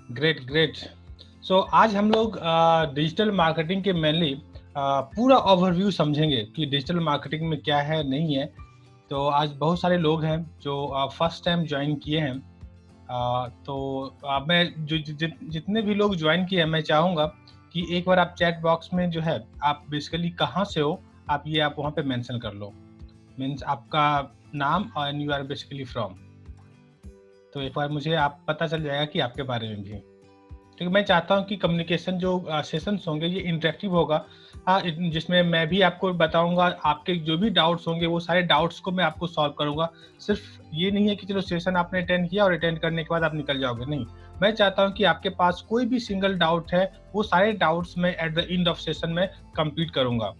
Great great. सो आज हम लोग डिजिटल मार्केटिंग के मेनली पूरा ओवरव्यू समझेंगे कि डिजिटल मार्केटिंग में क्या है नहीं है। तो आज बहुत सारे लोग हैं जो फर्स्ट टाइम ज्वाइन किए हैं। तो मैं जितने भी लोग ज्वाइन किए हैं, मैं चाहूँगा कि एक बार आप चैट बॉक्स में जो है आप बेसिकली कहाँ से हो आप वहाँ पे मेंशन कर लो। मीन्स आपका नाम और यू आर बेसिकली फ्रॉम। तो एक बार मुझे आप पता चल जाएगा कि आपके बारे में भी। क्योंकि मैं चाहता हूँ कि कम्युनिकेशन जो सेशंस होंगे ये इंटरेक्टिव होगा। जिसमें मैं भी आपको बताऊंगा, आपके जो भी डाउट्स होंगे वो सारे डाउट्स को मैं आपको सॉल्व करूंगा। सिर्फ ये नहीं है कि चलो सेशन आपने अटेंड किया और अटेंड करने के बाद आप निकल जाओगे, नहीं। मैं चाहता हूँ कि आपके पास कोई भी सिंगल डाउट है वो सारे डाउट्स मैं at the end of session में कंप्लीट करूंगा।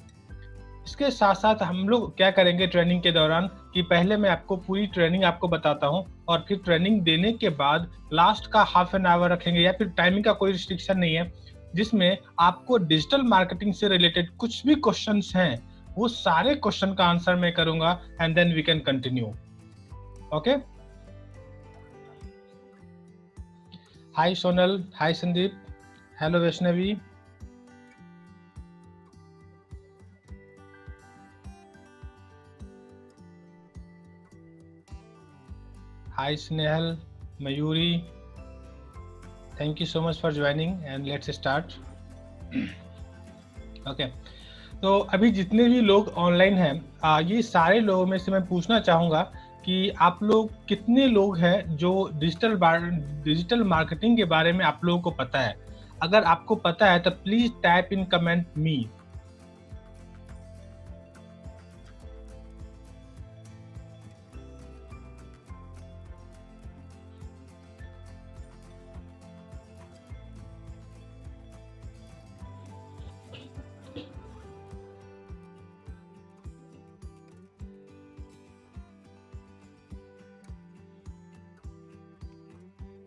इसके साथ साथ हम लोग क्या करेंगे ट्रेनिंग के दौरान कि पहले मैं आपको पूरी ट्रेनिंग आपको बताता हूँ और फिर ट्रेनिंग देने के बाद लास्ट का हाफ एन आवर रखेंगे, या फिर टाइमिंग का कोई रिस्ट्रिक्शन नहीं है, जिसमें आपको डिजिटल मार्केटिंग से रिलेटेड कुछ भी क्वेश्चंस हैं वो सारे क्वेश्चन का आंसर मैं करूंगा and then we can continue. Okay. Hi Sonal, hi Sandeep, hello Vaishnavi, hi Snehal, Mayuri. Thank you so much for joining and let's start. Okay. तो अभी जितने भी लोग ऑनलाइन हैं, ये सारे लोगों में से मैं पूछना चाहूँगा कि आप लोग कितने लोग हैं जो डिजिटल मार्केटिंग के बारे में आप लोगों को पता है। अगर आपको पता है तो please type in comment me.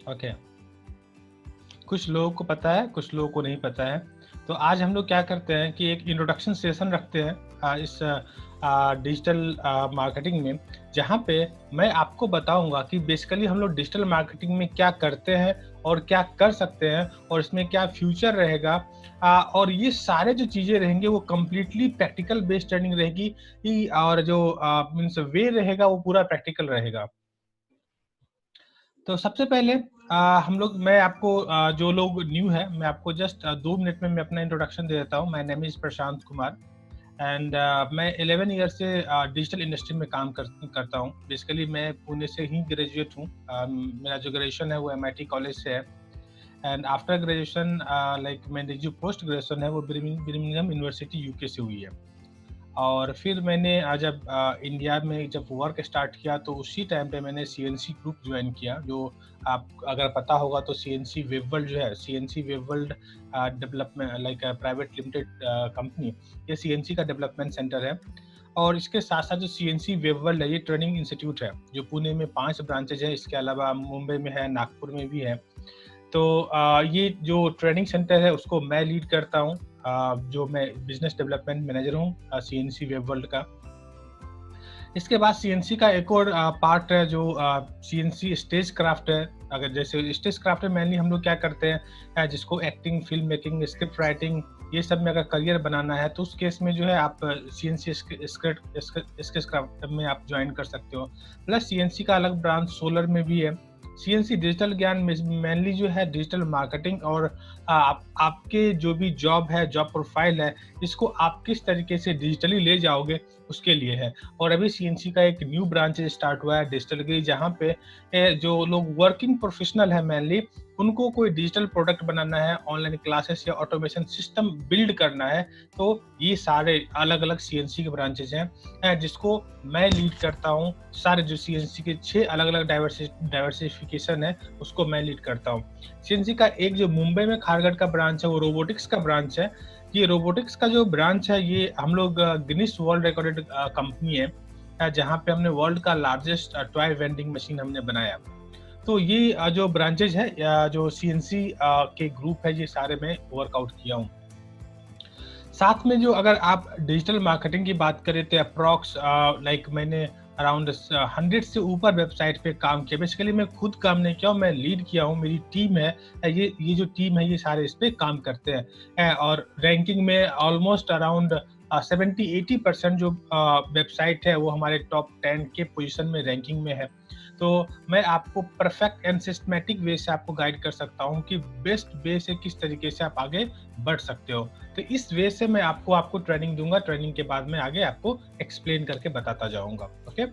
Okay. कुछ लोगों को पता है, कुछ लोगों को नहीं पता है। तो आज हम लोग क्या करते हैं कि एक इंट्रोडक्शन सेशन रखते हैं इस डिजिटल मार्केटिंग में, जहाँ पे मैं आपको बताऊंगा कि बेसिकली हम लोग डिजिटल मार्केटिंग में क्या करते हैं और क्या कर सकते हैं और इसमें क्या फ्यूचर रहेगा। और ये सारे जो चीज़ें रहेंगे वो कम्प्लीटली प्रैक्टिकल बेस्ड ट्रेनिंग रहेगी, और जो मीन्स वे रहेगा वो पूरा प्रैक्टिकल रहेगा। तो सबसे पहले मैं आपको जो लोग न्यू है मैं आपको जस्ट 2 मिनट में मैं अपना इंट्रोडक्शन दे देता हूँ। My name is Prashant Kumar and मैं 11 ईयर से डिजिटल इंडस्ट्री में काम करता हूँ। बेसिकली मैं पुणे से ही ग्रेजुएट हूँ। मेरा जो ग्रेजुएशन है वो MIT कॉलेज से है एंड आफ्टर ग्रेजुएशन लाइक मैंने जो पोस्ट ग्रेजुएशन है वो बर्मिंघम यूनिवर्सिटी यूके से हुई है। और फिर मैंने जब इंडिया में जब वर्क स्टार्ट किया तो उसी टाइम पे मैंने CNC ग्रुप ज्वाइन किया, जो आप अगर पता होगा तो CNC वेब वर्ल्ड जो है, CNC web world development like private limited company, ये CNC का डेवलपमेंट सेंटर है। और इसके साथ साथ जो CNC वेब वर्ल्ड है ये ट्रेनिंग इंस्टीट्यूट है जो पुणे में 5 ब्रांचेज है, इसके अलावा मुंबई में है, नागपुर में भी है। तो ये जो ट्रेनिंग सेंटर है उसको मैं लीड करता हूँ, जो मैं बिजनेस डेवलपमेंट मैनेजर हूँ CNC वेब वर्ल्ड का। इसके बाद CNC का एक और पार्ट है जो CNC स्टेज क्राफ्ट है। अगर जैसे स्टेज क्राफ्ट में मेनली हम लोग क्या करते हैं, जिसको acting, film making, script writing, ये सब में अगर करियर बनाना है तो उस केस में जो है आप CNC स्केच क्राफ्ट में आप ज्वाइन कर सकते हो। प्लस CNC का अलग ब्रांच सोलर में भी है। CNC डिजिटल ज्ञान मेनली जो है डिजिटल मार्केटिंग और आपके जो भी जॉब है, जॉब प्रोफाइल है, इसको आप किस तरीके से डिजिटली ले जाओगे उसके लिए है। और अभी CNC का एक न्यू ब्रांच स्टार्ट हुआ है डिजिटल की, जहाँ पे जो लोग वर्किंग प्रोफेशनल है मेनली उनको कोई डिजिटल प्रोडक्ट बनाना है, ऑनलाइन क्लासेस या ऑटोमेशन सिस्टम बिल्ड करना है, तो ये सारे अलग अलग CNC के ब्रांचेज हैं जिसको मैं लीड करता हूँ। सारे जो CNC के 6 अलग अलग डाइवर्सिफिकेशन है उसको मैं लीड करता हूँ। CNC का एक जो मुंबई में खारगढ़ का ब्रांच है वो रोबोटिक्स का ब्रांच है। ये रोबोटिक्स का जो ब्रांच है ये हम लोग गिनीज वर्ल्ड रिकॉर्डेड कंपनी है, जहाँ पे हमने वर्ल्ड का लार्जेस्ट टॉय वेंडिंग मशीन हमने बनाया। तो ये जो ब्रांचेज है जो CNC के ग्रुप है ये सारे मैं वर्कआउट किया हूँ। साथ में जो अगर आप डिजिटल मार्केटिंग की बात करें तो अप्रॉक्स लाइक मैंने अराउंड 100 से ऊपर वेबसाइट पे काम किया। बेसिकली मैं खुद काम नहीं किया हूँ, मैं लीड किया हूँ, मेरी टीम है। ये जो टीम है ये सारे इस पे काम करते हैं। और रैंकिंग में ऑलमोस्ट अराउंड 70-80% जो वेबसाइट है वो हमारे टॉप 10 के पोजीशन में रैंकिंग में है। तो मैं आपको परफेक्ट एंड सिस्टमैटिक वे से आपको गाइड कर सकता हूँ कि बेस्ट वे से किस तरीके से आप आगे बढ़ सकते हो। तो इस वे से मैं आपको ट्रेनिंग दूंगा। ट्रेनिंग के बाद में आगे आपको एक्सप्लेन करके बताता जाऊंगा। ओके,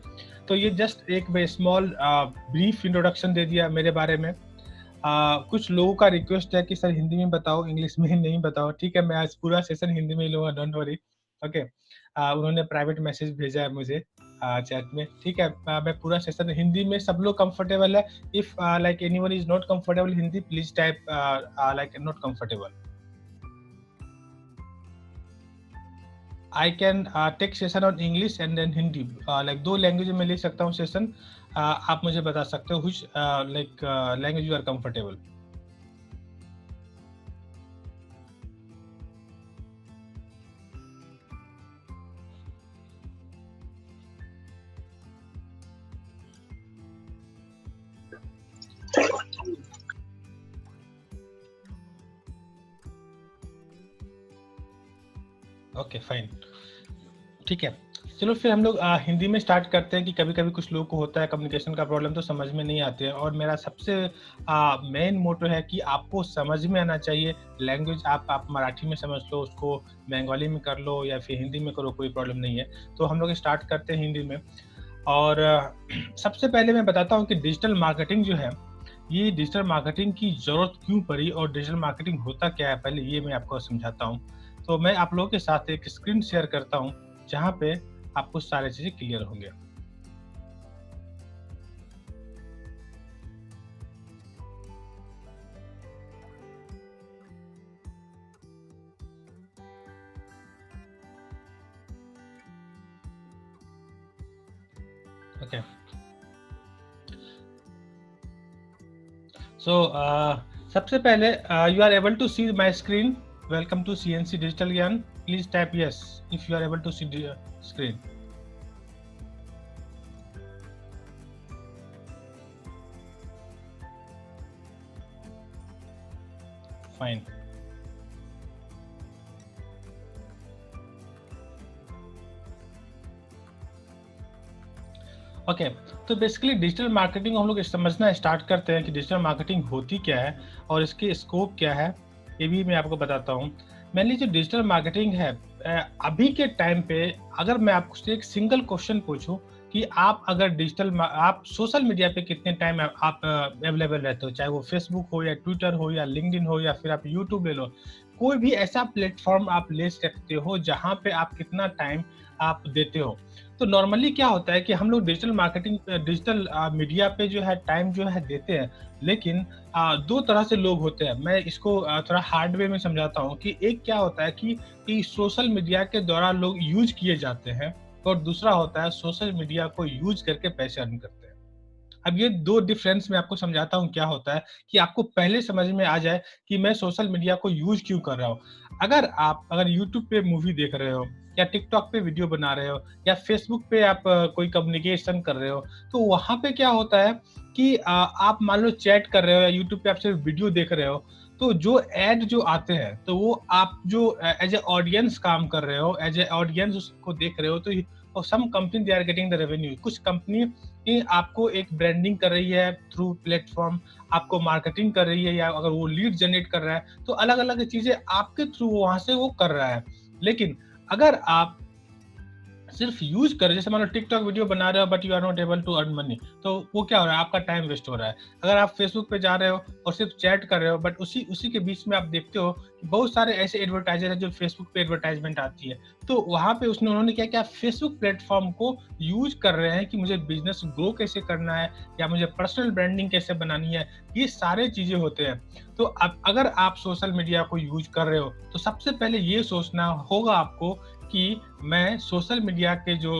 तो ये जस्ट एक स्मॉल ब्रीफ इंट्रोडक्शन दे दिया मेरे बारे में। कुछ लोगों का रिक्वेस्ट है कि सर हिंदी में बताओ, इंग्लिश में नहीं बताओ। ठीक है, मैं आज पूरा सेशन हिंदी में ही लूंगा, डोंट वरी। ओके, उन्होंने प्राइवेट मैसेज भेजा है मुझे चैट में। ठीक है, मैं पूरा सेशन हिंदी में, सब लोग कंफर्टेबल है। If like anyone is not comfortable Hindi, please type like not comfortable. I can take session on English and then Hindi, like 2 language में ले सकता हूँ सेशन। आप मुझे बता सकते हो which like language you are comfortable. Okay fine, ठीक है। चलो फिर हम लोग हिंदी में स्टार्ट करते हैं कि कभी-कभी कुछ लोगों को होता है कम्युनिकेशन का प्रॉब्लम, तो समझ में नहीं आते हैं। और मेरा सबसे मेन मोटो है कि आपको समझ में आना चाहिए। लैंग्वेज आप मराठी में समझ लो, उसको बंगाली में कर लो या फिर हिंदी में करो, कोई प्रॉब्लम नहीं है। तो हम लोग स्टार्ट करते हैं हिंदी में। और सबसे पहले मैं बताता हूँ कि डिजिटल मार्केटिंग जो है, ये डिजिटल मार्केटिंग की ज़रूरत क्यों पड़ी और डिजिटल मार्केटिंग होता क्या है, पहले ये मैं आपको समझाता हूँ। तो मैं आप लोगों के साथ एक स्क्रीन शेयर करता हूँ, जहाँ पे आपको सारी चीज़ें क्लियर होंगे। ओके, सो सबसे पहले you are able to see my screen. Welcome to CNC digital Gyan. Please type yes if you are able to see screen. Fine, okay. तो बेसिकली डिजिटल मार्केटिंग हम लोग समझना स्टार्ट करते हैं कि डिजिटल मार्केटिंग होती क्या है और इसके स्कोप क्या है, ये भी मैं आपको बताता हूँ। मेनली जो डिजिटल मार्केटिंग है, अभी के टाइम पे अगर मैं आपसे एक सिंगल क्वेश्चन पूछूं कि आप अगर आप सोशल मीडिया पे कितने टाइम आप अवेलेबल रहते हो, चाहे वो फेसबुक हो या ट्विटर हो या लिंक्डइन हो या फिर आप यूट्यूब ले लो, कोई भी ऐसा प्लेटफॉर्म आप ले सकते हो जहाँ पे आप कितना टाइम आप देते हो। तो नॉर्मली क्या होता है कि हम लोग डिजिटल मीडिया पे जो है टाइम जो है देते हैं, लेकिन 2 तरह से लोग होते हैं। मैं इसको थोड़ा हार्ड वे में समझाता हूँ कि एक क्या होता है कि सोशल मीडिया के द्वारा लोग यूज किए जाते हैं, और दूसरा होता है सोशल मीडिया को यूज करके पैसे अर्न करते हैं। अब ये 2 डिफरेंस मैं आपको समझाता हूँ क्या होता है, कि आपको पहले समझ में आ जाए कि मैं सोशल मीडिया को यूज़ क्यों कर रहा हूँ। अगर यूट्यूब पे मूवी देख रहे हो या टिकटॉक पे वीडियो बना रहे हो या फेसबुक पे आप कोई कम्युनिकेशन कर रहे हो, तो वहाँ पे क्या होता है कि आप मान लो चैट कर रहे हो या यूट्यूब पे आप सिर्फ वीडियो देख रहे हो, तो जो ऐड जो आते हैं, तो वो आप जो एज़ अ ऑडियंस काम कर रहे हो, एज़ अ ऑडियंस उसको देख रहे हो, तो some company they are getting the revenue. कुछ कंपनी कि आपको एक ब्रांडिंग कर रही है थ्रू प्लेटफॉर्म, आपको मार्केटिंग कर रही है, या अगर वो लीड जनरेट कर रहा है, तो अलग अलग चीजें आपके थ्रू वहां से वो कर रहा है। लेकिन अगर आप सिर्फ यूज कर, जैसे मान लो टिकटॉक वीडियो बना रहे हो but you are not able to earn money, तो वो क्या हो रहा है, आपका टाइम वेस्ट हो रहा है। अगर आप फेसबुक पे जा रहे हो और सिर्फ चैट कर रहे हो, बट उसी उसी के बीच में आप देखते हो कि बहुत सारे ऐसे एडवर्टाइजर है जो फेसबुक पे एडवर्टाइजमेंट आती है, तो वहां पे उन्होंने क्या क्या फेसबुक प्लेटफॉर्म को यूज कर रहे हैं कि मुझे बिजनेस ग्रो कैसे करना है या मुझे पर्सनल ब्रांडिंग कैसे बनानी है, ये सारे चीजें होते हैं। तो अब अगर आप सोशल मीडिया को यूज कर रहे हो, तो सबसे पहले ये सोचना होगा आपको कि मैं सोशल मीडिया के जो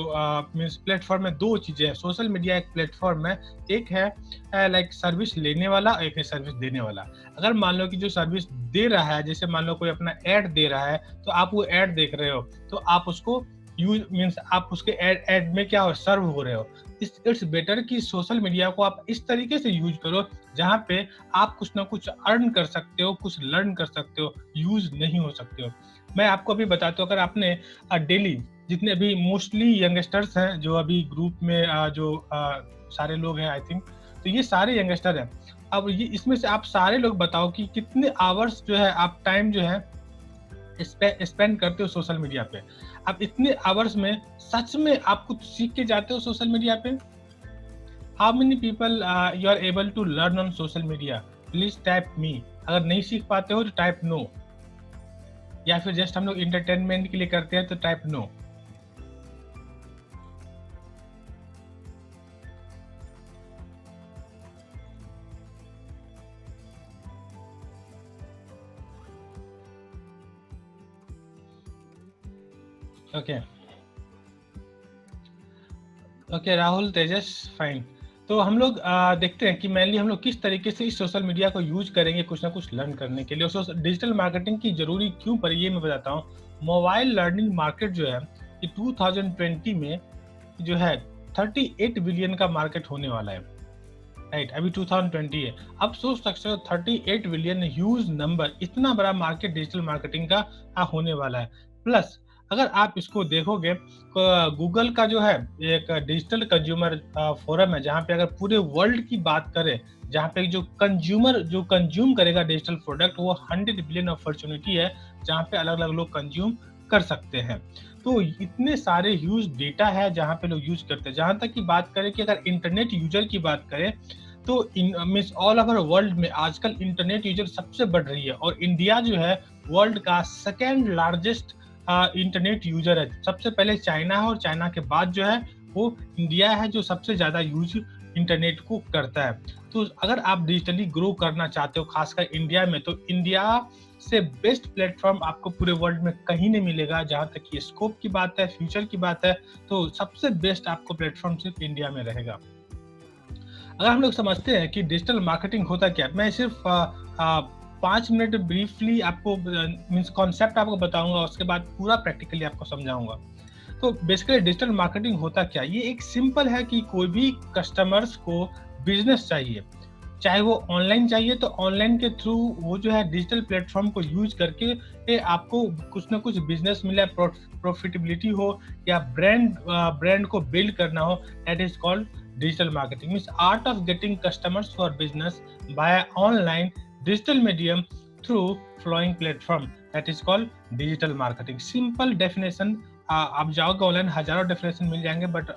मीन्स प्लेटफॉर्म में 2 चीजें हैं। सोशल मीडिया एक प्लेटफॉर्म है, एक है लाइक सर्विस लेने वाला, एक है सर्विस देने वाला। अगर मान लो कि जो सर्विस दे रहा है, जैसे मान लो कोई अपना ऐड दे रहा है, तो आप वो ऐड देख रहे हो, तो आप उसको यूज मीन्स आप उसके एड में क्या हो सर्व हो रहे हो। इट्स बेटर कि सोशल मीडिया को आप इस तरीके से यूज करो जहाँ पे आप कुछ ना कुछ अर्न कर सकते हो, कुछ लर्न कर सकते हो, यूज नहीं हो सकते हो। मैं आपको अभी बताता हूँ, अगर आपने डेली जितने भी मोस्टली यंगस्टर्स हैं जो अभी ग्रुप में सारे लोग हैं आई थिंक, तो ये सारे यंगस्टर हैं। अब ये इसमें से आप सारे लोग बताओ कि कितने आवर्स जो है आप टाइम जो है स्पेंड करते हो सोशल मीडिया पे। आप इतने आवर्स में सच में आप कुछ सीख के जाते हो सोशल मीडिया पे? How many people you are able to learn on social media? Please type me. अगर नहीं सीख पाते हो तो टाइप नो, या फिर जस्ट हम लोग इंटरटेनमेंट के लिए करते हैं तो type no. Okay okay, Rahul Tejas, fine. तो हम लोग देखते हैं कि मेनली हम लोग किस तरीके से इस सोशल मीडिया को यूज करेंगे कुछ ना कुछ लर्न करने के लिए। और डिजिटल मार्केटिंग की जरूरी क्यों पड़ी ये मैं बताता हूँ। मोबाइल लर्निंग मार्केट जो है ये 2020 में जो है 38 बिलियन का मार्केट होने वाला है, राइट। अभी 2020 है। अब सोच सकते हो 38 बिलियन ह्यूज नंबर, इतना बड़ा मार्केट डिजिटल मार्केटिंग का होने वाला है। प्लस अगर आप इसको देखोगे, गूगल का जो है एक डिजिटल कंज्यूमर फोरम है जहाँ पे अगर पूरे वर्ल्ड की बात करें, जहाँ पे जो कंज्यूमर जो कंज्यूम करेगा डिजिटल प्रोडक्ट वो 100 बिलियन अपॉर्चुनिटी है जहाँ पे अलग अलग लोग कंज्यूम कर सकते हैं। तो इतने सारे ह्यूज डेटा है जहाँ पे लोग यूज करते हैं। जहाँ तक की बात करें कि अगर इंटरनेट यूजर की बात करें तो मीन्स ऑल ओवर वर्ल्ड में आजकल इंटरनेट यूजर सबसे बढ़ रही है, और इंडिया जो है वर्ल्ड का सेकेंड लार्जेस्ट इंटरनेट यूजर है। सबसे पहले चाइना है और चाइना के बाद जो है वो इंडिया है जो सबसे ज्यादा यूज इंटरनेट को करता है। तो अगर आप डिजिटली ग्रो करना चाहते हो खासकर इंडिया में, तो इंडिया से बेस्ट प्लेटफॉर्म आपको पूरे वर्ल्ड में कहीं नहीं मिलेगा। जहां तक ये स्कोप की बात है, फ्यूचर की बात है, तो सबसे बेस्ट आपको प्लेटफॉर्म सिर्फ इंडिया में रहेगा। अगर हम लोग समझते हैं कि डिजिटल मार्केटिंग होता क्या, मैं सिर्फ 5 मिनट ब्रीफली आपको मीन्स कॉन्सेप्ट आपको बताऊंगा, उसके बाद पूरा प्रैक्टिकली आपको समझाऊंगा। तो बेसिकली डिजिटल मार्केटिंग होता क्या, ये एक सिंपल है कि कोई भी कस्टमर्स को बिजनेस चाहिए, चाहे वो ऑनलाइन चाहिए तो ऑनलाइन के थ्रू वो जो है डिजिटल प्लेटफॉर्म को यूज करके आपको कुछ ना कुछ बिजनेस मिले, प्रॉफिटेबिलिटी हो या ब्रांड को बिल्ड करना हो, that is called digital marketing. Means art of getting customers for business via online digital medium through flowing platform, that is called digital marketing. Simple definition, आप जाओगे ऑनलाइन हजारों definition मिल जाएंगे, but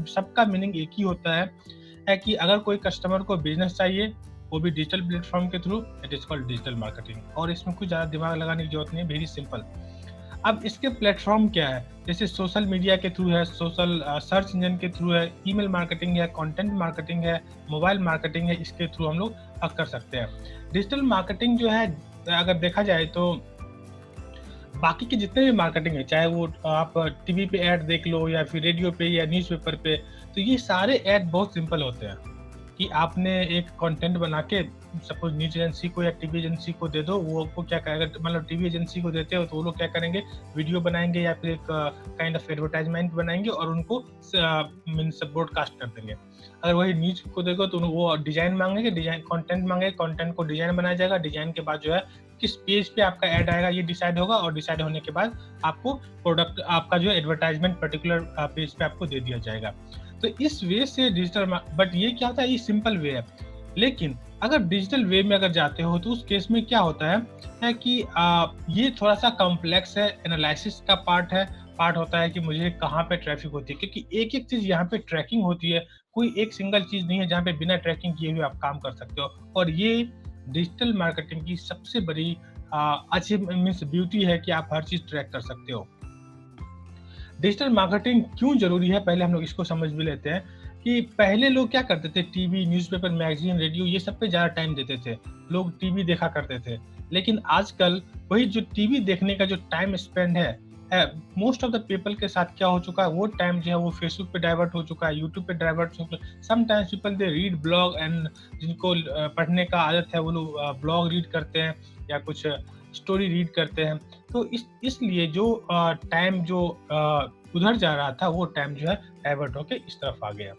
सबका meaning एक ही होता है कि अगर कोई कस्टमर को बिजनेस चाहिए वो भी डिजिटल प्लेटफॉर्म के through, it is called digital marketing. और इसमें कुछ ज्यादा दिमाग लगाने की जरूरत नहीं है, वेरी सिंपल। अब इसके प्लेटफॉर्म क्या है, जैसे सोशल मीडिया के थ्रू है, सोशल सर्च इंजन के थ्रू है, ईमेल मार्केटिंग है, कंटेंट मार्केटिंग है, मोबाइल मार्केटिंग है, इसके थ्रू हम लोग कर सकते हैं। डिजिटल मार्केटिंग जो है अगर देखा जाए तो बाकी के जितने भी मार्केटिंग है, चाहे वो आप टीवी पे ऐड देख लो या फिर रेडियो पे या न्यूज़पेपर पे, तो ये सारे ऐड बहुत सिंपल होते हैं कि आपने एक कंटेंट बना के सपोज न्यूज एजेंसी को या टीवी एजेंसी को दे दो, वो आपको क्या करेगा, मतलब टीवी एजेंसी को देते हो तो वो लोग क्या करेंगे, वीडियो बनाएंगे या फिर एक काइंड ऑफ एडवर्टाइजमेंट बनाएंगे और उनको मीन्स ब्रॉडकास्ट कर देंगे। अगर वही न्यूज को देखो तो वो डिजाइन मांगेंगे, डिजाइन कंटेंट मांगेंगे, कंटेंट को डिजाइन बनाया जाएगा, डिजाइन के बाद जो है किस पेज पे आपका ऐड आएगा ये डिसाइड होगा, और डिसाइड होने के बाद आपको प्रोडक्ट आपका जो एडवर्टाइजमेंट पर्टिकुलर पेज पे आपको दे दिया जाएगा। तो इस वे से डिजिटल, बट ये क्या होता है, ये सिंपल वे है। लेकिन अगर डिजिटल वे में अगर जाते हो तो उस केस में क्या होता है कि ये थोड़ा सा कॉम्प्लेक्स है, एनालिसिस का पार्ट होता है कि मुझे कहाँ पे ट्रैफिक होती है, क्योंकि एक एक चीज यहाँ पे ट्रैकिंग होती है, कोई एक सिंगल चीज नहीं है जहाँ पे बिना ट्रैकिंग किए हुए आप काम कर सकते हो। और ये डिजिटल मार्केटिंग की सबसे बड़ी अच्छी मीन्स ब्यूटी है कि आप हर चीज ट्रैक कर सकते हो। डिजिटल मार्केटिंग क्यों जरूरी है, पहले हम लोग इसको समझ भी लेते हैं कि पहले लोग क्या करते थे, टीवी, न्यूज़पेपर, मैगजीन, रेडियो, ये सब पे ज्यादा टाइम देते थे, लोग टीवी देखा करते थे। लेकिन आजकल वही जो टीवी देखने का जो टाइम स्पेंड है, मोस्ट ऑफ द पीपल के साथ क्या हो चुका है, वो टाइम जो है वो फेसबुक पे डाइवर्ट हो चुका है, यूट्यूब पे डाइवर्ट हो चुका है। Sometimes people they read blog, and जिनको पढ़ने का आदत है वो लोग ब्लॉग रीड करते हैं या कुछ स्टोरी रीड करते हैं। तो इसलिए जो टाइम जो उधर जा रहा था वो टाइम जो है डाइवर्ट होके इस तरफ आ गया।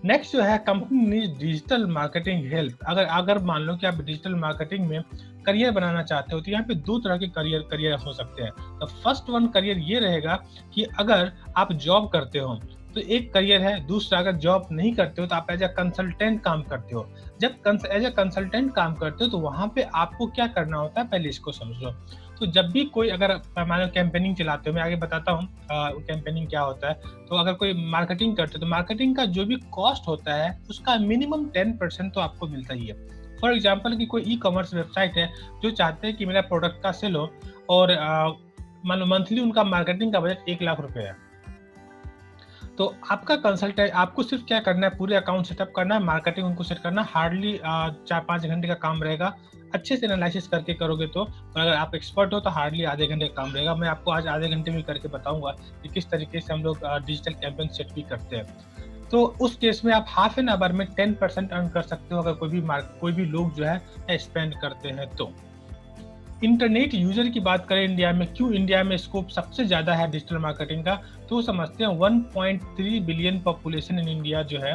नेक्स्ट जो है company needs digital marketing help. अगर अगर मान लो कि आप डिजिटल मार्केटिंग में करियर बनाना चाहते हो तो यहाँ पे दो तरह के करियर हो सकते हैं। तो फर्स्ट वन करियर ये रहेगा कि अगर आप जॉब करते हो तो एक करियर है, दूसरा अगर जॉब नहीं करते हो तो आप एज ए कंसल्टेंट काम करते हो। जब एज ए कंसल्टेंट काम करते हो तो वहाँ पे आपको क्या करना होता है, पहले इसको समझो। तो जब भी कोई अगर मान लो कैंपेनिंग चलाते हो, मैं आगे बताता हूँ कैंपेनिंग क्या होता है। तो अगर कोई मार्केटिंग करते हो तो मार्केटिंग का जो भी कॉस्ट होता है उसका मिनिमम 10% तो आपको मिलता ही है। फॉर एग्जाम्पल कि कोई ई कॉमर्स वेबसाइट है जो चाहते हैं कि मेरा प्रोडक्ट का सेल हो और मान लो मंथली उनका मार्केटिंग का बजट 1 लाख रुपए है। तो आपका कंसल्टेंट, आपको सिर्फ क्या करना है, पूरे अकाउंट सेटअप करना है, मार्केटिंग उनको सेट करना, हार्डली 4-5 घंटे का काम रहेगा। अच्छे से एनालिसिस करके करोगे तो, और अगर आप एक्सपर्ट हो तो हार्डली आधे घंटे का काम रहेगा। मैं आपको आज आधे घंटे में करके बताऊंगा कि किस तरीके से हम लोग डिजिटल कैंपेन सेट भी करते हैं। तो उस केस में आप हाफ एन आवर में 10% अर्न कर सकते हो अगर कोई भी लोग जो है स्पेंड करते हैं तो। इंटरनेट यूजर की बात करें इंडिया में, क्यों इंडिया में स्कोप सबसे ज्यादा है डिजिटल मार्केटिंग का, तो समझते हैं 1.3 बिलियन पॉपुलेशन इन इंडिया जो है,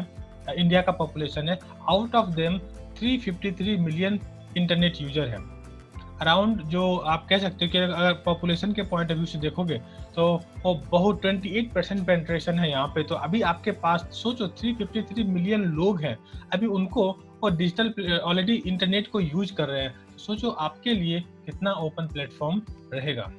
इंडिया का पॉपुलेशन है। Out of them 353 million internet user है। अराउंड जो आप कह सकते हो कि अगर पॉपुलेशन के पॉइंट ऑफ व्यू से देखोगे तो वो बहुत 28% पेंट्रेशन है यहाँ पे। तो अभी आपके पास सोचो 353 मिलियन लोग हैं, अभी उनको और डिजिटल ऑलरेडी इंटरनेट को यूज कर रहे हैं। सोचो आपके लिए कितना ओपन प्लेटफॉर्म रहेगा।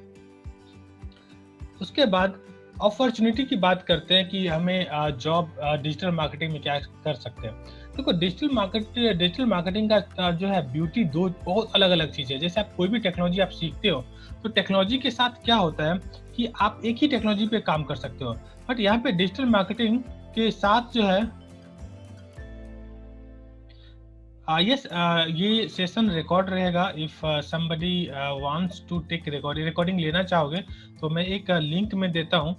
उसके बाद अपॉर्चुनिटी की बात करते हैं कि हमें जॉब डिजिटल मार्केटिंग में क्या कर सकते हैं। देखो डिजिटल मार्केटिंग का जो है ब्यूटी दो बहुत अलग अलग चीज़ है। जैसे आप कोई भी टेक्नोलॉजी आप सीखते हो तो टेक्नोलॉजी के साथ क्या होता है कि आप एक ही टेक्नोलॉजी पे काम कर सकते हो, बट यहाँ पे डिजिटल मार्केटिंग के साथ जो है यस, ये सेशन रिकॉर्ड रहेगा। If somebody wants to take recording लेना चाहोगे तो मैं एक लिंक में देता हूँ।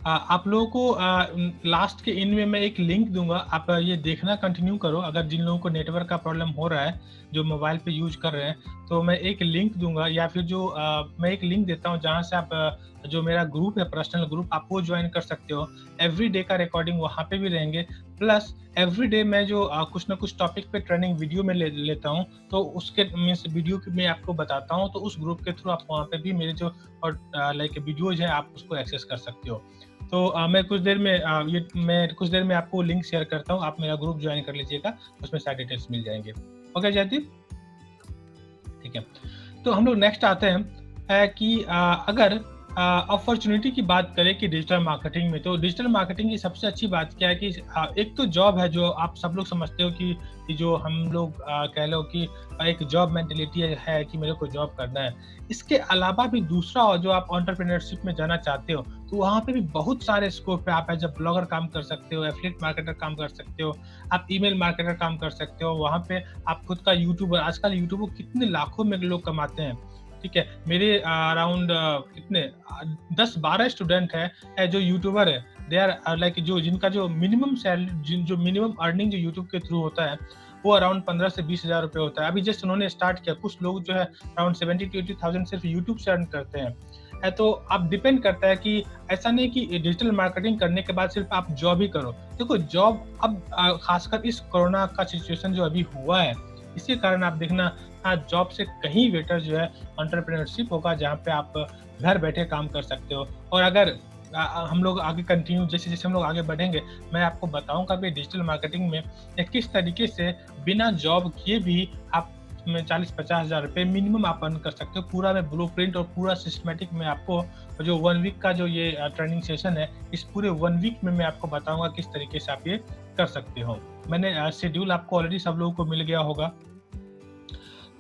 आप लोगों को लास्ट के इन में मैं एक लिंक दूंगा, आप ये देखना कंटिन्यू करो। अगर जिन लोगों को नेटवर्क का प्रॉब्लम हो रहा है जो मोबाइल पे यूज कर रहे हैं तो मैं एक लिंक दूंगा, या फिर मैं एक लिंक देता हूँ जहाँ से आप जो मेरा ग्रुप है, पर्सनल ग्रुप, आप वो ज्वाइन कर सकते हो। एवरी डे का रिकॉर्डिंग वहाँ पे भी रहेंगे, प्लस एवरी डे मैं जो कुछ ना कुछ टॉपिक पे ट्रेनिंग वीडियो में लेता हूँ तो उसके मीन्स वीडियो में आपको बताता हूँ। तो उस ग्रुप के थ्रू आप वहाँ पे भी मेरे जो और लाइक वीडियोज है आप उसको एक्सेस कर सकते हो। तो मैं कुछ देर में आपको लिंक शेयर करता हूँ, आप मेरा ग्रुप ज्वाइन कर लीजिएगा, उसमें सारे डिटेल्स मिल जाएंगे। ओके जयदीप, ठीक है। तो हम लोग नेक्स्ट आते हैं कि अगर अपॉर्चुनिटी की बात करें कि डिजिटल मार्केटिंग में, तो डिजिटल मार्केटिंग की सबसे अच्छी बात क्या है कि एक तो जॉब है जो आप सब लोग समझते हो कि जो हम लोग कह लो कि एक जॉब मेंटेलिटी है कि मेरे को जॉब करना है। इसके अलावा भी दूसरा जो आप एंटरप्रेन्योरशिप में जाना चाहते हो तो वहाँ पे भी बहुत सारे स्कोप है। आप एज अ ब्लॉगर काम कर सकते हो, एफिलिएट मार्केटर काम कर सकते हो, आप ईमेल मार्केटर काम कर सकते हो। वहाँ पे आप खुद का यूट्यूबर, आजकल यूट्यूबर कितने लाखों में लोग कमाते हैं, ठीक है। मेरे अराउंड कितने 10-12 स्टूडेंट है जो यूट्यूबर है, दे आर लाइक जो जिनका जो मिनिमम सैलरी, जो मिनिमम अर्निंग जो यूट्यूब के थ्रू होता है वो अराउंड 15 से 20 हजार रुपये होता है। अभी जस्ट उन्होंने स्टार्ट किया, कुछ लोग जो है अराउंड 70-80,000 सिर्फ यूट्यूब से अर्न करते हैं। तो आप डिपेंड करता है कि ऐसा नहीं कि डिजिटल मार्केटिंग करने के बाद सिर्फ आप जॉब ही करो। देखो जॉब अब खासकर इस कोरोना का सिचुएशन जो अभी हुआ है इसी कारण आप देखना जॉब से कहीं बेटर जो है एंटरप्रेन्योरशिप होगा, जहाँ पे आप घर बैठे काम कर सकते हो। और अगर हम लोग आगे कंटिन्यू जैसे जैसे हम लोग आगे बढ़ेंगे मैं आपको बताऊंगा कि डिजिटल मार्केटिंग में किस तरीके से बिना जॉब किए भी आप 40-50 हजार रुपये मिनिमम आप अर्न कर सकते हो। पूरा मैं ब्लूप्रिंट और पूरा सिस्टमेटिक में आपको जो 1 वीक का जो ये ट्रेनिंग सेशन है, इस पूरे 1 वीक में मैं आपको बताऊंगा किस तरीके से आप ये कर सकते हो। मैंने शेड्यूल आपको ऑलरेडी सब लोगों को मिल गया होगा।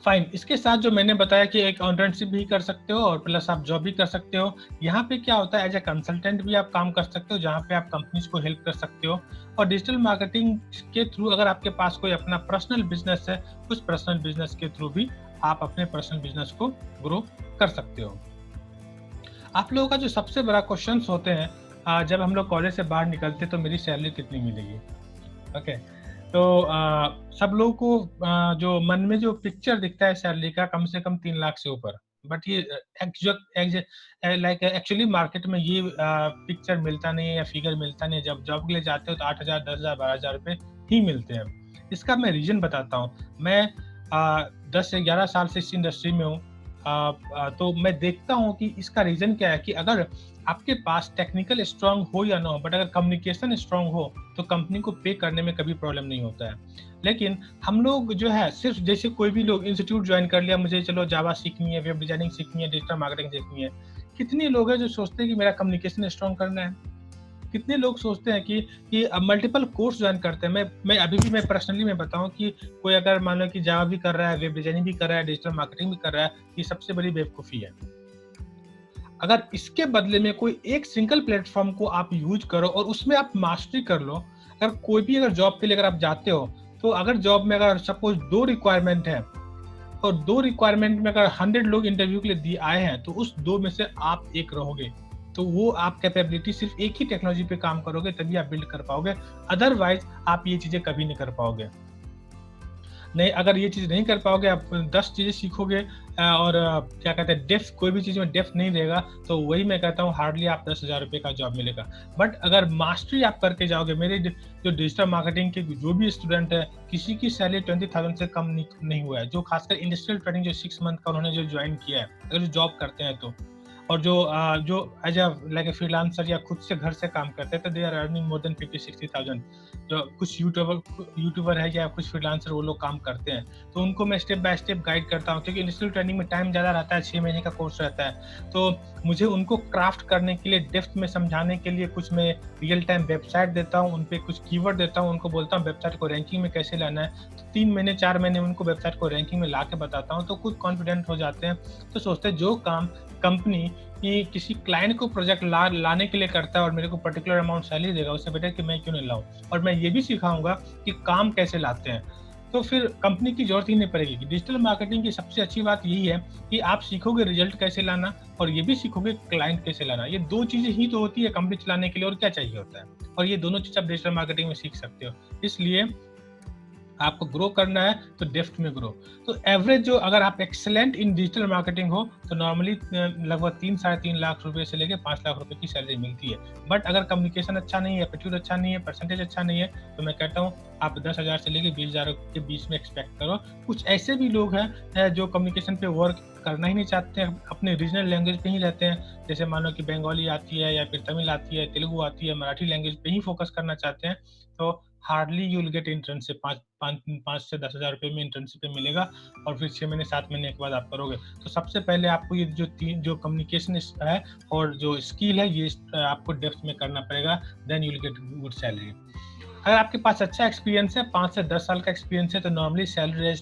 फाइन, इसके साथ जो मैंने बताया कि एक इंटर्नशिप भी कर सकते हो और प्लस आप जॉब भी कर सकते हो। यहाँ पे क्या होता है, एज ए कंसल्टेंट भी आप काम कर सकते हो जहाँ पे आप कंपनीज को हेल्प कर सकते हो। और डिजिटल मार्केटिंग के थ्रू अगर आपके पास कोई अपना पर्सनल बिजनेस है, उस पर्सनल बिजनेस के थ्रू भी आप अपने पर्सनल बिजनेस को ग्रो कर सकते हो। आप लोगों का जो सबसे बड़ा क्वेश्चन होते हैं जब हम लोग कॉलेज से बाहर निकलते तो मेरी सैलरी कितनी मिलेगी, ओके। तो सब लोगों को जो मन में जो पिक्चर दिखता है सैलरी का, कम से कम 3 लाख से ऊपर, बट ये लाइक एक्चुअली मार्केट में ये पिक्चर मिलता नहीं है या फिगर मिलता नहीं है। जब जॉब के लिए जाते हो तो 8,000, 10,000, 12,000 रुपए ही मिलते हैं। इसका मैं रीजन बताता हूँ। मैं 10 से 11 साल से इस इंडस्ट्री में हूँ। तो मैं देखता हूँ कि इसका रीजन क्या है कि अगर आपके पास टेक्निकल स्ट्रांग हो या ना हो, बट अगर कम्युनिकेशन स्ट्रांग हो तो कंपनी को पे करने में कभी प्रॉब्लम नहीं होता है। लेकिन हम लोग जो है सिर्फ जैसे कोई भी लोग इंस्टीट्यूट ज्वाइन कर लिया, मुझे चलो जावा सीखनी है, वेब डिजाइनिंग सीखनी है, डिजिटल मार्केटिंग सीखनी है। कितने लोग हैं जो सोचते हैं कि मेरा कम्युनिकेशन स्ट्रांग करना है। कितने लोग सोचते हैं कि मल्टीपल कोर्स ज्वाइन करते हैं। मैं अभी भी मैं पर्सनली मैं बताऊं कि कोई अगर मान लो कि जावा भी कर रहा है, वेब डिजाइनिंग भी कर रहा है, डिजिटल मार्केटिंग भी कर रहा है, ये सबसे बड़ी बेवकूफ़ी है। अगर इसके बदले में कोई एक सिंगल प्लेटफॉर्म को आप यूज करो और उसमें आप मास्टरी कर लो। अगर कोई भी अगर जॉब के लिए अगर आप जाते हो, तो अगर जॉब में अगर सपोज 2 रिक्वायरमेंट है और 2 रिक्वायरमेंट में अगर 100 लोग इंटरव्यू के लिए आए हैं, तो उस 2 में से आप एक रहोगे। तो वो आप कैपेबिलिटी सिर्फ एक ही टेक्नोलॉजी पे काम करोगे तभी आप बिल्ड कर पाओगे, अदरवाइज आप ये चीजें कभी नहीं कर पाओगे। नहीं, अगर ये चीज नहीं कर पाओगे, आप 10 चीजें सीखोगे और क्या कहते हैं डेप्थ, कोई भी चीज में डेप्थ नहीं रहेगा, तो वही मैं कहता हूँ हार्डली आप 10,000 रुपये का जॉब मिलेगा। बट अगर मास्टरी आप करके जाओगे, मेरे जो डिजिटल मार्केटिंग के जो भी स्टूडेंट है, किसी की सैलरी 20,000 से कम नहीं हुआ है। जो खासकर इंडस्ट्रियल ट्रेनिंग जो 6 मंथ का उन्होंने जो ज्वाइन किया है, अगर जो जॉब करते हैं तो, और जो as a like a freelancer या खुद से घर से काम करते हैं, तो they are earning more than 50-60,000। जो कुछ यूट्यूबर है या कुछ फ्रीलांसर वो लोग काम करते हैं, तो उनको मैं स्टेप बाय स्टेप गाइड करता हूँ, क्योंकि इंडस्ट्रियल ट्रेनिंग में टाइम ज़्यादा रहता है, 6 महीने का कोर्स रहता है। तो मुझे उनको क्राफ्ट करने के लिए, डेप्थ में समझाने के लिए कुछ मैं रियल टाइम वेबसाइट देता हूँ, उन पर कुछ कीवर्ड देता हूँ, उनको बोलता हूँ वेबसाइट को रैंकिंग में कैसे लाना है। तो 3 महीने 4 महीने उनको वेबसाइट को रैंकिंग में ला के बताता हूँ, तो खुद कॉन्फिडेंट हो जाते हैं। तो सोचते हैं जो काम कंपनी कि किसी क्लाइंट को प्रोजेक्ट लाने के लिए करता है और मेरे को पर्टिकुलर अमाउंट सैलरी देगा, उससे बेटर कि मैं क्यों नहीं लाऊं। और मैं ये भी सिखाऊंगा कि काम कैसे लाते हैं, तो फिर कंपनी की जरूरत ही नहीं पड़ेगी। डिजिटल मार्केटिंग की सबसे अच्छी बात यही है कि आप सीखोगे रिजल्ट कैसे लाना और ये भी सीखोगे क्लाइंट कैसे लाना। ये 2 चीजें ही तो होती है कंपनी चलाने के लिए, और क्या चाहिए होता है। और ये दोनों चीज आप डिजिटल मार्केटिंग में सीख सकते हो। इसलिए आपको ग्रो करना है तो डेप्थ में ग्रो। तो एवरेज जो, अगर आप एक्सेलेंट इन डिजिटल मार्केटिंग हो, तो नॉर्मली लगभग 3-3.5 लाख रुपए से लेकर 5 लाख रुपए की सैलरी मिलती है। बट अगर कम्युनिकेशन अच्छा नहीं है, एप्टीट्यूड अच्छा नहीं है, परसेंटेज अच्छा नहीं है, तो मैं कहता हूँ आप 10,000 से लेकर 20,000 के बीच में एक्सपेक्ट करो। कुछ ऐसे भी लोग हैं जो कम्युनिकेशन पे वर्क करना ही नहीं चाहते हैं, अपने रीजनल लैंग्वेज पे ही रहते हैं। जैसे मानो कि बंगाली आती है या फिर तमिल आती है, तेलुगु आती है, मराठी लैंग्वेज पे ही फोकस करना चाहते हैं, तो hardly you will gate internship. 5 से 10,000 रुपये में इंटर्नशिप मिलेगा और फिर 6 महीने 7 महीने के बाद आप करोगे। तो सबसे पहले आपको ये जो कम्युनिकेशन है और जो स्किल है, ये आपको डेप्थ में करना पड़ेगा, then you will get good salary. अगर आपके पास अच्छा एक्सपीरियंस है, 5 से 10 साल का एक्सपीरियंस है, तो normally salary range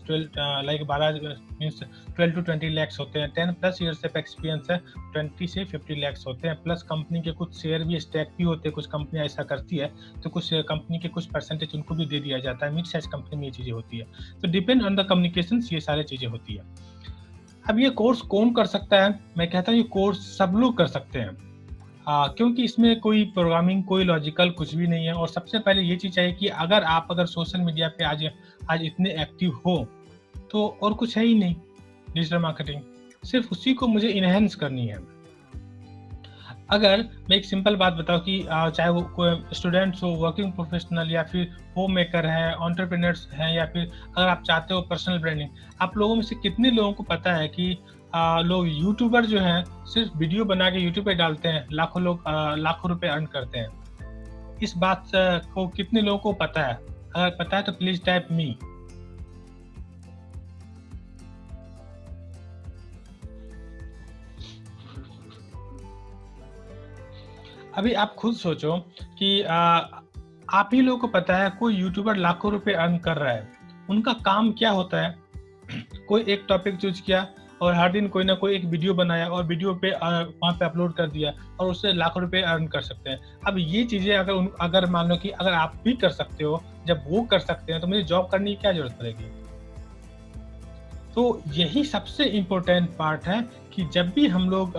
12 to 20 lakhs होते हैं। 10+ ईयर्स ऑफ एक्सपीरियंस है, 20 से 50 लैक्स होते हैं। प्लस कंपनी के कुछ शेयर भी, स्टैक भी होते हैं। कुछ कंपनी ऐसा करती है तो कुछ कंपनी के कुछ परसेंटेज उनको भी दे दिया जाता है। मिड साइज कंपनी में ये चीजें होती है। तो डिपेंड ऑन द कम्युनिकेशन ये सारी चीजें होती है। अब ये कोर्स कौन कर सकता है? मैं कहता हूँ ये कोर्स सब लोग कर सकते हैं, क्योंकि इसमें कोई प्रोग्रामिंग, कोई लॉजिकल कुछ भी नहीं है। और सबसे पहले ये चीज़ चाहिए कि अगर सोशल मीडिया पे आज इतने एक्टिव हो, तो और कुछ है ही नहीं डिजिटल मार्केटिंग, सिर्फ उसी को मुझे इनहेंस करनी है। अगर मैं एक सिंपल बात बताऊं कि चाहे वो कोई स्टूडेंट्स हो, वर्किंग प्रोफेशनल, या फिर होम मेकर है, एंटरप्रेन्योर्स हैं, या फिर अगर आप चाहते हो पर्सनल ब्रांडिंग, आप लोगों में से कितने लोगों को पता है कि लोग यूट्यूबर जो हैं सिर्फ वीडियो बना के यूट्यूब पे डालते हैं, लाखों लोग लाखों रुपए अर्न करते हैं। इस बात को कितने लोगों को पता है? अगर पता है तो प्लीज टाइप मी। अभी आप खुद सोचो कि आप ही लोगों को पता है कोई यूट्यूबर लाखों रुपए अर्न कर रहा है, उनका काम क्या होता है? कोई एक टॉपिक चूज किया और हर दिन कोई ना कोई एक वीडियो बनाया और वीडियो पे वहाँ पे अपलोड कर दिया और उससे लाखों रुपए अर्न कर सकते हैं। अब ये चीजें अगर मान लो कि अगर आप भी कर सकते हो, जब वो कर सकते हैं, तो मुझे जॉब करने की क्या जरूरत पड़ेगी? तो यही सबसे इम्पोर्टेंट पार्ट है कि जब भी हम लोग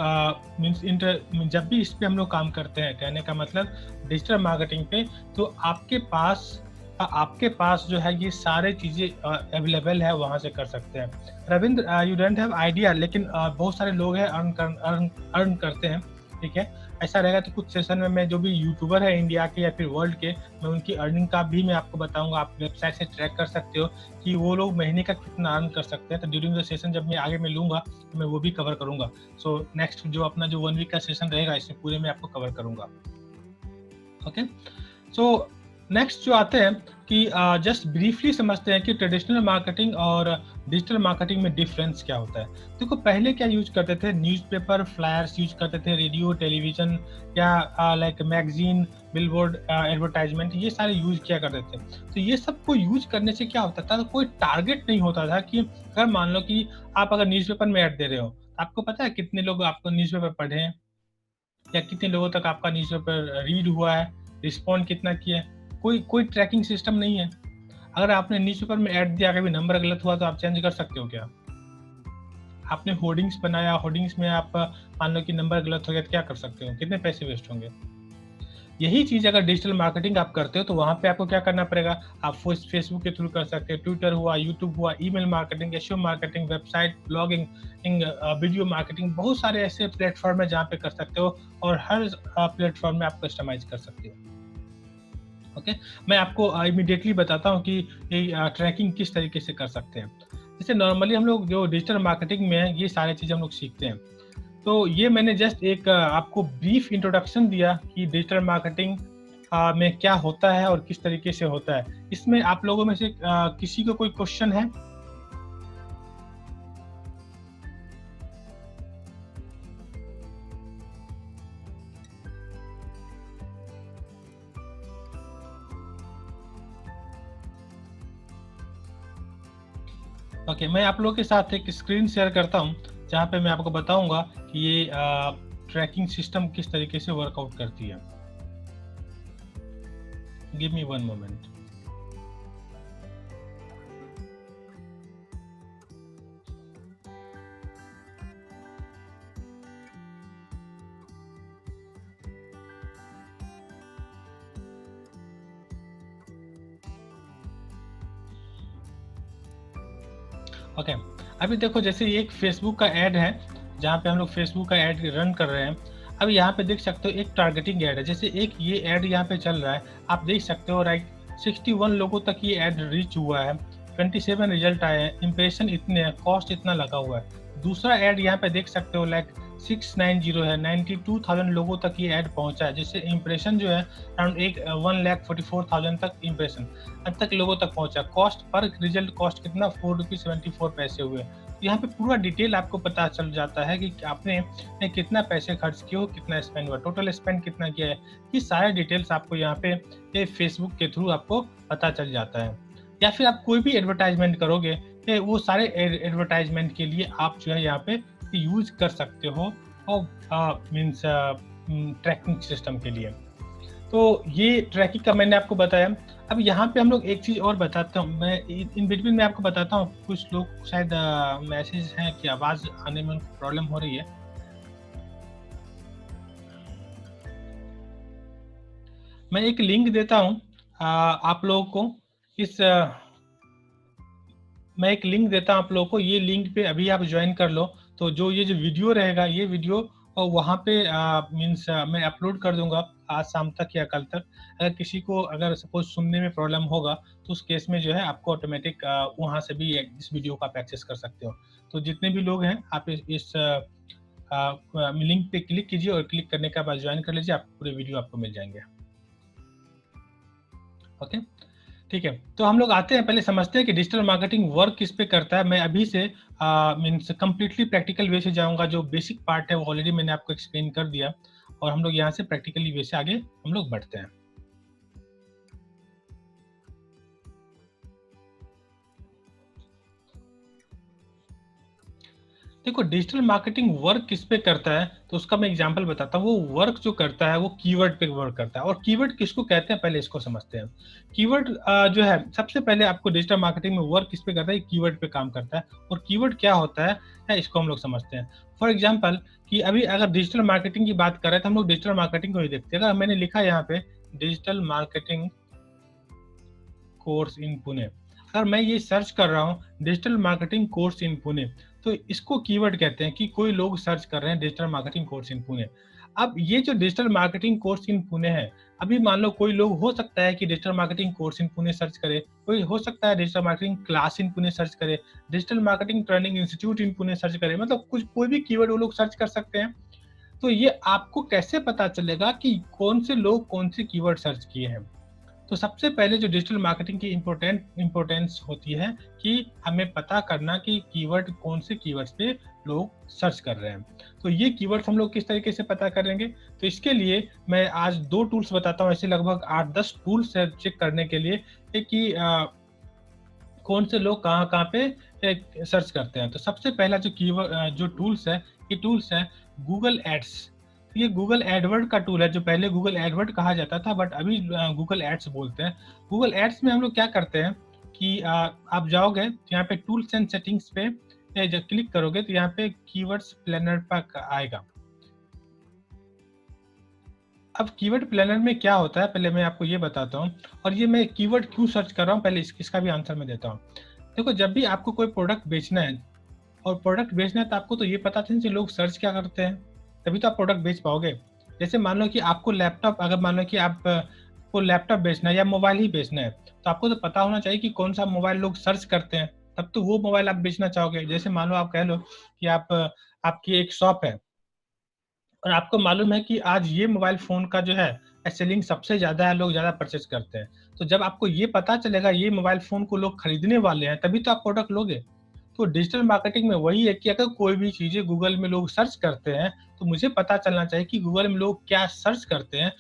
जब भी इस पे हम लोग काम करते हैं, कहने का मतलब डिजिटल मार्केटिंग पे, तो आपके पास आपके पास जो है ये सारे चीज़ें अवेलेबल है, वहाँ से कर सकते हैं। Ravindra, you don't have idea, लेकिन बहुत सारे लोग हैं अर्न करते हैं, ठीक है? ऐसा रहेगा तो कुछ सेशन में मैं जो भी यूट्यूबर है इंडिया के या फिर वर्ल्ड के, मैं उनकी अर्निंग का भी मैं आपको बताऊँगा। आप वेबसाइट से ट्रैक कर सकते हो कि वो लोग महीने का कितना अर्न कर सकते हैं। तो ड्यूरिंग द सेशन जब मैं आगे मैं लूँगा, तो मैं वो भी कवर करूँगा। सो नेक्स्ट जो अपना जो 1 वीक का सेशन रहेगा, इसमें पूरे में आपको कवर करूँगा। ओके? सो नेक्स्ट जो आते हैं कि जस्ट ब्रीफली समझते हैं कि ट्रेडिशनल मार्केटिंग और डिजिटल मार्केटिंग में डिफरेंस क्या होता है। देखो, पहले क्या यूज करते थे, न्यूज़पेपर, फ्लायर्स यूज करते थे, रेडियो, टेलीविजन या लाइक मैगजीन, बिलबोर्ड, एडवर्टाइजमेंट, ये सारे यूज किया करते थे। तो ये सब को यूज करने से क्या होता था, कोई टारगेट नहीं होता था कि अगर मान लो कि आप अगर न्यूज़पेपर में ऐड दे रहे हो, आपको पता है कितने लोग आपको न्यूज़पेपर पढ़े हैं या कितने लोगों तक आपका न्यूज़पेपर रीड हुआ है, रिस्पॉन्ड कितना किया है? कोई ट्रैकिंग सिस्टम नहीं है। अगर आपने न्यूज़पेपर में ऐड दिया, कभी नंबर गलत हुआ तो आप चेंज कर सकते हो क्या? आपने होर्डिंग्स बनाया, होर्डिंग्स में आप मान लो कि नंबर गलत हो गया तो क्या कर सकते हो? कितने पैसे वेस्ट होंगे? यही चीज़ अगर डिजिटल मार्केटिंग आप करते हो तो वहाँ पे आपको क्या करना पड़ेगा? आप फेसबुक के थ्रू कर सकते हो, ट्विटर हुआ, यूट्यूब हुआ, email marketing, SEO marketing, website blogging, video marketing, बहुत सारे ऐसे प्लेटफॉर्म है जहाँ पे कर सकते हो और हर प्लेटफॉर्म में आप कस्टमाइज कर सकते हो। ओके, मैं आपको इमीडिएटली बताता हूँ कि ये ट्रैकिंग किस तरीके से कर सकते हैं। जैसे नॉर्मली हम लोग जो डिजिटल मार्केटिंग में है, ये सारी चीज़ें हम लोग सीखते हैं। तो ये मैंने जस्ट एक आपको ब्रीफ इंट्रोडक्शन दिया कि डिजिटल मार्केटिंग में क्या होता है और किस तरीके से होता है। इसमें आप लोगों में से किसी को कोई क्वेश्चन है? ओके, मैं आप लोगों के साथ एक स्क्रीन शेयर करता हूँ, जहाँ पे मैं आपको बताऊँगा कि ये ट्रैकिंग सिस्टम किस तरीके से वर्कआउट करती है। Give me 1 moment. ओके, अभी देखो जैसे ये एक फेसबुक का ऐड है, जहाँ पे हम लोग फेसबुक का ऐड रन कर रहे हैं। अब यहाँ पे देख सकते हो एक टारगेटिंग ऐड है, जैसे एक ये ऐड यहाँ पे चल रहा है, आप देख सकते हो राइट, 61 लोगों तक ये ऐड रीच हुआ है, 27 रिजल्ट आए हैं, इंप्रेशन इतने हैं, कॉस्ट इतना लगा हुआ है। दूसरा ऐड यहाँ पे देख सकते हो लाइक 690 है, 92,000 लोगों तक ये ऐड पहुँचा है, जिससे इंप्रेशन जो है अराउंड 1,44,000 तक इंप्रेशन अब तक लोगों तक पहुंचा। कॉस्ट पर रिजल्ट कॉस्ट कितना, 4 रुपीज़ 74 पैसे हुए। तो यहाँ पे पूरा डिटेल आपको पता चल जाता है कि आपने कितना पैसे खर्च किए हो, कितना स्पेंड हुआ, टोटल स्पेंड कितना किया है। ये सारे डिटेल्स आपको यहाँ पे फेसबुक के थ्रू आपको पता चल जाता है। या फिर आप कोई भी एडवर्टाइजमेंट करोगे, वो सारे एडवर्टाइजमेंट के लिए आप जो है यहाँ पे यूज कर सकते हो और मीन्स ट्रैकिंग सिस्टम के लिए। तो ये ट्रैकिंग का मैंने आपको बताया। अब यहाँ पे हम लोग एक चीज़ और बताता हूँ, मैं इन बिटवीन में आपको बताता हूँ, कुछ लोग शायद मैसेज हैं कि आवाज़ आने में उनको प्रॉब्लम हो रही है। मैं एक लिंक देता हूँ आप लोगों को, इस मैं एक लिंक देता हूँ आप लोगों को, ये लिंक पे अभी आप ज्वाइन कर लो। तो जो ये जो वीडियो रहेगा, ये वीडियो और वहाँ पे मीन्स मैं अपलोड कर दूंगा आज शाम तक या कल तक। अगर किसी को अगर सपोज सुनने में प्रॉब्लम होगा, तो उस केस में जो है आपको ऑटोमेटिक वहाँ से भी इस वीडियो को आप एक्सेस कर सकते हो। तो जितने भी लोग हैं, आप इस लिंक पे क्लिक कीजिए और क्लिक करने के बाद ज्वाइन कर लीजिए, आप पूरे वीडियो आपको मिल जाएंगे। ओके, ठीक है। तो हम लोग आते हैं, पहले समझते हैं कि डिजिटल मार्केटिंग वर्क किस पे करता है। मैं अभी से मीन्स कंप्लीटली प्रैक्टिकल वे से जाऊँगा। जो बेसिक पार्ट है वो ऑलरेडी मैंने आपको एक्सप्लेन कर दिया और हम लोग यहाँ से प्रैक्टिकली वे से आगे हम लोग बढ़ते हैं। देखो, डिजिटल मार्केटिंग वर्क किस पे करता है, तो उसका मैं एग्जांपल बताता हूँ। वो वर्क जो करता है वो कीवर्ड पे वर्क करता है। और कीवर्ड किसको कहते हैं, पहले इसको समझते हैं। कीवर्ड जो है, सबसे पहले आपको डिजिटल मार्केटिंग में वर्क किस पे करता है, कीवर्ड पे काम करता है। और कीवर्ड क्या होता है, इसको हम लोग समझते हैं। फॉर एग्जाम्पल कि अभी अगर डिजिटल मार्केटिंग की बात करें तो हम लोग डिजिटल मार्केटिंग को ही देखते हैं। अगर मैंने लिखा यहाँ पे digital marketing course in Pune. अगर मैं ये सर्च कर रहा हूँ digital marketing course in Pune, तो इसको कीवर्ड कहते हैं कि कोई लोग सर्च कर रहे हैं digital marketing course in Pune. अब ये जो digital marketing course in Pune है, अभी मान लो कोई लोग हो सकता है कि digital marketing course in Pune search करे, कोई हो सकता है digital marketing class in Pune search करे, digital marketing training institute in Pune search करे, मतलब कुछ कोई भी कीवर्ड वो लोग सर्च कर सकते हैं। तो ये आपको कैसे पता चलेगा कि कौन से लोग कौन से कीवर्ड सर्च किए हैं? तो सबसे पहले जो डिजिटल मार्केटिंग की इम्पोर्टेंस होती है कि हमें पता करना कि कीवर्ड कौन से कीवर्ड्स पे लोग सर्च कर रहे हैं। तो ये कीवर्ड्स हम लोग किस तरीके से पता करेंगे? तो इसके लिए मैं आज 2 टूल्स बताता हूँ, ऐसे लगभग 8-10 टूल्स है चेक करने के लिए कि कौन से लोग कहाँ-कहाँ पे सर्च करते हैं। तो सबसे पहला जो टूल्स है, ये टूल्स है गूगल एड्स। ये गूगल एडवर्ड का टूल है, जो पहले गूगल एडवर्ड कहा जाता था बट अभी गूगल एड्स बोलते हैं। गूगल एड्स में हम लोग क्या करते हैं कि आप जाओगे तो यहाँ पे टूल्स एंड सेटिंग्स पे जब क्लिक करोगे तो यहाँ पे कीवर्ड्स प्लानर पर आएगा। अब कीवर्ड प्लानर में क्या होता है, पहले मैं आपको ये बताता हूँ, और ये मैं कीवर्ड क्यों सर्च कर रहा हूँ, पहले इसका भी आंसर मैं देता हूँ। देखो, जब भी आपको कोई प्रोडक्ट बेचना है और प्रोडक्ट बेचना है तो आपको तो ये पता चाहिए कि लोग सर्च क्या करते हैं, तभी तो आप प्रोडक्ट बेच पाओगे। जैसे मान लो कि आपको लैपटॉप अगर मान लो कि आप को लैपटॉप बेचना है या मोबाइल ही बेचना है, तो आपको तो पता होना चाहिए कि कौन सा मोबाइल लोग सर्च करते हैं, तब तो वो मोबाइल आप बेचना चाहोगे। जैसे मान लो आप कह लो कि आपकी एक शॉप है और आपको मालूम है कि आज ये मोबाइल फ़ोन का जो है सेलिंग सबसे ज़्यादा है, लोग ज़्यादा परचेज़ करते हैं। तो जब आपको ये पता चलेगा ये मोबाइल फ़ोन को लोग खरीदने वाले हैं, तभी तो आप प्रोडक्ट लोगे। तो डिजिटल मार्केटिंग में वही है कि अगर कोई भी चीज़ें गूगल में लोग सर्च करते हैं, तो मुझे पता चलना चाहिए कि गूगल में लोग क्या सर्च करते हैं।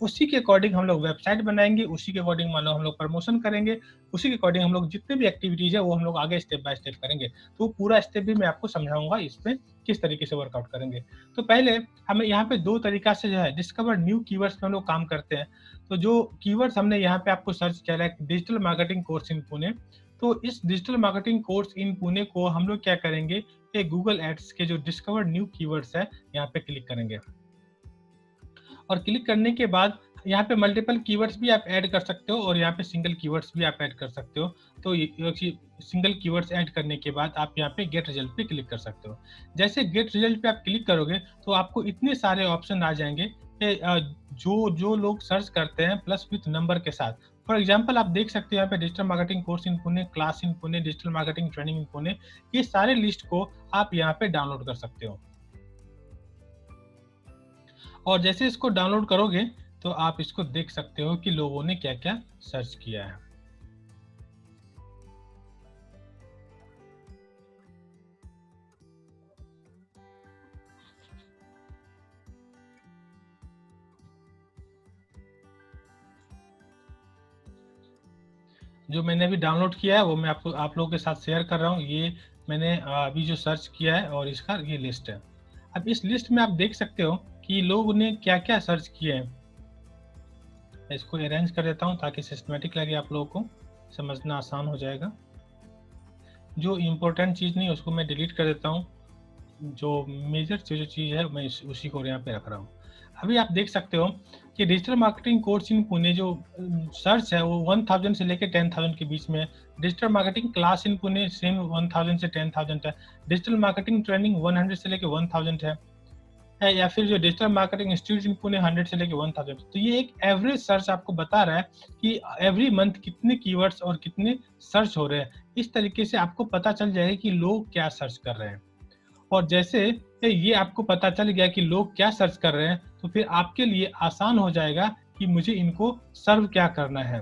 उसी के अकॉर्डिंग हम लोग वेबसाइट बनाएँगे, उसी के अकॉर्डिंग मान लो हम लोग प्रमोशन करेंगे, उसी के अकॉर्डिंग हम लोग जितने भी एक्टिविटीज़ है वो हम लोग आगे स्टेप बाय स्टेप करेंगे। तो पूरा स्टेप भी मैं आपको समझाऊँगा इसमें किस तरीके से वर्कआउट करेंगे। तो पहले हमें यहाँ पे 2 तरीका से जो है डिस्कवर न्यू कीवर्ड्स पे हम लोग काम करते हैं। तो जो कीवर्ड्स हमने यहाँ पे आपको सर्च किया है digital marketing course in Pune, तो इस digital marketing course in Pune को हम लोग क्या करेंगे कि गूगल एड्स के जो डिस्कवर न्यू कीवर्ड्स है, यहाँ पे क्लिक करेंगे। और क्लिक करने के बाद यहाँ पे मल्टीपल कीवर्ड्स भी आप ऐड कर सकते हो और यहाँ पे सिंगल कीवर्ड्स भी आप ऐड कर सकते हो। तो सिंगल कीवर्ड्स ऐड करने के बाद आप यहाँ पे गेट रिजल्ट पे क्लिक कर सकते हो। जैसे गेट रिजल्ट पे आप क्लिक करोगे तो आपको इतने सारे ऑप्शन आ जाएंगे कि जो जो लोग सर्च करते हैं प्लस विथ नंबर के साथ। फॉर एग्जाम्पल आप देख सकते हो यहाँ पे digital marketing course in Pune, class in Pune, digital marketing training in Pune, ये सारे लिस्ट को आप यहाँ पे डाउनलोड कर सकते हो। और जैसे इसको डाउनलोड करोगे तो आप इसको देख सकते हो कि लोगों ने क्या-क्या सर्च किया है। जो मैंने अभी डाउनलोड किया है वो मैं आपको आप लोगों के साथ शेयर कर रहा हूँ। ये मैंने अभी जो सर्च किया है और इसका ये लिस्ट है। अब इस लिस्ट में आप देख सकते हो कि लोगों ने क्या-क्या सर्च किए हैं। मैं इसको अरेंज कर देता हूँ ताकि सिस्टमैटिक लगे, आप लोगों को समझना आसान हो जाएगा। जो इम्पोर्टेंट चीज़ नहीं है उसको मैं डिलीट कर देता हूँ। जो मेजर जो चीज़ है मैं उसी को यहाँ पे रख रहा हूँ। अभी आप देख सकते हो कि digital marketing course in Pune जो सर्च है वो 1000 से लेके 10,000 के बीच में है। Digital marketing class in Pune same 1000 से 10,000 है। डिजिटल मार्केटिंग ट्रेनिंग 100 से लेके 1000 है, या फिर जो digital marketing institute in Pune 100 से लेके 1000। तो ये एक एवरेज सर्च आपको बता रहा है कि एवरी मंथ कितने कीवर्ड्स और कितने सर्च हो रहे हैं। इस तरीके से आपको पता चल जाएगा कि लोग क्या सर्च कर रहे हैं। और जैसे ये आपको पता चल गया कि लोग क्या सर्च कर रहे हैं, तो फिर आपके लिए आसान हो जाएगा कि मुझे इनको सर्व क्या करना है।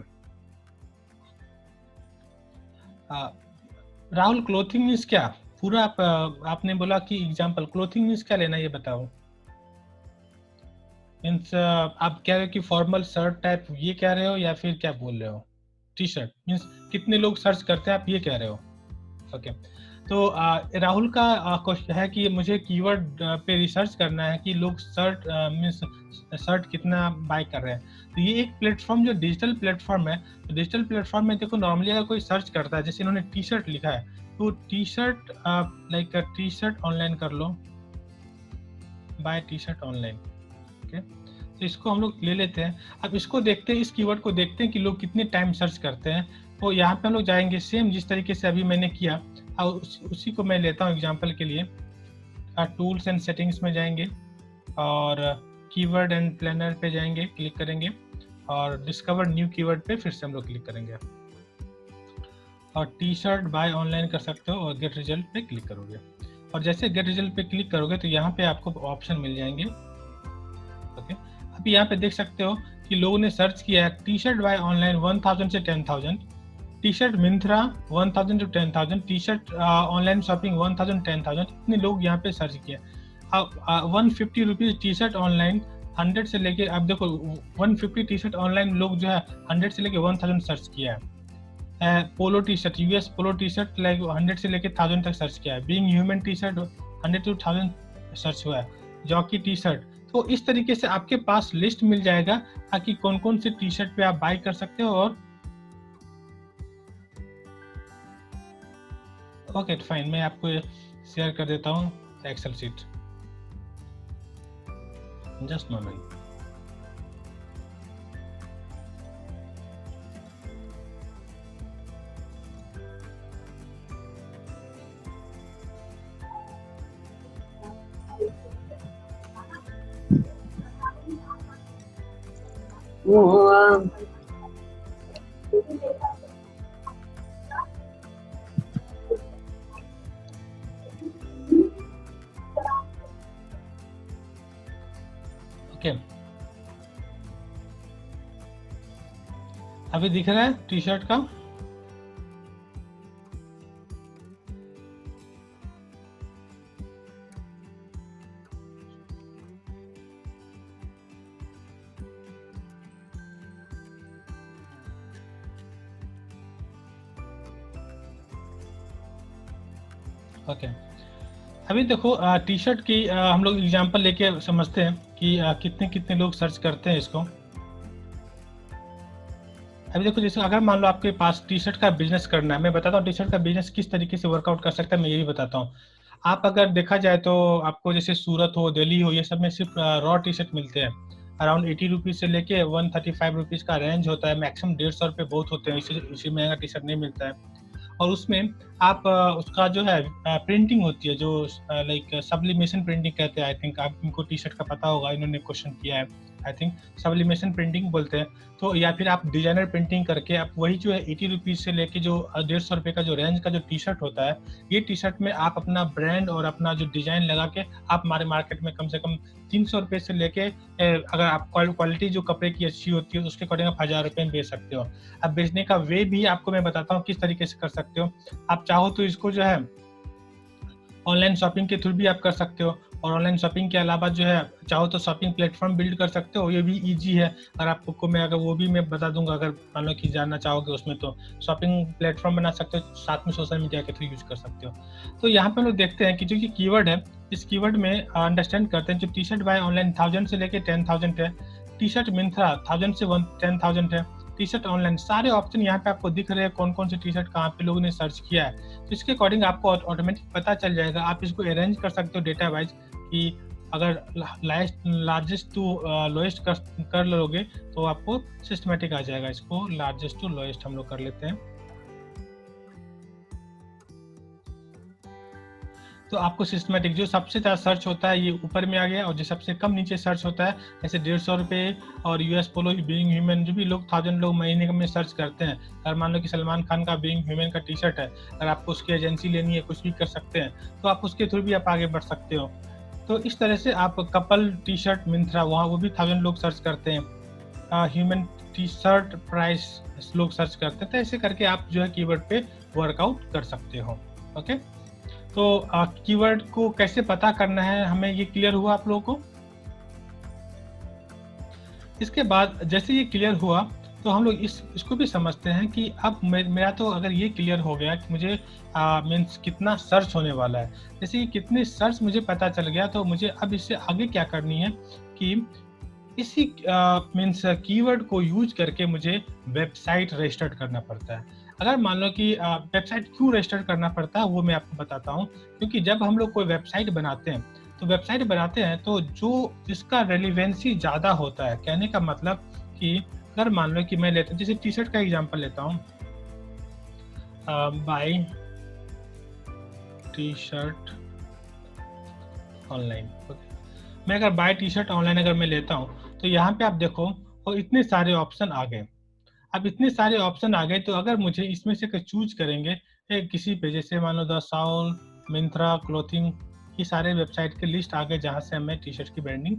राहुल, क्लोथिंग मीन्स क्या? पूरा आपने बोला कि एग्जाम्पल, क्लोथिंग मीन्स क्या लेना, ये बताओ। मीन्स आप कह रहे हो कि फॉर्मल शर्ट टाइप ये कह रहे हो या फिर क्या बोल रहे हो? टी शर्ट मीन्स कितने लोग सर्च करते हैं, आप ये कह रहे हो? ओके। तो राहुल का क्वेश्चन है कि मुझे कीवर्ड पे रिसर्च करना है कि लोग मीन्स शर्ट कितना बाय कर रहे हैं। तो ये एक प्लेटफॉर्म जो डिजिटल प्लेटफॉर्म है, तो डिजिटल प्लेटफॉर्म में देखो नॉर्मली अगर कोई सर्च करता है, जैसे इन्होंने टी शर्ट लिखा है, तो T shirt like T shirt online कर लो, buy T shirt online. Okay, तो इसको हम लोग ले लेते हैं। अब इसको देखते हैं, इस कीवर्ड को देखते हैं कि लोग कितने टाइम सर्च करते हैं। तो यहाँ पे हम लोग जाएंगे सेम जिस तरीके से अभी मैंने किया, और उसी को मैं लेता हूँ एग्जांपल के लिए। टूल्स एंड सेटिंग्स में जाएंगे और कीवर्ड एंड प्लानर पे जाएंगे, क्लिक करेंगे और डिस्कवर न्यू कीवर्ड पे फिर से हम लोग क्लिक करेंगे और टी शर्ट बाय ऑनलाइन कर सकते हो और गेट रिजल्ट पे क्लिक करोगे। और जैसे गेट रिजल्ट पे क्लिक करोगे तो यहाँ पे आपको ऑप्शन मिल जाएंगे। ओके, अभी यहाँ पे देख सकते हो कि लोगों ने सर्च किया है टी शर्ट बाय ऑनलाइन 1000 से 10,000, T shirt Myntra 1000 to 10,000, T shirt online shopping 1000 10,000, इतने लोग यहाँ पे सर्च किया। अब 150 रुपीज टी शर्ट ऑनलाइन 100 से लेके, अब देखो 150 टी शर्ट ऑनलाइन लोग जो है 100 से लेके 1000 सर्च किया है। Polo T shirt, US polo T shirt like 100 से लेके 1000 तक सर्च किया है। Being human T shirt 100 to 1000 search हुआ है। जॉकी टी शर्ट, तो इस तरीके से आपके पास लिस्ट मिल जाएगा ताकि कौन कौन से टी शर्ट पे आप बाय कर सकते हो। और ओके फाइन, मैं आपको शेयर कर देता हूँ Excel sheet, just moment. Okay, अभी दिख रहा है टी शर्ट का? ओके, अभी देखो टी शर्ट की हम लोग एग्जांपल लेके समझते हैं कि कितने कितने लोग सर्च करते हैं इसको। अभी देखो जैसे अगर मान लो आपके पास टी शर्ट का बिजनेस करना है, मैं बताता हूँ टी शर्ट का बिजनेस किस तरीके से वर्कआउट कर सकता है, मैं यही बताता हूँ। आप अगर देखा जाए तो आपको जैसे सूरत हो, दिल्ली हो, ये सब में सिर्फ रॉ टी शर्ट मिलते हैं। अराउंड 80 रुपीज़ से लेके 135 रुपीज़ का रेंज होता है, मैक्सिमम 150 रुपये बहुत होते हैं, इसी महंगा टी शर्ट नहीं मिलता है। और उसमें आप उसका जो है प्रिंटिंग होती है, जो लाइक सब्लिमेशन प्रिंटिंग कहते हैं। आई थिंक आप इनको टी शर्ट का पता होगा, इन्होंने क्वेश्चन किया है, आई थिंक सब्लिमेशन प्रिंटिंग बोलते हैं। तो या फिर आप डिजाइनर प्रिंटिंग करके आप वही जो है 80 रुपीज़ से लेके जो 150 रुपये का जो रेंज का जो टी शर्ट होता है, ये टी शर्ट में आप अपना ब्रांड और अपना जो डिजाइन लगा के आप हमारे मार्केट में कम से कम 300 रुपये से लेके, अगर आप क्वालिटी जो कपड़े की अच्छी होती है तो उसके अकॉर्डिंग आप 1000 रुपये में बेच सकते हो। अब बेचने का वे भी आपको मैं बताता हूँ किस तरीके से कर सकते हो। आप चाहो तो इसको जो है ऑनलाइन शॉपिंग के थ्रू भी आप कर सकते हो, और ऑनलाइन शॉपिंग के अलावा जो है चाहो तो शॉपिंग प्लेटफॉर्म बिल्ड कर सकते हो, ये भी इजी है। अगर आपको मैं अगर वो भी मैं बता दूंगा, अगर मान लो कि जानना चाहोगे उसमें, तो शॉपिंग प्लेटफॉर्म बना सकते हो, साथ में सोशल मीडिया के थ्रू यूज कर सकते हो। तो यहाँ पे हम लोग देखते हैं कि जो ये कीवर्ड है, इस कीवर्ड में अंडरस्टैंड करते हैं। जो टी शर्ट बाय ऑनलाइन 1000 से लेके 10,000 है, टी शर्ट मिंत्रा 1000 से 10,000 है, टी शर्ट ऑनलाइन, सारे ऑप्शन यहाँ पे आपको दिख रहे हैं कौन कौन से टी शर्ट कहाँ पे लोगों ने सर्च किया है। तो इसके अकॉर्डिंग आपको ऑटोमेटिक पता चल जाएगा। आप इसको अरेंज कर सकते हो डेटा वाइज कि अगर लार्जेस्ट टू लोएस्ट कर लोगे तो आपको सिस्टमेटिक आ जाएगा। इसको लार्जेस्ट टू लोएस्ट हम लोग कर लेते हैं, तो आपको सिस्टमेटिक जो सबसे ज़्यादा सर्च होता है ये ऊपर में आ गया, और जो सबसे कम नीचे सर्च होता है जैसे 150 रुपये और यूएस पोलो बीइंग ह्यूमन, जो भी लोग 1000 लोग महीने में सर्च करते हैं। अगर मान लो कि सलमान खान का बीइंग ह्यूमन का टी शर्ट है, अगर आपको उसकी एजेंसी लेनी है, कुछ भी कर सकते हैं, तो आप उसके थ्रू भी आप आगे बढ़ सकते हो। तो इस तरह से आप कपल टी शर्ट मिंत्रा, वहाँ वो भी 1000 लोग सर्च करते हैं। ह्यूमन टी शर्ट प्राइस लोग सर्च करते हैं। तो ऐसे करके आप जो है कीवर्ड पे वर्कआउट कर सकते हो। ओके, तो कीवर्ड को कैसे पता करना है हमें, ये क्लियर हुआ आप लोगों को? इसके बाद जैसे ये क्लियर हुआ तो हम लोग इसको भी समझते हैं कि अब मेरा तो अगर ये क्लियर हो गया कि मुझे मीन्स कितना सर्च होने वाला है, जैसे कि कितने सर्च मुझे पता चल गया, तो मुझे अब इससे आगे क्या करनी है कि इसी मीन्स कीवर्ड को यूज करके मुझे वेबसाइट रजिस्टर्ड करना पड़ता है। अगर मान लो कि वेबसाइट क्यों रजिस्टर करना पड़ता है वो मैं आपको बताता हूँ। क्योंकि जब हम लोग कोई वेबसाइट बनाते हैं तो जो जिसका रेलिवेंसी ज़्यादा होता है, कहने का मतलब कि अगर मान लो कि मैं लेता हूँ जैसे टी शर्ट का एग्जांपल लेता हूँ, बाय टी शर्ट ऑनलाइन। मैं अगर बाय टी शर्ट ऑनलाइन अगर मैं लेता हूँ तो यहाँ पे आप देखो और इतने सारे ऑप्शन आ गए। अब इतने सारे ऑप्शन आ गए तो अगर मुझे इसमें से चूज करेंगे किसी पे, जैसे मान लो द साउल, मिंत्रा, क्लोथिंग, ये सारे वेबसाइट के लिस्ट आ गए जहाँ से मैं टी शर्ट की ब्रांडिंग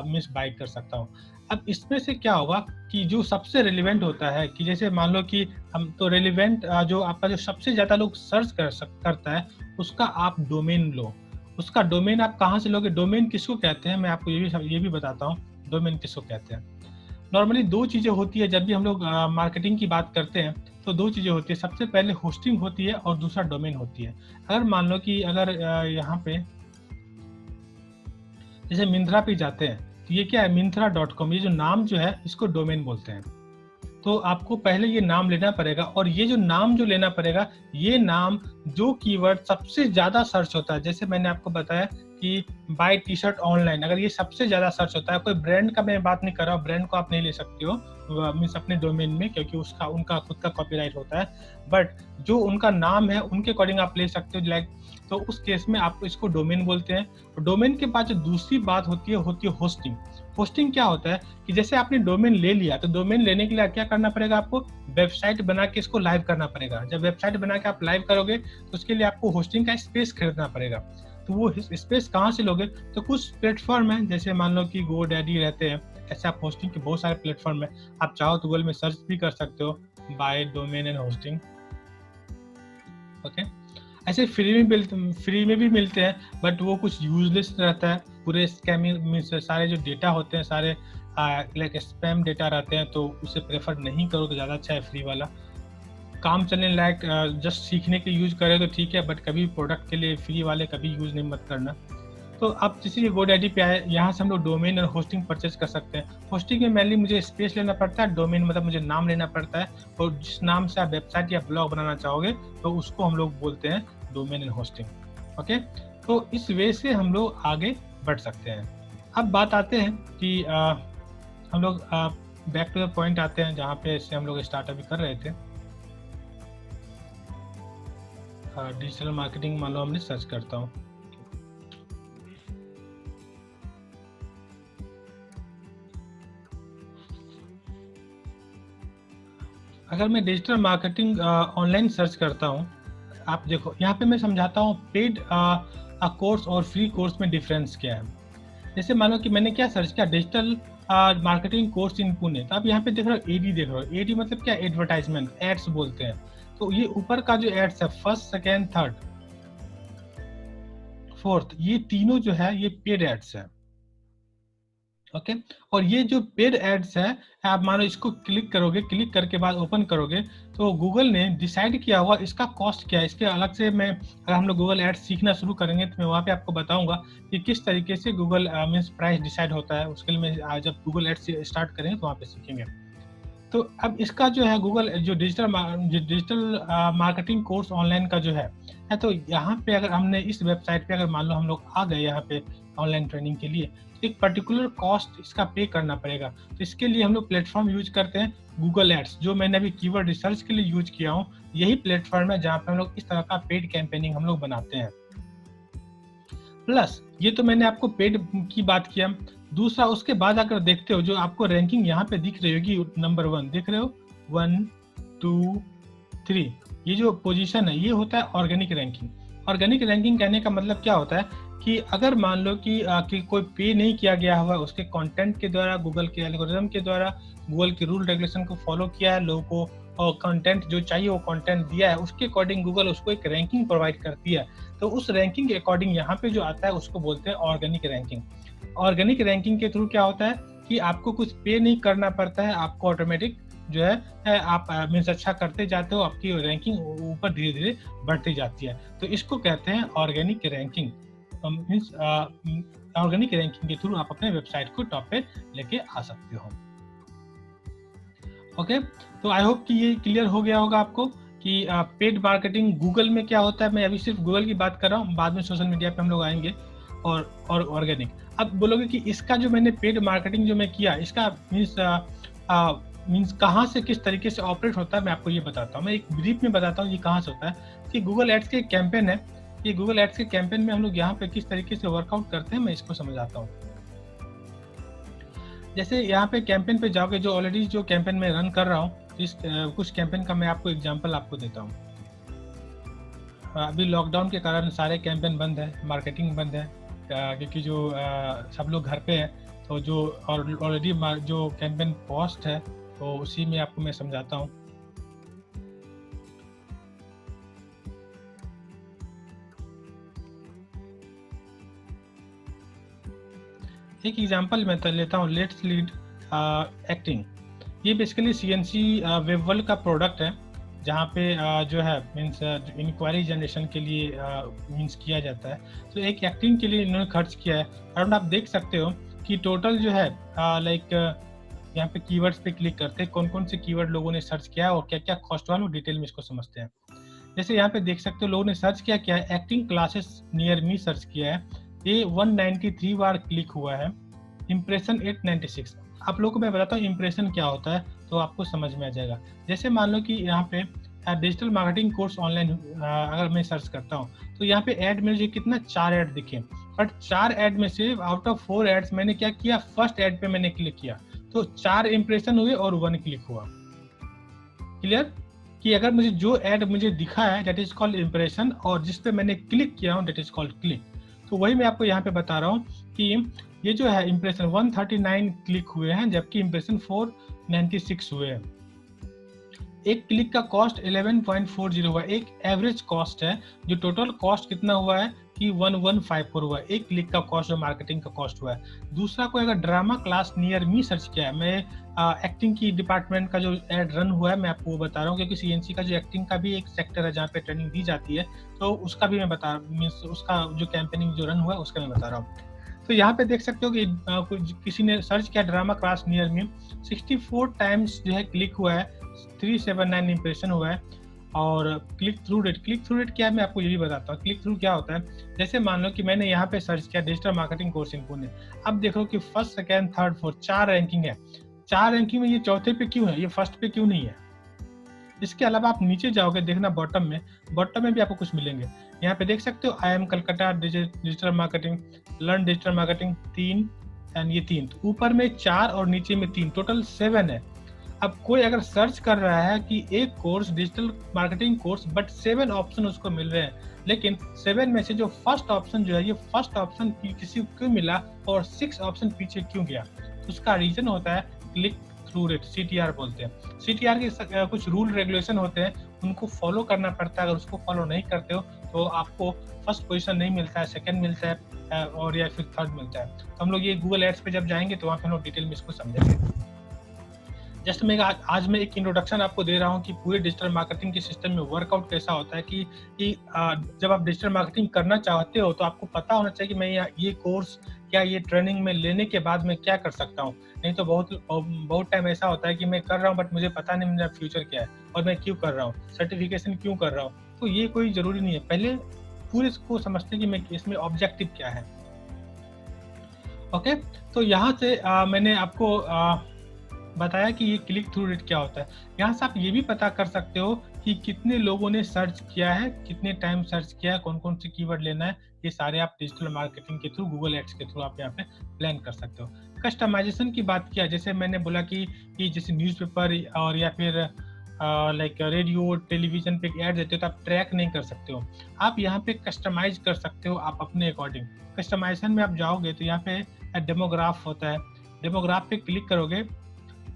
मिस बाय कर सकता हूँ। अब इसमें से क्या होगा कि जो सबसे रेलिवेंट होता है कि जैसे मान लो कि हम तो रेलिवेंट जो आपका जो सबसे ज़्यादा लोग सर्च करता है उसका आप डोमेन लो। उसका डोमेन आप कहाँ से लोगे? डोमेन किसको कहते हैं मैं आपको ये भी बताता हूँ डोमेन किसको कहते हैं। नॉर्मली दो चीज़ें होती है जब भी हम लोग मार्केटिंग की बात करते हैं तो दो चीज़ें होती है। सबसे पहले होस्टिंग होती है और दूसरा डोमेन होती है। अगर मान लो कि अगर यहाँ पे जैसे मिंत्रा पे जाते हैं तो ये क्या है, myntra.com, ये जो नाम जो है इसको डोमेन बोलते हैं। तो आपको पहले ये नाम लेना पड़ेगा और ये जो नाम जो लेना पड़ेगा, ये नाम जो कीवर्ड सबसे ज़्यादा सर्च होता है, जैसे मैंने आपको बताया कि बाय टी शर्ट ऑनलाइन, अगर ये सबसे ज़्यादा सर्च होता है, कोई ब्रांड का मैं बात नहीं कर रहा हूँ, ब्रांड को आप नहीं ले सकते हो मीन्स अपने डोमेन में, क्योंकि उसका उनका खुद का कॉपीराइट होता है, बट जो उनका नाम है उनके अकॉर्डिंग आप ले सकते हो लाइक। तो उस केस में आप इसको डोमेन बोलते हैं। डोमेन के बाद जो दूसरी बात होती है होस्टिंग। होस्टिंग क्या होता है कि जैसे आपने डोमेन ले लिया तो डोमेन लेने के लिए क्या करना पड़ेगा? आपको वेबसाइट बना के इसको लाइव करना पड़ेगा। जब वेबसाइट बना के आप लाइव करोगे तो उसके लिए आपको होस्टिंग का स्पेस खरीदना पड़ेगा। तो वो स्पेस कहाँ से लोगे? तो कुछ प्लेटफॉर्म है, जैसे मान लो कि GoDaddy रहते हैं, ऐसे आप होस्टिंग के बहुत सारे प्लेटफॉर्म है। आप चाहो तो गूगल में सर्च भी कर सकते हो buy domain and hosting. Okay, ऐसे फ्री में भी मिलते हैं, बट वो कुछ यूजलेस रहता है। पूरे स्कैमिंग में सारे जो डेटा होते हैं सारे लाइक स्पैम डेटा रहते हैं, तो उसे प्रेफर नहीं करो तो ज़्यादा अच्छा है फ्री वाला। काम चलने लायक जस्ट सीखने के यूज करें तो ठीक है, बट कभी प्रोडक्ट के लिए फ्री वाले कभी यूज नहीं मत करना। तो आप किसी भी GoDaddy पे आए, यहाँ से हम लोग डोमेन और होस्टिंग परचेज कर सकते हैं। होस्टिंग में मेनली मुझे स्पेस लेना पड़ता है, डोमेन मतलब मुझे नाम लेना पड़ता है, और जिस नाम से आप वेबसाइट या ब्लॉग बनाना चाहोगे तो उसको हम लोग बोलते हैं डोमेन एंड होस्टिंग। ओके, तो इस वे से हम लोग आगे बढ़ सकते हैं। अब बात आते हैं कि हम लोग बैक टू द पॉइंट आते हैं जहाँ पे से हम लोग स्टार्ट अभी कर रहे थे। डिजिटल मार्केटिंग मान लो हमने सर्च करता हूँ। अगर मैं डिजिटल मार्केटिंग ऑनलाइन सर्च करता हूँ, आप देखो यहाँ पे मैं समझाता हूँ पेड कोर्स और फ्री कोर्स में डिफरेंस क्या है। जैसे मानो कि मैंने क्या सर्च किया, digital marketing course in Pune, तो आप यहाँ पे देख रहे हो एडी, देख रहे हो एडी मतलब क्या? एडवर्टाइजमेंट, एड्स बोलते हैं। तो ये ऊपर का जो एड्स है, फर्स्ट, सेकेंड, थर्ड, फोर्थ, ये तीनों जो है ये पेड एड्स है। ओके, और ये जो पेड एड्स है, आप मानो इसको क्लिक करोगे, क्लिक करके बाद ओपन करोगे तो गूगल ने डिसाइड किया हुआ इसका कॉस्ट क्या है। इसके अलग से मैं, अगर हम लोग गूगल एड्स सीखना शुरू करेंगे तो मैं वहाँ पे आपको बताऊंगा कि किस तरीके से गूगल मीन्स प्राइस डिसाइड होता है। उसके लिए मैं जब गूगल एड्स स्टार्ट करेंगे तो वहाँ पे सीखेंगे। तो अब इसका जो है गूगल जो डिजिटल मार्केटिंग कोर्स ऑनलाइन का जो है तो यहाँ पे अगर हमने इस वेबसाइट पे अगर मान लो हम लोग आ गए यहाँ पे ऑनलाइन ट्रेनिंग के लिए, तो एक पर्टिकुलर कॉस्ट इसका पे करना पड़ेगा। तो इसके लिए हम लोग प्लेटफॉर्म यूज करते हैं गूगल एड्स, जो मैंने अभी कीवर्ड रिसर्च के लिए यूज किया हूँ। यही प्लेटफॉर्म है जहाँ पे हम लोग इस तरह का पेड कैंपेनिंग हम लोग बनाते हैं। प्लस ये तो मैंने आपको पेड की बात किया। दूसरा, उसके बाद अगर देखते हो जो आपको रैंकिंग यहाँ पे दिख रही होगी, नंबर 1 देख रहे हो, 1 2 3, ये जो पोजीशन है ये होता है ऑर्गेनिक रैंकिंग। ऑर्गेनिक रैंकिंग कहने का मतलब क्या होता है कि अगर मान लो कि कोई पे नहीं किया गया हुआ, उसके कंटेंट के द्वारा, गूगल के एल्गोरिथम के द्वारा, गूगल के रूल रेगुलेशन को फॉलो किया है, लोगों को और कंटेंट जो चाहिए वो कंटेंट दिया है, उसके अकॉर्डिंग गूगल उसको एक रैंकिंग प्रोवाइड करती है। तो उस रैंकिंग के अकॉर्डिंग यहाँ पे जो आता है उसको बोलते हैं ऑर्गेनिक रैंकिंग। ऑर्गेनिक रैंकिंग के थ्रू क्या होता है कि आपको कुछ पे नहीं करना पड़ता है, आपको ऑटोमेटिक जो है आप मीन्स अच्छा करते जाते हो, आपकी रैंकिंग ऊपर धीरे धीरे बढ़ती जाती है। तो इसको कहते हैं organic ranking. Means organic ranking के थ्रू आप अपने वेबसाइट को टॉप पे लेके आ सकते हो। ओके, तो आई होप कि ये क्लियर हो गया होगा आपको कि पेड मार्केटिंग गूगल में क्या होता है। मैं अभी सिर्फ गूगल की बात कर रहा हूँ, बाद में सोशल मीडिया पे हम लोग आएंगे। और ऑर्गेनिक, अब बोलोगे कि इसका जो मैंने पेड मार्केटिंग जो मैं किया, इसका मीन्स मीन्स कहाँ से किस तरीके से ऑपरेट होता है मैं आपको ये बताता हूँ। मैं एक ब्रीफ में बताता हूँ ये कहाँ से होता है कि गूगल एड्स के कैंपेन है। ये गूगल एड्स के कैंपेन में हम लोग यहाँ पे किस तरीके से वर्कआउट करते हैं मैं इसको समझाता हूँ। जैसे यहाँ पे कैंपेन पे जाओगे, जो ऑलरेडी जो कैंपेन में रन कर रहा हूँ, इस कुछ कैंपेन का मैं आपको एग्जांपल आपको देता हूँ। अभी लॉकडाउन के कारण सारे कैंपेन बंद है, मार्केटिंग बंद है, क्योंकि जो सब लोग घर पे हैं, तो जो ऑलरेडी जो कैंपेन पोस्ट है तो उसी में आपको मैं समझाता हूँ। एक एग्जांपल मैं लेता हूँ, लेट्स लीड एक्टिंग। ये बेसिकली सीएनसी वेब वर्ल्ड का प्रोडक्ट है, जहाँ पे जो है मीन्स इंक्वायरी जनरेशन के लिए मीन्स किया जाता है। तो एक एक्टिंग के लिए इन्होंने खर्च किया है। अराउंड आप देख सकते हो कि टोटल जो है लाइक यहाँ पे कीवर्ड्स पे क्लिक करते हैं, कौन कौन से कीवर्ड लोगों ने सर्च किया और क्या क्या कॉस्ट वालों डिटेल में इसको समझते हैं। जैसे यहाँ पे देख सकते हो लोगों ने सर्च किया क्या है, acting classes near me search किया है, ये 193 बार क्लिक हुआ है। इम्प्रेशन 896। आप लोगों को मैं बताता हूँ इम्प्रेशन क्या होता है तो आपको समझ में आ जाएगा। जैसे मान लो कि यहाँ पे डिजिटल मार्केटिंग कोर्स ऑनलाइन अगर मैं सर्च करता हूँ तो यहाँ पे ऐड में मुझे कितना 4 ऐड दिखे, बट 4 ऐड में से आउट ऑफ 4 एड्स मैंने क्या किया, फर्स्ट ऐड पे मैंने क्लिक किया तो 4 इम्प्रेशन हुए और 1 क्लिक हुआ। क्लियर कि अगर मुझे जो ऐड मुझे दिखा है दैट इज कॉल्ड इम्प्रेशन, और जिस पे मैंने क्लिक किया हूँ दैट इज कॉल्ड क्लिक। तो वही मैं आपको यहाँ पे बता रहा हूँ कि ये जो है इम्प्रेशन 139 क्लिक हुए हैं, जबकि इम्प्रेशन 496 हुए हैं। एक क्लिक का कॉस्ट 11.40 हुआ, एक एवरेज कॉस्ट है। जो टोटल कॉस्ट कितना हुआ है कि 1154 हुआ, एक क्लिक का कॉस्ट जो मार्केटिंग का कॉस्ट हुआ है। दूसरा कोई अगर drama class near me search किया है, मैं एक्टिंग की डिपार्टमेंट का जो एड रन हुआ है मैं आपको वो बता रहा हूँ, क्योंकि सीएनसी का जो एक्टिंग का भी एक सेक्टर है जहाँ पे ट्रेनिंग दी जाती है, तो उसका भी मैं बता मीन्स उसका जो कैंपेनिंग जो रन हुआ है उसका मैं बता रहा हूँ। तो यहाँ पे देख सकते हो कि किसी ने सर्च किया drama class near me, 64 times जो है क्लिक हुआ है, 379 इंप्रेशन हुआ है। और क्लिक थ्रू रेट क्या है मैं आपको ये भी बताता हूँ। क्लिक थ्रू क्या होता है, जैसे मान लो कि मैंने यहाँ पे सर्च किया digital marketing course in Pune, अब देखो कि first second third fourth 4 ranking है। 4 रैंकिंग में ये चौथे पे क्यों है, ये फर्स्ट पे क्यों नहीं है। इसके अलावा आप नीचे जाओगे देखना बॉटम में भी आपको कुछ मिलेंगे। यहाँ पे देख सकते हो I am Calcutta digital marketing, learn digital marketing 3 and ये 3, तो ऊपर में 4 और नीचे में 3, टोटल 7 है। अब कोई अगर सर्च कर रहा है कि एक course digital marketing course, but 7 option उसको मिल रहे हैं, लेकिन 7 में से जो फर्स्ट ऑप्शन जो है ये फर्स्ट ऑप्शन किसी को क्यों मिला और 6 ऑप्शन पीछे क्यों गया, उसका रीजन होता है क्लिक थ्रू रेट, सीटीआर बोलते हैं। सीटीआर के कुछ रूल रेगुलेशन होते हैं, उनको फॉलो करना पड़ता है। अगर उसको फॉलो नहीं करते हो तो आपको फर्स्ट पोजीशन नहीं मिलता है, सेकंड मिलता है और या फिर थर्ड मिलता है। तो हम लोग ये गूगल एड्स पे जब जाएंगे तो वहाँ पे हम लोग डिटेल में इसको समझेंगे। जस्ट मैं आज मैं एक इंट्रोडक्शन आपको दे रहा हूँ कि पूरे डिजिटल मार्केटिंग के सिस्टम में वर्कआउट कैसा होता है, कि जब आप डिजिटल मार्केटिंग करना चाहते हो तो आपको पता होना चाहिए कि मैं ये कोर्स या ये ट्रेनिंग में लेने के बाद मैं क्या कर सकता हूँ। नहीं तो बहुत टाइम ऐसा होता है कि मैं कर रहा हूँ बट मुझे पता नहीं मेरा फ्यूचर क्या है और मैं क्यों कर रहा हूँ, सर्टिफिकेशन क्यों कर रहा हूँ। तो ये कोई जरूरी नहीं है, पहले पूरे इसको समझते हैं कि मैं इसमें ऑब्जेक्टिव क्या है। ओके, तो यहाँ से मैंने आपको बताया कि ये क्लिक थ्रू रेट क्या होता है। यहाँ से आप ये भी पता कर सकते हो कि कितने लोगों ने सर्च किया है, कितने टाइम सर्च किया है, कौन कौन से कीवर्ड लेना है, ये सारे आप डिजिटल मार्केटिंग के थ्रू, गूगल एड्स के थ्रू आप यहाँ पे प्लान कर सकते हो। कस्टमाइजेशन की बात किया, जैसे मैंने बोला कि जैसे न्यूज़पेपर और या फिर लाइक रेडियो टेलीविजन पे ऐड देते हो तो आप ट्रैक नहीं कर सकते हो, आप यहाँ पे कस्टमाइज कर सकते हो आप अपने अकॉर्डिंग। कस्टमाइजेशन में आप जाओगे तो यहाँ पे डेमोग्राफ होता है, डेमोग्राफ पे क्लिक करोगे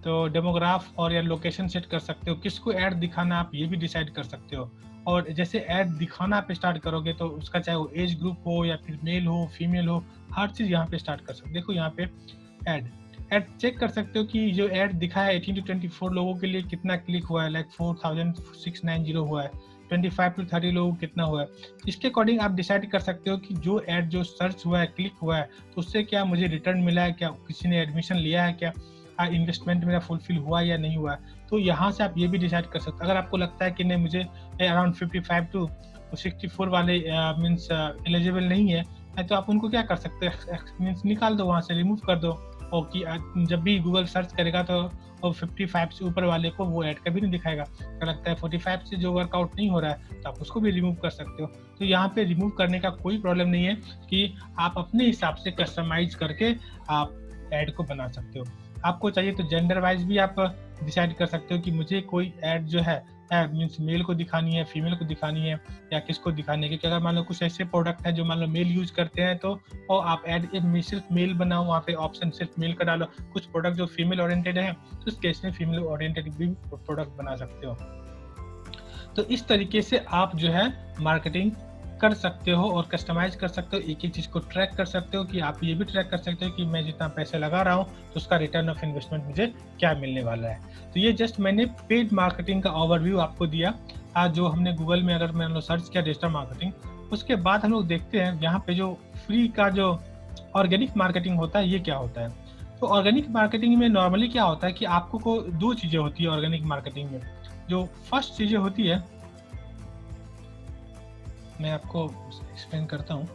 तो डेमोग्राफ और या लोकेशन सेट कर सकते हो, किसको ऐड दिखाना आप ये भी डिसाइड कर सकते हो। और जैसे ऐड दिखाना आप स्टार्ट करोगे तो उसका चाहे वो एज ग्रुप हो या फिर मेल हो फीमेल हो, हर चीज़ यहाँ पे स्टार्ट कर सकते हो। देखो यहाँ पे ऐड चेक कर सकते हो कि जो ऐड दिखा है 18 to 24 लोगों के लिए कितना क्लिक हुआ है, लाइक 4690 हुआ है, 25 to 30 लोगों कितना हुआ है। इसके अकॉर्डिंग आप डिसाइड कर सकते हो कि जो ऐड जो सर्च हुआ है, क्लिक हुआ है, तो उससे क्या मुझे रिटर्न मिला है, क्या किसी ने एडमिशन लिया है, क्या इन्वेस्टमेंट मेरा फुलफिल हुआ या नहीं हुआ। तो यहाँ से आप ये भी डिसाइड कर सकते हो। अगर आपको लगता है कि नहीं मुझे अराउंड 55 to 64 वाले मीन्स एलिजिबल नहीं है, तो आप उनको क्या कर सकते हैं, मीन्स निकाल दो, वहाँ से रिमूव कर दो। और कि जब भी गूगल सर्च करेगा तो वो 55 से ऊपर वाले को वो ऐड कभी नहीं दिखाएगा। अगर लगता है 45 से जो वर्कआउट नहीं हो रहा है तो आप उसको भी रिमूव कर सकते हो। तो यहाँ पे रिमूव करने का कोई प्रॉब्लम नहीं है कि आप अपने हिसाब से कस्टमाइज करके आप ऐड को बना सकते हो। आपको चाहिए तो जेंडर वाइज भी आप डिसाइड कर सकते हो कि मुझे कोई ऐड जो है मीन्स मेल को दिखानी है, फीमेल को दिखानी है या किसको दिखानी है। क्योंकि अगर मान लो कुछ ऐसे प्रोडक्ट है जो मान लो मेल यूज करते हैं तो और आप ऐड में सिर्फ मेल बनाओ, वहाँ पे ऑप्शन सिर्फ मेल का डालो। कुछ प्रोडक्ट जो फीमेल ओरिएंटेड है तो उस केस में फीमेल ओरिएंटेड भी प्रोडक्ट बना सकते हो। तो इस तरीके से आप जो है मार्केटिंग कर सकते हो और कस्टमाइज कर सकते हो, एक एक चीज को ट्रैक कर सकते हो कि आप ये भी ट्रैक कर सकते हो कि मैं जितना पैसा लगा रहा हूँ तो उसका रिटर्न ऑफ इन्वेस्टमेंट मुझे क्या मिलने वाला है। तो ये जस्ट मैंने पेड मार्केटिंग का ओवरव्यू आपको दिया। आज जो हमने गूगल में अगर मान लो सर्च किया डिजिटल मार्केटिंग, उसके बाद हम लोग देखते हैं यहाँ पे जो फ्री का जो ऑर्गेनिक मार्केटिंग होता है ये क्या होता है। तो ऑर्गेनिक मार्केटिंग में नॉर्मली क्या होता है कि आपको को दो चीजें होती है ऑर्गेनिक मार्केटिंग में। जो फर्स्ट चीजें होती है मैं आपको एक्सप्लेन करता हूँ।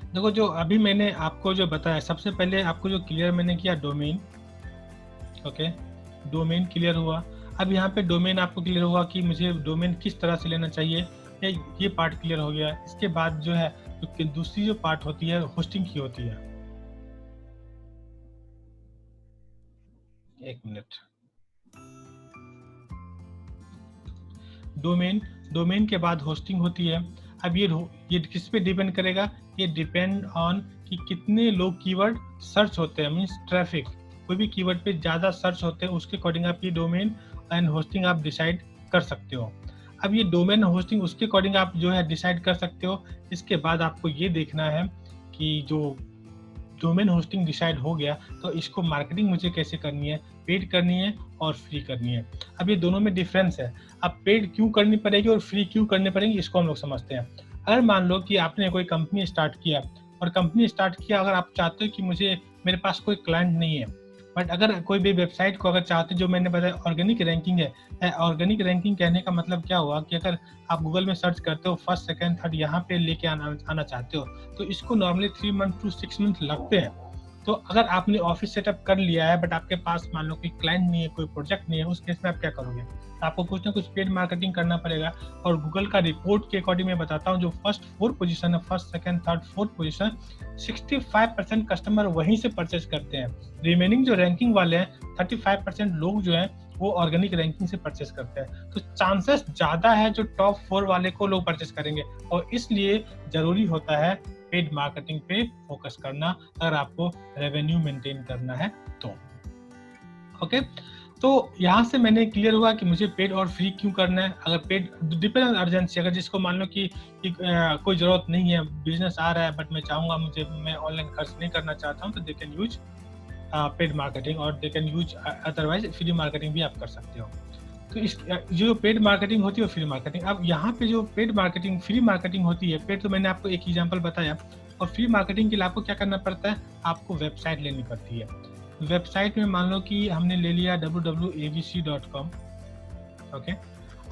देखो जो अभी मैंने आपको जो बताया, सबसे पहले आपको जो क्लियर मैंने किया डोमेन, ओके, डोमेन क्लियर हुआ। अब यहाँ पे डोमेन आपको क्लियर हुआ कि मुझे डोमेन किस तरह से लेना चाहिए, ये पार्ट क्लियर हो गया। इसके बाद जो है तो दूसरी जो पार्ट होती है होस्टिंग की होती है। एक मिनट। डोमेन के बाद होस्टिंग होती है। अब ये किस पे डिपेंड करेगा, ये डिपेंड ऑन कि कितने लोग कीवर्ड सर्च होते हैं, मींस ट्रैफिक। कोई भी कीवर्ड पे ज़्यादा सर्च होते हैं उसके अकॉर्डिंग आप ये डोमेन एंड होस्टिंग आप डिसाइड कर सकते हो। अब ये डोमेन होस्टिंग उसके अकॉर्डिंग आप जो है डिसाइड कर सकते हो। इसके बाद आपको ये देखना है कि जो डोमेन होस्टिंग डिसाइड हो गया तो इसको मार्केटिंग मुझे कैसे करनी है, पेड करनी है और फ्री करनी है। अब ये दोनों में डिफरेंस है। अब पेड क्यों करनी पड़ेगी और फ्री क्यों करनी पड़ेगी इसको हम लोग समझते हैं। अगर मान लो कि आपने कोई कंपनी स्टार्ट किया और कंपनी स्टार्ट किया, अगर आप चाहते हो कि मुझे मेरे पास कोई क्लाइंट नहीं है, बट अगर कोई भी वेबसाइट को अगर चाहते, जो मैंने बताया ऑर्गेनिक रैंकिंग है। ऑर्गेनिक रैंकिंग कहने का मतलब क्या हुआ कि अगर आप गूगल में सर्च करते हो फर्स्ट सेकंड थर्ड यहाँ पे लेके आना चाहते हो तो इसको नॉर्मली 3 मंथ टू 6 मंथ लगते हैं। तो अगर आपने ऑफिस सेटअप कर लिया है बट आपके पास मान लो कोई क्लाइंट नहीं है, कोई प्रोजेक्ट नहीं है, उस केस में आप क्या करोगे, आपको कुछ ना कुछ पेड मार्केटिंग करना पड़ेगा। और गूगल का रिपोर्ट के अकॉर्डिंग मैं बताता हूँ, जो फर्स्ट 4 पोजीशन है, first second third fourth position, 65% customer वहीं से परचेज करते हैं। रिमेनिंग जो रैंकिंग वाले हैं 35% लोग जो हैं वो ऑर्गेनिक रैंकिंग से परचेस करते हैं। तो चांसेस ज्यादा है जो टॉप 4 वाले को लोग परचेस करेंगे, और इसलिए जरूरी होता है पेड मार्केटिंग पे फोकस करना अगर आपको रेवेन्यू मेंटेन करना है तो। ओके, तो यहाँ से मैंने क्लियर हुआ कि मुझे पेड और फ्री क्यों करना है। अगर पेड डिपेंड ऑन अर्जेंसी, अगर जिसको मान लो कि कोई जरूरत नहीं है, बिजनेस आ रहा है बट मैं चाहूंगा मैं ऑनलाइन खर्च नहीं करना चाहता हूँ, तो they can use paid marketing और they can use otherwise free marketing भी आप कर सकते हो। तो इस जो पेड मार्केटिंग होती है वो फ्री मार्केटिंग। अब यहाँ पे जो पेड मार्केटिंग फ्री मार्केटिंग होती है, पेड तो मैंने आपको एक एग्जांपल बताया, और फ्री मार्केटिंग के लिए आपको क्या करना पड़ता है, आपको वेबसाइट लेनी पड़ती है। वेबसाइट में मान लो कि हमने ले लिया www.abc.com, ओके।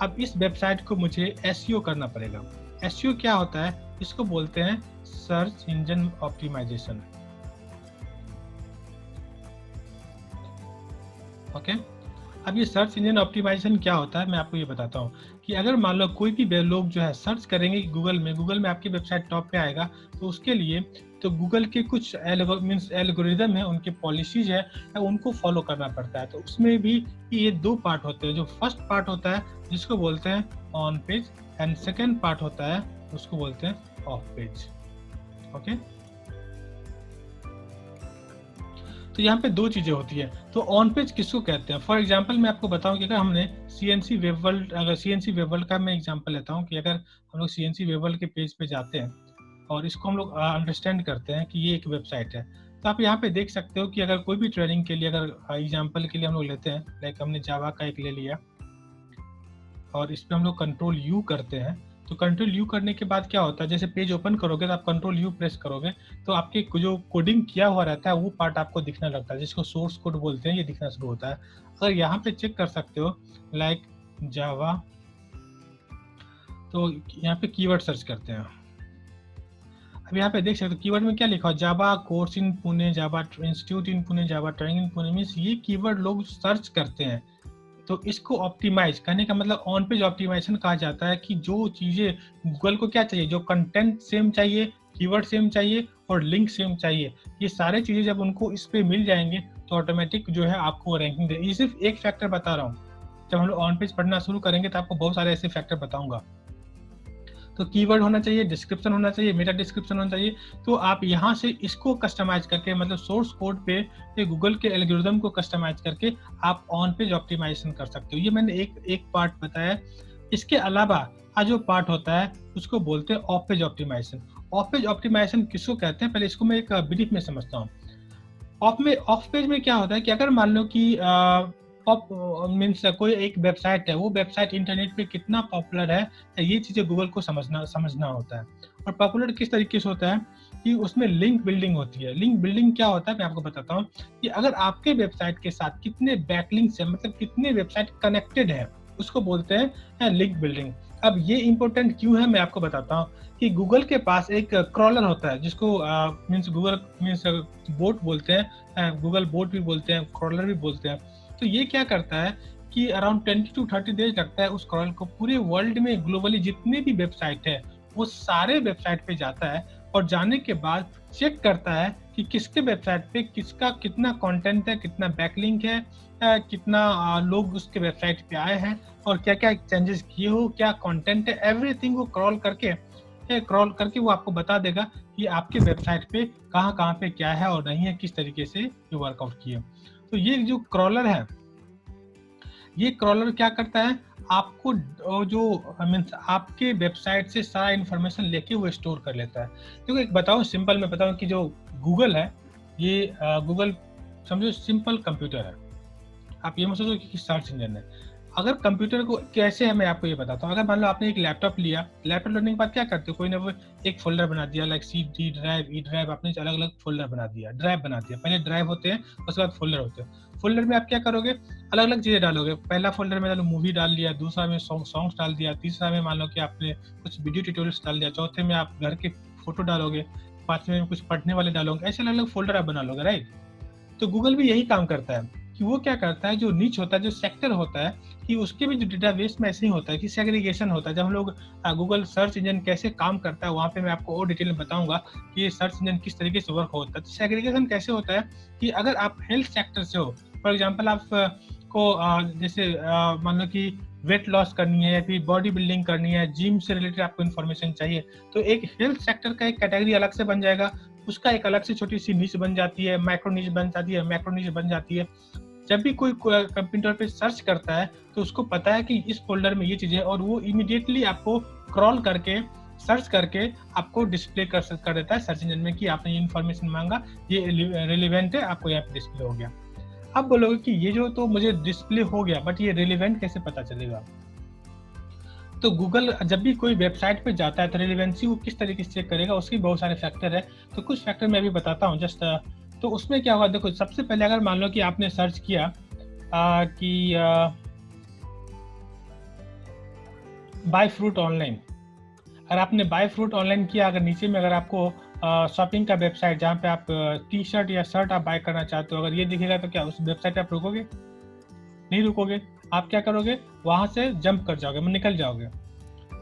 अब इस वेबसाइट को मुझे SEO करना पड़ेगा। SEO क्या होता है, इसको बोलते हैं सर्च इंजन ऑप्टिमाइजेशन, ओके। अब ये सर्च इंजन ऑप्टिमाइजेशन क्या होता है मैं आपको ये बताता हूँ कि अगर मान लो कोई भी लोग जो है सर्च करेंगे गूगल में आपकी वेबसाइट टॉप पे आएगा, तो उसके लिए तो गूगल के कुछ एल्गोरिदम है, उनके पॉलिसीज है, उनको फॉलो करना पड़ता है। तो उसमें भी ये 2 पार्ट होते हैं। जो फर्स्ट पार्ट होता है जिसको बोलते हैं on page, and second part होता है उसको बोलते हैं ऑफ पेज, ओके। तो यहाँ पे 2 चीजें होती है। तो ऑन पेज किसको कहते हैं, फॉर एग्जांपल मैं आपको बताऊं कि अगर हमने CNC वेब वर्ल्ड, अगर CNC वेब वर्ल्ड का मैं एग्जांपल लेता हूं कि अगर हम लोग CNC वेब वर्ल्ड के पेज पे जाते हैं और इसको हम लोग अंडरस्टैंड करते हैं कि ये एक वेबसाइट है, तो आप यहाँ पे देख सकते हो कि अगर कोई भी ट्रेनिंग के लिए, अगर एग्जाम्पल के लिए हम लोग लेते हैं, लाइक हमने जावा का एक ले लिया और इस पर हम लोग Ctrl U करते हैं, तो कंट्रोल यू करने के बाद क्या होता है, जैसे पेज ओपन करोगे तो आप कंट्रोल यू प्रेस करोगे तो आपके जो कोडिंग किया हुआ रहता है वो पार्ट आपको दिखने लगता है, जिसको सोर्स कोड बोलते हैं, ये दिखना शुरू होता है। अगर यहाँ पे चेक कर सकते हो लाइक जावा, तो यहाँ पे कीवर्ड सर्च करते हैं। अब यहाँ पे देख सकते हो कीवर्ड में क्या लिखा हो, Java course in Pune, Java institute in Pune, Java training in Pune, means ये कीवर्ड लोग सर्च करते हैं। तो इसको ऑप्टिमाइज करने का मतलब ऑन पेज ऑप्टिमाइजेशन कहा जाता है कि जो चीजें गूगल को क्या चाहिए, जो कंटेंट सेम चाहिए, कीवर्ड सेम चाहिए और लिंक सेम चाहिए, ये सारे चीजें जब उनको इस पे मिल जाएंगे तो ऑटोमेटिक जो है आपको रैंकिंग दे। ये सिर्फ एक फैक्टर बता रहा हूँ, जब हम लोग ऑन पेज पढ़ना शुरू करेंगे तो आपको बहुत सारे ऐसे फैक्टर बताऊंगा। तो कीवर्ड होना चाहिए, डिस्क्रिप्शन होना चाहिए, मेटा डिस्क्रिप्शन होना चाहिए। तो आप यहाँ से इसको कस्टमाइज करके, मतलब सोर्स कोड पे गूगल के एल्गोरिदम को कस्टमाइज करके आप ऑन पेज ऑप्टिमाइजेशन कर सकते हो। ये मैंने एक पार्ट बताया। इसके अलावा जो पार्ट होता है उसको बोलते हैं off page optimisation. Off page optimisation किसको कहते हैं, पहले इसको मैं एक ब्रीफ में समझता हूँ। ऑफ पेज में क्या होता है कि अगर मान लो कि पॉप मीन्स कोई एक वेबसाइट है, वो वेबसाइट इंटरनेट पे कितना पॉपुलर है, ये चीजें गूगल को समझना होता है। और पॉपुलर किस तरीके से होता है कि उसमें लिंक बिल्डिंग होती है। लिंक बिल्डिंग क्या होता है मैं आपको बताता हूँ कि अगर आपके वेबसाइट के साथ कितने बैकलिंक्स है, मतलब कितने वेबसाइट कनेक्टेड है, उसको बोलते हैं लिंक बिल्डिंग। अब ये इंपॉर्टेंट क्यों है मैं आपको बताता हूँ कि गूगल के पास एक क्रॉलर होता है जिसको मीन्स गूगल मीन्स बोट बोलते हैं, गूगल बोट भी बोलते हैं, क्रॉलर भी बोलते हैं। तो ये क्या करता है कि अराउंड 20 to 30 डेज लगता है उस क्रॉलर को पूरे वर्ल्ड में ग्लोबली जितने भी वेबसाइट है वो सारे वेबसाइट पे जाता है और जाने के बाद चेक करता है कि किसके वेबसाइट पे किसका कितना कंटेंट है, कितना बैकलिंक है, कितना लोग उसके वेबसाइट पे आए हैं और क्या क्या चेंजेस किए हो, क्या कंटेंट है, एवरीथिंग वो क्रॉल करके वो आपको बता देगा कि आपके वेबसाइट पे कहाँ पे क्या है और नहीं है, किस तरीके से ये वर्कआउट किए। तो ये जो क्रॉलर है, ये क्रॉलर क्या करता है, आपको जो मीन्स आपके वेबसाइट से सारा इन्फॉर्मेशन लेके वो स्टोर कर लेता है। देखो एक बताऊं, सिंपल में बताऊं कि जो गूगल है, ये गूगल समझो सिंपल कंप्यूटर है। आप ये मत सोचो कि सर्च इंजन है। अगर कंप्यूटर को कैसे है मैं आपको ये बताता हूँ। अगर मान लो आपने एक लैपटॉप लिया, लैपटॉप लेने के बाद क्या करते हो, कोई ना कोई एक फोल्डर बना दिया, like C D drive, E drive, आपने अलग अलग फोल्डर बना दिया, ड्राइव बना दिया। पहले ड्राइव होते हैं, उसके बाद फोल्डर होते हैं। फोल्डर में आप क्या करोगे, अलग अलग चीजें डालोगे। पहला फोल्डर में मूवी डाल लिया, दूसरा में सॉन्ग्स डाल दिया, तीसरा में मान लो कि आपने कुछ वीडियो ट्यूटोरियल्स डाल दिया, चौथे में आप घर के फोटो डालोगे, पांचवें में कुछ पढ़ने वाले डालोगे। ऐसे अलग अलग फोल्डर आप बना लोगे, राइट। तो गूगल भी यही काम करता है कि वो क्या करता है, जो नीच होता है, जो सेक्टर होता है, कि उसके भी जो डेटाबेस में ऐसे ही होता है कि सेग्रीगेशन होता है। जब हम लोग गूगल सर्च इंजन कैसे काम करता है वहाँ पे मैं आपको और डिटेल में बताऊंगा कि ये सर्च इंजन किस तरीके से वर्क होता है। तो सेग्रीगेशन कैसे होता है कि अगर आप हेल्थ सेक्टर से हो, फॉर एग्जाम्पल आप को जैसे मान लो कि वेट लॉस करनी है या फिर बॉडी बिल्डिंग करनी है, जिम से रिलेटेड आपको इन्फॉर्मेशन चाहिए, तो एक हेल्थ सेक्टर का एक कैटेगरी अलग से बन जाएगा, उसका एक अलग से छोटी सी नीच बन जाती है, माइक्रो नीच बन जाती है, मैक्रो नीच बन जाती है। जब भी कोई कंप्यूटर पे सर्च करता है तो उसको पता है कि इस फोल्डर में ये चीजें, और वो इमीडिएटली आपको क्रॉल करके सर्च करके आपको डिस्प्ले कर देता है सर्च इंजन में कि आपने ये इन्फॉर्मेशन मांगा, ये रिलेवेंट है, आपको यहाँ पे डिस्प्ले हो गया। अब बोलोगे कि ये जो तो मुझे डिस्प्ले हो गया, बट ये रिलेवेंट कैसे पता चलेगा। तो गूगल जब भी कोई वेबसाइट पे जाता है तो रिलेवेंसी वो किस तरीके से चेक करेगा, उसके बहुत सारे फैक्टर है। तो कुछ फैक्टर मैं अभी बताता हूँ जस्ट। तो उसमें क्या होगा, देखो सबसे पहले अगर मान लो कि आपने सर्च किया कि बाय फ्रूट ऑनलाइन, अगर आपने बाय फ्रूट ऑनलाइन किया, अगर नीचे में अगर आपको शॉपिंग का वेबसाइट जहाँ पे आप टी शर्ट या शर्ट आप बाय करना चाहते हो, अगर ये दिखेगा तो क्या उस वेबसाइट पे आप रुकोगे? नहीं रुकोगे। आप क्या करोगे, वहां से जंप कर जाओगे, निकल जाओगे।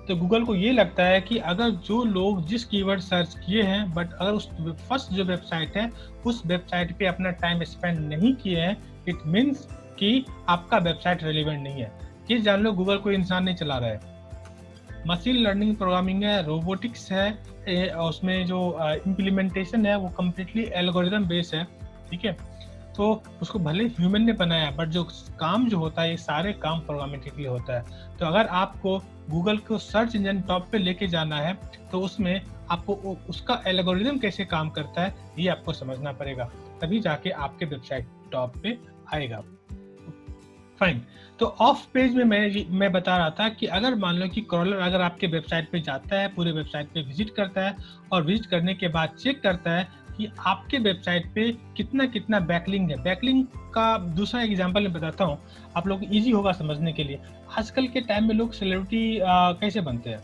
तो गूगल को ये लगता है कि अगर जो लोग जिस कीवर्ड सर्च किए हैं बट अगर उस फर्स्ट जो वेबसाइट है उस वेबसाइट पे अपना टाइम स्पेंड नहीं किए हैं, इट मीन्स कि आपका वेबसाइट रेलिवेंट नहीं है। ये जान लो, गूगल कोई इंसान नहीं चला रहा है, मशीन लर्निंग प्रोग्रामिंग है, रोबोटिक्स है, उसमें जो इम्प्लीमेंटेशन है वो कम्प्लीटली एल्गोरिदम बेस्ड है, ठीक है। तो उसको भले ह्यूमन ने बनाया बट जो काम जो होता है ये सारे काम प्रोग्रामेटिकली होता है। तो अगर आपको गूगल को सर्च इंजन टॉप पे लेके जाना है तो उसमें आपको उसका एल्गोरिदम कैसे काम करता है ये आपको समझना पड़ेगा, तभी जाके आपके वेबसाइट टॉप पे आएगा। फाइन। तो ऑफ पेज में मैं बता रहा था कि अगर मान लो कि क्रॉलर अगर आपके वेबसाइट पे जाता है, पूरे वेबसाइट पे विजिट करता है और विजिट करने के बाद चेक करता है कि आपके वेबसाइट पे कितना बैकलिंक है। बैकलिंक का दूसरा एग्जांपल मैं बताता हूँ, आप लोग इजी होगा समझने के लिए। आजकल के टाइम में लोग सेलिब्रिटी कैसे बनते हैं?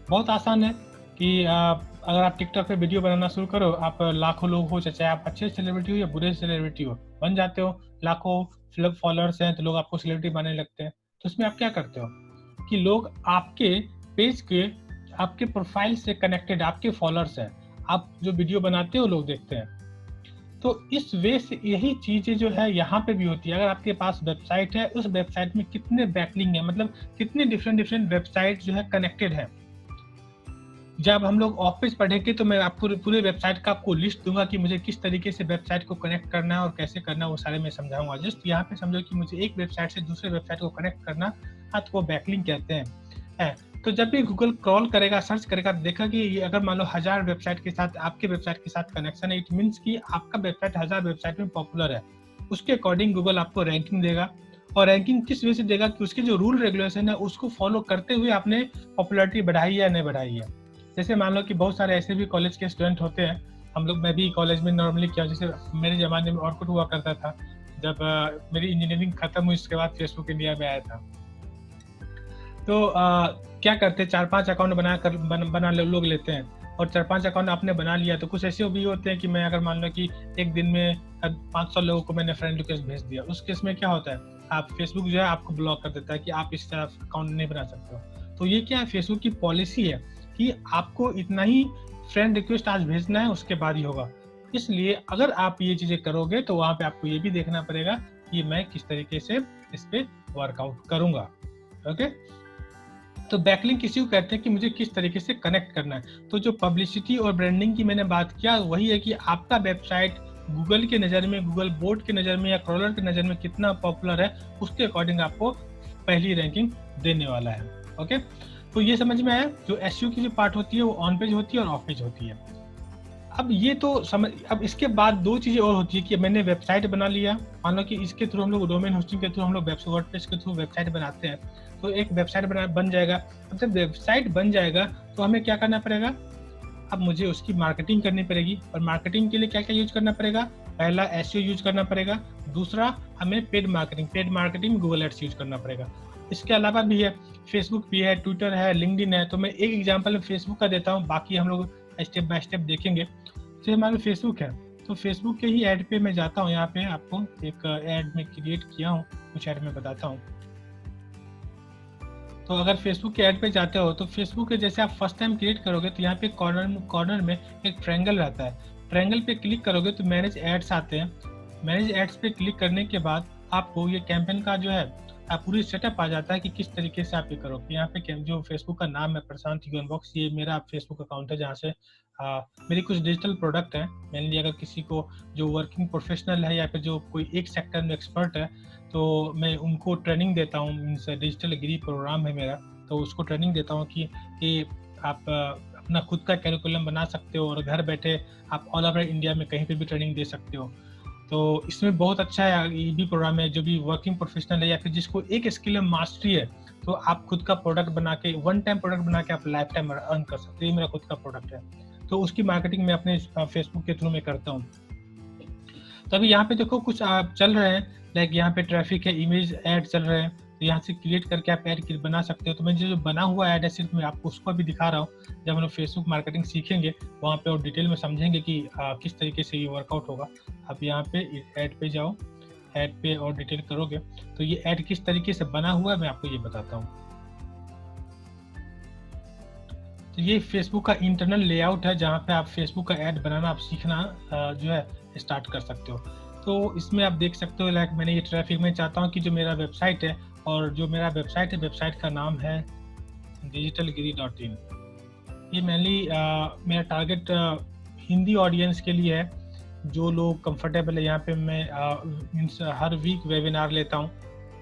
बहुत आसान है कि अगर आप टिकटॉक पे वीडियो बनाना शुरू करो, आप लाखों लोग हो, चाहे आप अच्छे सेलिब्रिटी हो या बुरे सेलिब्रिटी हो, बन जाते हो। लाखों फॉलोअर्स हैं तो लोग आपको सेलिब्रिटी बनाने लगते हैं। तो इसमें आप क्या करते हो कि लोग आपके पेज के, आपके प्रोफाइल से कनेक्टेड आपके फॉलोअर्स हैं, आप जो वीडियो बनाते हो लोग देखते हैं। तो इस वे से यही चीजें जो है यहाँ पे भी होती है। अगर आपके पास वेबसाइट है, उस वेबसाइट में कितने बैकलिंक है, मतलब कितने डिफरेंट वेबसाइट जो है कनेक्टेड है। जब हम लोग ऑफ पेज पढ़ेंगे तो मैं आपको पूरे वेबसाइट का आपको लिस्ट दूंगा कि मुझे किस तरीके से वेबसाइट को कनेक्ट करना है और कैसे करना है, वो सारे मैं समझाऊंगा। जस्ट यहाँ पे समझो कि मुझे एक वेबसाइट से दूसरे वेबसाइट को कनेक्ट करना, हाँ, तो वो बैकलिंक कहते हैं। तो जब भी गूगल क्रॉल करेगा, सर्च करेगा, देखा कि ये अगर मान लो 1000 वेबसाइट के साथ आपके वेबसाइट के साथ कनेक्शन है, इट मीन्स कि आपका वेबसाइट 1000 वेबसाइट में पॉपुलर है। उसके अकॉर्डिंग गूगल आपको रैंकिंग देगा। और रैंकिंग किस वजह से देगा कि उसके जो रूल रेगुलेशन है उसको फॉलो करते हुए आपने पॉपुलैरिटी बढ़ाई है या नहीं बढ़ाई है। जैसे मान लो कि बहुत सारे ऐसे भी कॉलेज के स्टूडेंट होते हैं, हम लोग, मैं भी कॉलेज में नॉर्मली क्या, जैसे मेरे ज़माने में ऑर्कुट हुआ करता था। जब मेरी इंजीनियरिंग खत्म हुई उसके बाद फेसबुक इंडिया में आया था। तो क्या करते, 4-5 अकाउंट बना लोग लेते हैं, और 4-5 अकाउंट आपने बना लिया तो कुछ ऐसे भी होते हैं कि मैं अगर मान लो कि एक दिन में 500 लोगों को मैंने फ्रेंड रिक्वेस्ट भेज दिया, उस केस में क्या होता है, आप फेसबुक जो है आपको ब्लॉक कर देता है कि आप इस तरह अकाउंट नहीं बना सकते हो। तो ये क्या है, फेसबुक की पॉलिसी है कि आपको इतना ही फ्रेंड रिक्वेस्ट आज भेजना है, उसके बाद ही होगा। इसलिए अगर आप ये चीजें करोगे तो वहां पे आपको ये भी देखना पड़ेगा कि मैं किस तरीके से इस पे वर्कआउट करूंगा। ओके, तो बैकलिंक किसी को कहते हैं कि मुझे किस तरीके से कनेक्ट करना है। तो जो पब्लिसिटी और ब्रांडिंग की मैंने बात किया, वही है कि आपका वेबसाइट गूगल के नज़र में, गूगल बोर्ड के नज़र में या क्रॉलर के नज़र में कितना पॉपुलर है, उसके अकॉर्डिंग आपको पहली रैंकिंग देने वाला है। ओके, तो ये समझ में आया। जो एसईओ की जो पार्ट होती है वो ऑन पेज होती है और ऑफ पेज होती है। अब ये तो समझ, अब इसके बाद दो चीजें और होती है कि मैंने वेबसाइट बना लिया, मान लो कि इसके थ्रू हम लोग डोमेन होस्टिंग के थ्रू हम लोग वर्डप्रेस के थ्रू वेबसाइट बनाते हैं, तो एक वेबसाइट बन जाएगा। अब जब वेबसाइट बन जाएगा तो हमें क्या करना पड़ेगा, अब मुझे उसकी मार्केटिंग करनी पड़ेगी। और मार्केटिंग के लिए क्या क्या यूज करना पड़ेगा, पहला एसईओ यूज करना पड़ेगा, दूसरा हमें paid marketing Google ads use करना पड़ेगा। इसके अलावा भी है, फेसबुक भी है, ट्विटर है, लिंक्डइन है। तो मैं एक एग्जांपल फेसबुक का देता हूँ, बाकी हम लोग स्टेप बाय स्टेप देखेंगे। तो हमारा फेसबुक है, तो फेसबुक के ही ऐड पे मैं जाता हूँ। यहाँ पे आपको एक ऐड में क्रिएट किया हूँ, कुछ ऐड में बताता हूँ। तो अगर फेसबुक के ऐड पे जाते हो तो फेसबुक के जैसे आप फर्स्ट टाइम क्रिएट करोगे तो यहाँ पे कॉर्नर में एक ट्रायंगल रहता है। ट्रायंगल पे क्लिक करोगे तो मैनेज एड्स आते हैं। मैनेज एड्स पे क्लिक करने के बाद आपको ये कैंपेन का जो है पूरी सेटअप आ जाता है कि किस तरीके से आप ये करोगे। यहाँ पे जो फेसबुक का नाम है प्रशांत यूएनबॉक्स, ये मेरा फेसबुक अकाउंट है जहाँ से मेरी कुछ डिजिटल प्रोडक्ट है। मेनली अगर किसी को जो वर्किंग प्रोफेशनल है या फिर जो कोई एक सेक्टर में एक्सपर्ट है तो मैं उनको ट्रेनिंग देता हूँ। मीन्स डिजिटल डिग्री प्रोग्राम है मेरा, तो उसको ट्रेनिंग देता हूँ कि आप अपना खुद का कैरिकुलम बना सकते हो और घर बैठे आप ऑल ओवर इंडिया में कहीं पे भी ट्रेनिंग दे सकते हो। तो इसमें बहुत अच्छा है, ये भी प्रोग्राम है जो भी वर्किंग प्रोफेशनल है या फिर जिसको एक स्किल में मास्टरी है, तो आप खुद का प्रोडक्ट बना के, वन टाइम प्रोडक्ट बना के आप लाइफ टाइम अर्न कर सकते हो। ये मेरा खुद का प्रोडक्ट है, तो उसकी मार्केटिंग मैं अपने फेसबुक के थ्रू में करता हूँ। तो अभी यहाँ पे देखो कुछ चल रहे हैं, लाइक यहाँ पे ट्रैफिक है, इमेज ऐड चल रहे हैं, तो यहाँ से क्रिएट करके आप ऐड बना सकते हो। तो मैं जो बना हुआ ऐड है सिर्फ मैं आपको उसको भी दिखा रहा हूँ। जब हम लोग फेसबुक मार्केटिंग सीखेंगे वहाँ पे और डिटेल में समझेंगे कि किस तरीके से ये वर्कआउट होगा। आप यहाँ पे ऐड पे जाओ, ऐड पे और डिटेल करोगे तो ये ऐड किस तरीके से बना हुआ है मैं आपको ये बताता हूँ। तो ये फेसबुक का इंटरनल लेआउट है जहाँ पे आप फेसबुक का ऐड बनाना आप सीखना जो है स्टार्ट कर सकते हो। तो इसमें आप देख सकते हो, लाइक मैंने ये ट्रैफिक में चाहता हूँ कि जो मेरा वेबसाइट है, और जो मेरा वेबसाइट है, वेबसाइट का नाम है digitalgiri.in। ये मेनली मेरा टारगेट हिंदी ऑडियंस के लिए है, जो लोग कंफर्टेबल है। यहाँ पे मैं मीन्स हर वीक वेबिनार लेता हूँ,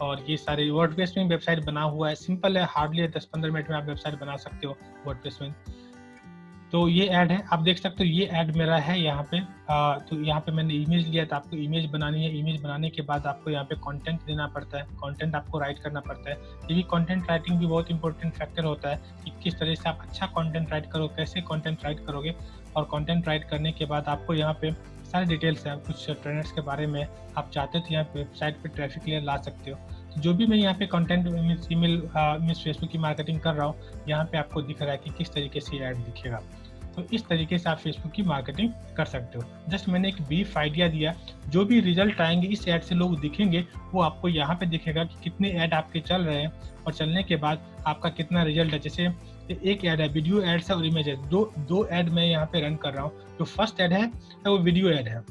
और ये सारे वर्डप्रेस में वेबसाइट बना हुआ है, सिंपल है, हार्डली 10-15 मिनट में आप वेबसाइट बना सकते हो वर्डप्रेस में। तो ये ऐड है, आप देख सकते हो ये ऐड मेरा है यहाँ पे। तो यहाँ पे मैंने इमेज लिया था, आपको इमेज बनानी है। इमेज बनाने के बाद आपको यहाँ पे कंटेंट देना पड़ता है, कंटेंट आपको राइट करना पड़ता है। ये भी कंटेंट राइटिंग भी बहुत इंपॉर्टेंट फैक्टर होता है कि किस तरह से आप अच्छा कंटेंट राइट करो, कैसे कंटेंट राइट करोगे। और कंटेंट राइट करने के बाद आपको यहाँ पे सारे डिटेल्स हैं, कुछ ट्रेंड्स के बारे में आप चाहते हो तो यहाँ पे वेबसाइट पे ट्रैफिक लेयर ला सकते हो। तो जो भी मैं यहाँ पे कंटेंट ईमेल फेसबुक की मार्केटिंग कर रहा हूँ, यहाँ पे आपको दिख रहा है कि किस तरीके से ऐड दिखेगा। तो इस तरीके से आप फेसबुक की मार्केटिंग कर सकते हो। जस्ट मैंने एक ब्रीफ आइडिया दिया, जो भी रिजल्ट आएंगे इस ऐड से लोग दिखेंगे, वो आपको यहाँ पे दिखेगा कि कितने ऐड आपके चल रहे हैं और चलने के बाद आपका कितना रिजल्ट है। जैसे एक ऐड है, वीडियो एड्स है और इमेज है, दो ऐड मैं यहाँ पे रन कर रहा हूँ। जो फर्स्ट ऐड है वो वीडियो ऐड है,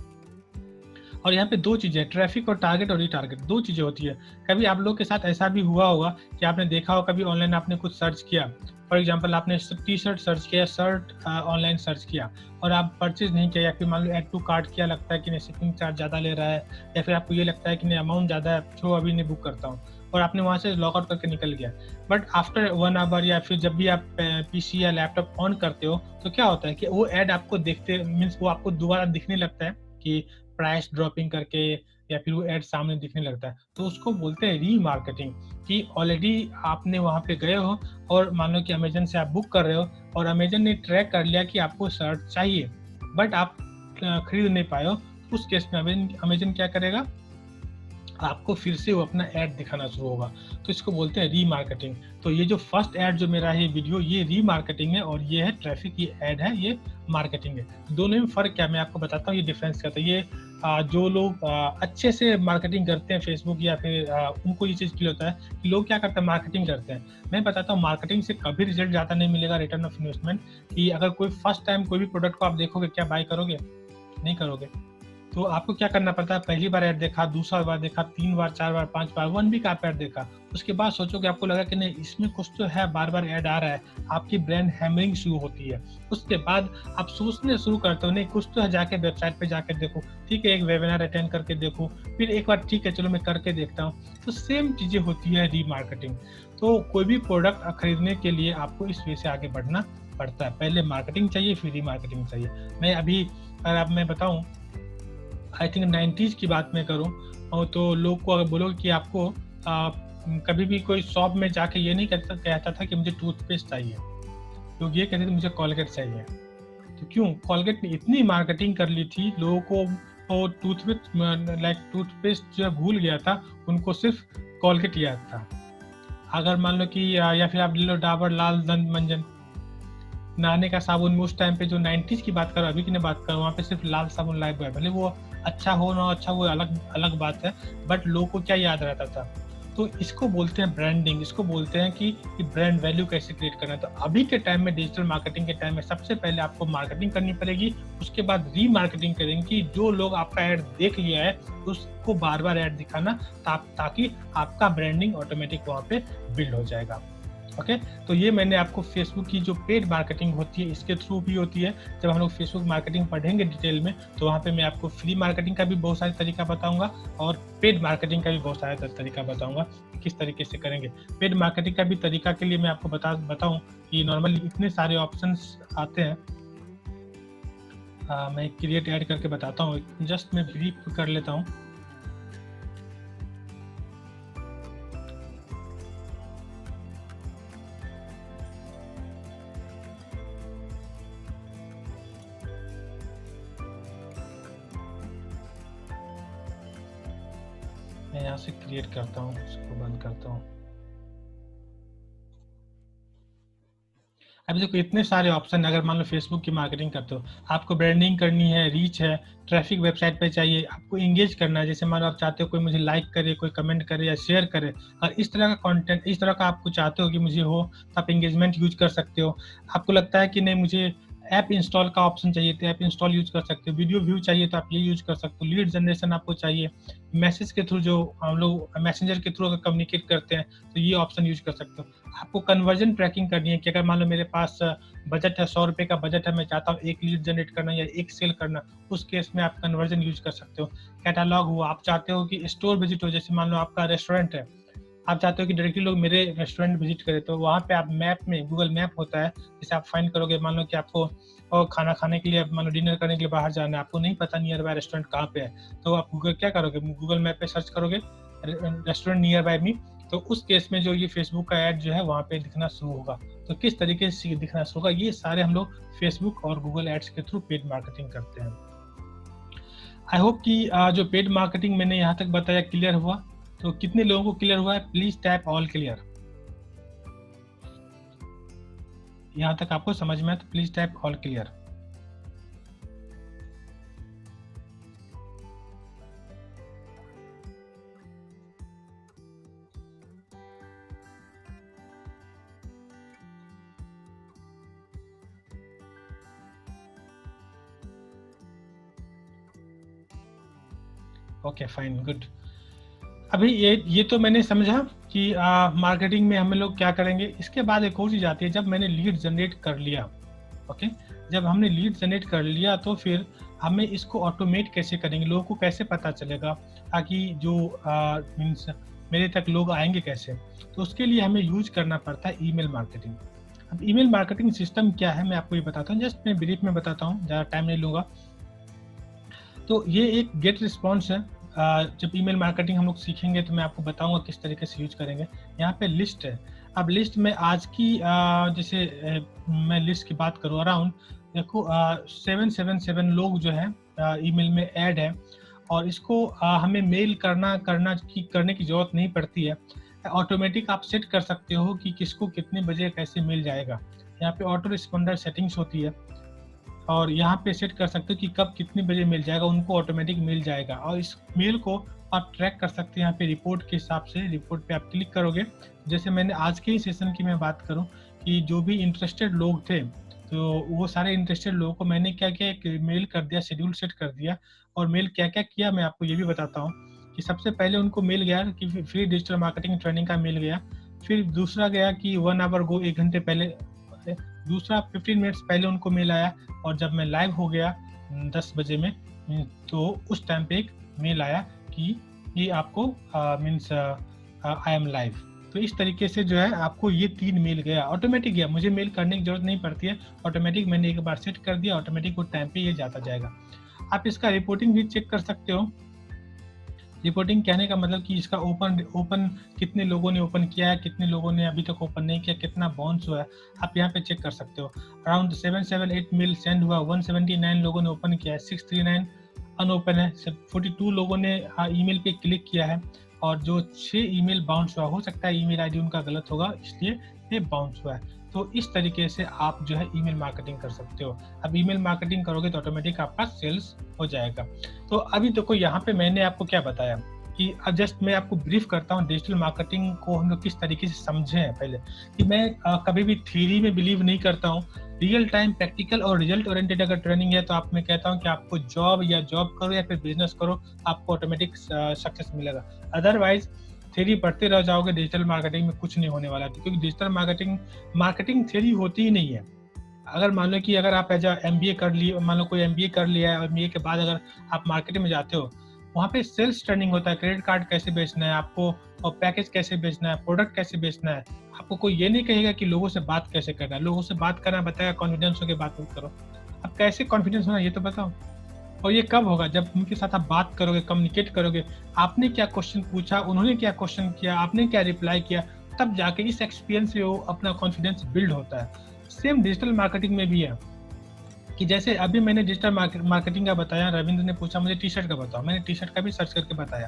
और यहाँ पे दो चीजें, ट्रैफिक और टारगेट और रीटारगेट, दो चीजें होती है। कभी आप लोग के साथ ऐसा भी हुआ होगा कि आपने देखा हो, कभी ऑनलाइन आपने कुछ सर्च किया, फॉर एग्जांपल आपने टी शर्ट सर्च किया, शर्ट ऑनलाइन सर्च किया और आप परचेज नहीं किया, या फिर मान लो ऐड टू कार्ट किया, लगता है कि नहीं शिपिंग चार्ज ज़्यादा ले रहा है, या फिर आपको ये लगता है कि नहीं अमाउंट ज़्यादा है, छोड़ो अभी नहीं बुक करता हूँ, और आपने वहाँ से लॉग आउट करके निकल गया। बट आफ्टर 1 आवर या फिर जब भी आप पीसी या लैपटॉप ऑन करते हो तो क्या होता है कि वो ऐड आपको देखते मीन्स वो आपको दोबारा दिखने लगता है कि प्राइस ड्रॉपिंग करके, या फिर वो ऐड सामने दिखने लगता है। तो उसको बोलते हैं रीमार्केटिंग, कि ऑलरेडी आपने वहाँ पे गए हो और मान लो कि अमेजन से आप बुक कर रहे हो और अमेजन ने ट्रैक कर लिया कि आपको शर्ट चाहिए बट आप खरीद नहीं पाए हो। उस केस में अमेजन क्या करेगा, आपको फिर से वो अपना ऐड दिखाना शुरू होगा। तो इसको बोलते हैं रीमार्केटिंग। तो ये जो फर्स्ट ऐड जो मेरा है वीडियो, ये रीमार्केटिंग है, और ये है ट्रैफिक, ये ऐड है, ये मार्केटिंग है। दोनों में फर्क क्या मैं आपको बताता हूँ, ये डिफरेंस क्या होता है। ये जो लोग अच्छे से मार्केटिंग करते हैं फेसबुक या फिर उनको ये चीज़ क्लियर होता है कि लोग क्या करते हैं, मार्केटिंग करते हैं। मैं बताता हूँ मार्केटिंग से कभी रिजल्ट ज़्यादा नहीं मिलेगा, रिटर्न ऑफ इन्वेस्टमेंट। कि अगर कोई फर्स्ट टाइम कोई भी प्रोडक्ट को आप देखोगे, क्या बाय करोगे? नहीं करोगे। तो आपको क्या करना पड़ता है, पहली बार ऐड देखा, दूसरा बार देखा, 3 बार, 4 बार, 5 बार, 1 वीक आप ऐड देखा, उसके बाद सोचोगे, आपको लगा कि नहीं इसमें कुछ तो है, बार बार ऐड आ रहा है, आपकी ब्रांड हैमरिंग शुरू होती है। उसके बाद आप सोचने शुरू करते हो, नहीं कुछ तो है, जाके वेबसाइट पे जाके देखो, ठीक है एक वेबिनार अटेंड करके देखो, फिर एक बार ठीक है चलो मैं करके देखता हूँ। तो सेम चीजें होती है रीमार्केटिंग। तो कोई भी प्रोडक्ट खरीदने के लिए आपको इस वे से आगे बढ़ना पड़ता है, पहले मार्केटिंग चाहिए फिर रीमार्केटिंग चाहिए। मैं अभी अगर आप मैं बताऊँ, आई थिंक 90s की बात मैं करूँ और तो लोग को अगर बोलो कि आपको कभी भी कोई शॉप में जाके ये नहीं कहता था कि मुझे टूथपेस्ट चाहिए, लोग ये कहते थे मुझे कॉलगेट चाहिए। तो क्यों? कॉलगेट ने इतनी मार्केटिंग कर ली थी, लोगों को वो टूथपेस्ट जो है भूल गया था, उनको सिर्फ कॉलगेट याद था। अगर मान लो कि या फिर आप ले लो डाबर लाल दंत मंजन, नहाने का साबुन में उस टाइम पे जो 90s की बात करो, अभी की नहीं बात करो, वहाँ पे सिर्फ लाल साबुन लाइफ बॉय, भले वो अच्छा हो ना अच्छा, वो अलग अलग बात है, बट लोगों को क्या याद रहता था। तो इसको बोलते हैं ब्रांडिंग, इसको बोलते हैं कि ब्रांड वैल्यू कैसे क्रिएट करना है। तो अभी के टाइम में, डिजिटल मार्केटिंग के टाइम में, सबसे पहले आपको मार्केटिंग करनी पड़ेगी, उसके बाद रीमार्केटिंग करेंगे कि जो लोग आपका ऐड देख लिया है उसको बार बार ऐड दिखाना, ताकि आपका ब्रांडिंग ऑटोमेटिक वहाँ पे बिल्ड हो जाएगा। ओके, तो ये मैंने आपको फेसबुक की जो पेड मार्केटिंग होती है इसके थ्रू भी होती है। जब हम लोग फेसबुक मार्केटिंग पढ़ेंगे डिटेल में, तो वहाँ पे मैं आपको फ्री मार्केटिंग का भी बहुत सारे तरीका बताऊंगा और पेड मार्केटिंग का भी बहुत सारे तरीका बताऊंगा किस तरीके से करेंगे। पेड मार्केटिंग का भी तरीका के लिए मैं आपको बताऊं कि नॉर्मली इतने सारे ऑप्शंस आते हैं। मैं क्रिएट ऐड करके बताता हूँ, जस्ट मैं ब्रीफ कर लेता हूँ। मैं यहाँ से क्रिएट करता हूँ, उसको बंद करता हूँ। अभी देखो इतने सारे ऑप्शन, अगर मान लो फेसबुक की मार्केटिंग करते हो, आपको ब्रांडिंग करनी है, रीच है, ट्रैफिक वेबसाइट पे चाहिए, आपको इंगेज करना है। जैसे मान लो आप चाहते हो कोई मुझे लाइक करे, कोई कमेंट करे या शेयर करे, और इस तरह का कंटेंट, इस तरह का आपको चाहते हो कि मुझे हो, तो आप इंगेजमेंट यूज कर सकते हो। आपको लगता है कि नहीं मुझे ऐप इंस्टॉल का ऑप्शन चाहिए, तो ऐप इंस्टॉल यूज कर सकते हो। वीडियो व्यू चाहिए तो आप ये यूज कर सकते हो। लीड जनरेशन आपको चाहिए, मैसेज के थ्रू, जो हम लोग मैसेंजर के थ्रू अगर कम्युनिकेट करते हैं तो ये ऑप्शन यूज कर सकते हो। आपको कन्वर्जन ट्रैकिंग करनी है कि अगर मान लो मेरे पास बजट है, 100 रुपये का बजट है, मैं चाहता हूँ एक लीड जनरेट करना या एक सेल करना, उस केस में आप कन्वर्जन यूज कर सकते हो। कैटालॉग हुआ, आप चाहते हो कि स्टोर विजिट हो, जैसे मान लो आपका रेस्टोरेंट है, आप चाहते हो कि डायरेक्टली लोग मेरे रेस्टोरेंट विजिट करें, तो वहाँ पे आप मैप में, गूगल मैप होता है, जैसे आप फाइंड करोगे, मान लो कि आपको खाना खाने के लिए, मान लो डिनर करने के लिए बाहर जाना है, आपको नहीं पता नियर बाय रेस्टोरेंट कहाँ पे है, तो आप गूगल क्या करोगे, गूगल मैप पे सर्च करोगे रेस्टोरेंट नियर बाय मी, तो उस केस में जो ये फेसबुक का ऐड जो है वहाँ पे दिखना शुरू होगा। तो किस तरीके से दिखना शुरू होगा, ये सारे हम लोग फेसबुक और गूगल एड्स के थ्रू पेड मार्केटिंग करते हैं। आई होप कि जो पेड मार्केटिंग मैंने यहाँ तक बताया क्लियर हुआ। तो कितने लोगों को क्लियर हुआ है, प्लीज टैप ऑल क्लियर। यहाँ तक आपको समझ में है तो please tap all clear. Okay fine good. अभी ये तो मैंने समझा कि मार्केटिंग में हम लोग क्या करेंगे। इसके बाद एक और चीज आती है, जब मैंने लीड जनरेट कर लिया, ओके, जब हमने लीड जनरेट कर लिया तो फिर हमें इसको ऑटोमेट कैसे करेंगे, लोगों को कैसे पता चलेगा, ताकि जो मीन्स मेरे तक लोग आएंगे कैसे। तो उसके लिए हमें यूज करना पड़ता है ईमेल मार्केटिंग। अब ईमेल मार्केटिंग सिस्टम क्या है मैं आपको ये बताता हूँ, जस्ट मैं ब्रीफ में बताता हूँ, ज़्यादा टाइम नहीं लूँगा। तो ये एक गेट रिस्पॉन्स है। जब ईमेल मार्केटिंग हम लोग सीखेंगे तो मैं आपको बताऊंगा किस तरीके से यूज करेंगे। यहाँ पे लिस्ट है। अब लिस्ट में आज की जैसे मैं लिस्ट की बात करूँ, अराउंड देखो 777 लोग जो है ईमेल में ऐड है, और इसको हमें मेल करने की जरूरत नहीं पड़ती है। ऑटोमेटिक आप सेट कर सकते हो कि किसको कितने बजे कैसे मेल जाएगा। यहाँ पे ऑटो रिस्पॉन्डर सेटिंग्स होती है, और यहाँ पे सेट कर सकते हो कि कब कितने बजे मिल जाएगा, उनको ऑटोमेटिक मिल जाएगा। और इस मेल को आप ट्रैक कर सकते हैं यहाँ पे रिपोर्ट के हिसाब से। रिपोर्ट पे आप क्लिक करोगे, जैसे मैंने आज के ही सेशन की मैं बात करूँ कि जो भी इंटरेस्टेड लोग थे, तो वो सारे इंटरेस्टेड लोगों को मैंने क्या किया, एक मेल कर दिया, शेड्यूल सेट कर दिया। और मेल क्या क्या किया मैं आपको ये भी बताता हूँ कि सबसे पहले उनको मेल गया कि फ्री डिजिटल मार्केटिंग ट्रेनिंग का मेल गया। फिर दूसरा गया कि 1 आवर गो, 1 घंटे पहले। दूसरा 15 मिनट्स पहले उनको मेल आया, और जब मैं लाइव हो गया 10 बजे में, तो उस टाइम पे एक मेल आया कि ये आपको मीन्स आई एम लाइव। तो इस तरीके से जो है आपको ये 3 मेल गया, ऑटोमेटिक गया, मुझे मेल करने की जरूरत नहीं पड़ती है, ऑटोमेटिक मैंने एक बार सेट कर दिया, ऑटोमेटिक वो टाइम पे ये जाता जाएगा। आप इसका रिपोर्टिंग भी चेक कर सकते हो। रिपोर्टिंग कहने का मतलब कि इसका ओपन कितने लोगों ने ओपन किया है, कितने लोगों ने अभी तक ओपन नहीं किया, कितना बाउंस हुआ है, आप यहाँ पे चेक कर सकते हो। अराउंड 778 मेल सेंड हुआ, 179 लोगों ने ओपन किया है, 639 अनओपन है, 42 लोगों ने ईमेल पे क्लिक किया है, और जो 6 ईमेल बाउंस हुआ, हो सकता है ईमेल आईडी उनका गलत होगा इसलिए ये बाउंस हुआ है। तो इस तरीके से आप जो है ईमेल मार्केटिंग कर सकते हो। अब ईमेल मार्केटिंग करोगे तो ऑटोमेटिक आपका सेल्स हो जाएगा। तो अभी देखो यहाँ पे मैंने आपको क्या बताया कि अब जस्ट मैं आपको ब्रीफ करता हूँ डिजिटल मार्केटिंग को हम लोग किस तरीके से समझे हैं पहले, कि मैं कभी भी थ्योरी में बिलीव नहीं करता हूँ। रियल टाइम प्रैक्टिकल और रिजल्ट ओरिएंटेड अगर ट्रेनिंग है तो आप, मैं कहता हूँ कि आपको जॉब करो या फिर बिजनेस करो, आपको ऑटोमेटिक सक्सेस मिलेगा। अदरवाइज थ्योरी पढ़ते रह जाओगे, डिजिटल मार्केटिंग में कुछ नहीं होने वाला है, क्योंकि डिजिटल मार्केटिंग थ्योरी होती ही नहीं है। अगर मान लो कि अगर आप एज MBA कर लिए, मान लो कोई MBA कर लिया है, और MBA के बाद अगर आप मार्केटिंग में जाते हो, वहाँ पे सेल्स ट्रेनिंग होता है, क्रेडिट कार्ड कैसे बेचना है आपको, और पैकेज कैसे बेचना है, प्रोडक्ट कैसे बेचना है। आपको कोई ये नहीं कहेगा कि लोगों से बात कैसे करना है, लोगों से बात करना बताएगा, कॉन्फिडेंस होकर बात करो। अब कैसे कॉन्फिडेंस होना ये तो बताओ, और ये कब होगा, जब उनके साथ आप बात करोगे, कम्युनिकेट करोगे, आपने क्या क्वेश्चन पूछा, उन्होंने क्या क्वेश्चन किया, आपने क्या रिप्लाई किया, तब जाके इस एक्सपीरियंस से वो अपना कॉन्फिडेंस बिल्ड होता है। सेम डिजिटल मार्केटिंग में भी है कि जैसे अभी मैंने डिजिटल मार्केटिंग का बताया, रविंद्र ने पूछा मुझे टी शर्ट का बताओ, मैंने टी शर्ट का भी सर्च करके बताया।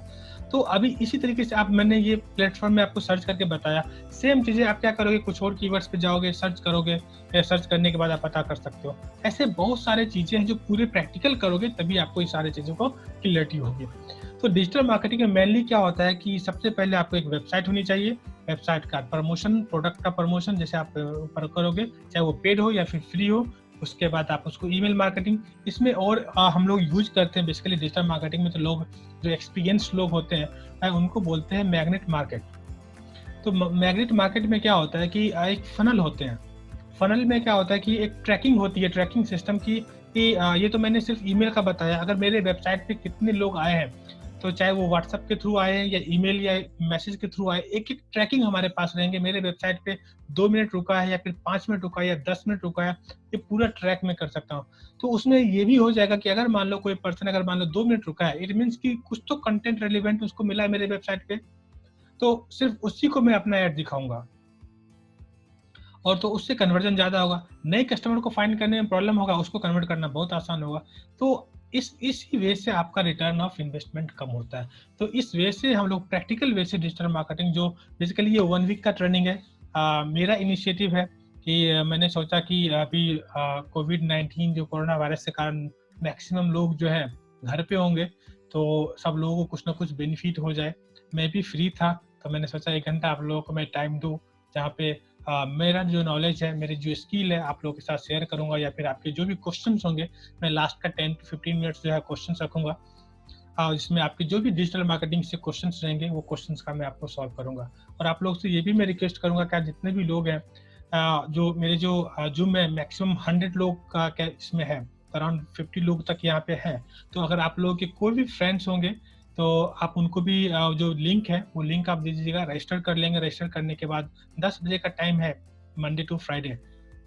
तो अभी इसी तरीके से आप, मैंने ये प्लेटफॉर्म में आपको सर्च करके बताया, सेम चीजें आप क्या करोगे, कुछ और कीवर्ड्स पे जाओगे, सर्च करोगे, या सर्च करने के बाद आप पता कर सकते हो। ऐसे बहुत सारे चीजें हैं जो पूरे प्रैक्टिकल करोगे तभी आपको इस सारी चीजों को क्लियरिटी होगी। तो डिजिटल मार्केटिंग में मेनली क्या होता है कि सबसे पहले आपको एक वेबसाइट होनी चाहिए, वेबसाइट का प्रमोशन, प्रोडक्ट का प्रमोशन जैसे आप ऊपर करोगे, चाहे वो पेड हो या फिर फ्री हो। उसके बाद आप उसको ईमेल मार्केटिंग, इसमें और हम लोग यूज करते हैं बेसिकली डिजिटल मार्केटिंग में, तो लोग जो एक्सपीरियंस लोग होते हैं उनको बोलते हैं मैग्नेट मार्केट। तो मैग्नेट मार्केट में क्या होता है कि एक फनल होते हैं, फनल में क्या होता है कि एक ट्रैकिंग होती है, ट्रैकिंग सिस्टम की, कि ये तो मैंने सिर्फ ईमेल का बताया, अगर मेरे वेबसाइट पे कितने लोग आए हैं, तो चाहे वो व्हाट्सएप के थ्रू आए या ईमेल या मैसेज के थ्रू आए, एक-एक ट्रैकिंग हमारे पास रहेंगे। मेरे वेबसाइट पे 2 मिनट रुका है या फिर 5 मिनट रुका है या 10 मिनट रुका है, ये पूरा ट्रैक मैं कर सकता हूँ। तो उसमें ये भी हो जाएगा कि अगर मान लो कोई पर्सन अगर मान लो 2 मिनट रुका है, इट मीन्स कि कुछ तो कंटेंट रिलेवेंट उसको मिला है मेरे वेबसाइट पे, तो सिर्फ उसी को मैं अपना ऐड दिखाऊँगा। और तो उससे कन्वर्जन ज़्यादा होगा। नए कस्टमर को फाइंड करने में प्रॉब्लम होगा, उसको कन्वर्ट करना बहुत आसान होगा। तो इसी वे से आपका रिटर्न ऑफ इन्वेस्टमेंट कम होता है। तो इस वे से हम लोग प्रैक्टिकल वे से डिजिटल मार्केटिंग जो बेसिकली ये 1 वीक का ट्रेनिंग है। मेरा इनिशिएटिव है कि मैंने सोचा कि अभी कोविड-19 जो कोरोना वायरस के कारण मैक्सिमम लोग जो है घर पे होंगे, तो सब लोगों को कुछ ना कुछ बेनिफिट हो जाए। मैं भी फ्री था, तो मैंने सोचा 1 घंटा आप लोगों को मैं टाइम दूँ, जहाँ पे मेरा जो नॉलेज है, मेरी जो स्किल है आप लोगों के साथ शेयर करूँगा, या फिर आपके जो भी क्वेश्चंस होंगे, मैं लास्ट का 10 टू 15 मिनट्स जो है क्वेश्चंस रखूँगा, जिसमें आपके जो भी डिजिटल मार्केटिंग से क्वेश्चंस रहेंगे, वो क्वेश्चंस का मैं आपको सॉल्व करूँगा। और आप लोग से ये भी मैं रिक्वेस्ट करूँगा कि आप जितने भी लोग हैं, जो मेरे जो ज़ूम में मैक्सिमम 100 लोग का क्या इसमें है, अराउंड 50 लोग तक यहाँ पे हैं। तो अगर आप लोगों के कोई भी फ्रेंड्स होंगे, तो आप उनको भी जो लिंक है, वो लिंक आप दे दीजिएगा, रजिस्टर कर लेंगे। रजिस्टर करने के बाद 10 बजे का टाइम है, मंडे टू फ्राइडे,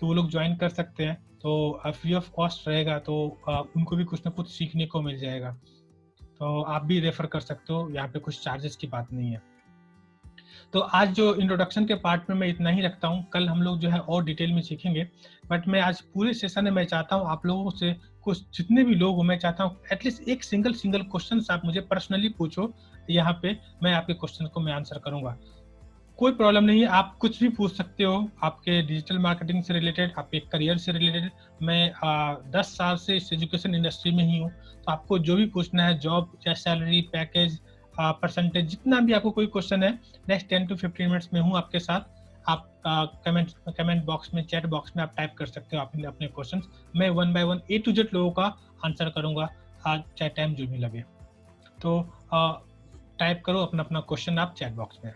तो वो लोग ज्वाइन कर सकते हैं। तो फ्री ऑफ कॉस्ट रहेगा, तो उनको भी कुछ ना कुछ सीखने को मिल जाएगा। तो आप भी रेफर कर सकते हो, यहाँ पे कुछ चार्जेस की बात नहीं है। तो आज जो इंट्रोडक्शन के पार्ट में मैं इतना ही रखता हूँ। कल हम लोग जो है और डिटेल में सीखेंगे, बट मैं आज पूरे सेशन में मैं चाहता हूँ आप लोगों से, कुछ जितने भी लोग हो, मैं चाहता हूँ एटलीस्ट एक सिंगल क्वेश्चन आप मुझे पर्सनली पूछो। यहाँ पे मैं आपके क्वेश्चन को मैं आंसर करूंगा। कोई प्रॉब्लम नहीं है, आप कुछ भी पूछ सकते हो, आपके डिजिटल मार्केटिंग से रिलेटेड, आपके करियर से रिलेटेड। मैं 10 साल से इस एजुकेशन इंडस्ट्री में ही हूँ, तो आपको जो भी पूछना है, जॉब या सैलरी पैकेज, परसेंटेज, जितना भी आपको कोई क्वेश्चन है, नेक्स्ट 10 टू 15 मिनट्स में हूँ आपके साथ। आप कमेंट बॉक्स में, चैट बॉक्स में आप टाइप कर सकते हो अपने क्वेश्चंस। मैं 1 बाय 1 A टू Z लोगों का आंसर करूँगा, चाहे टाइम जो भी लगे। तो टाइप करो अपना अपना क्वेश्चन आप चैट बॉक्स में।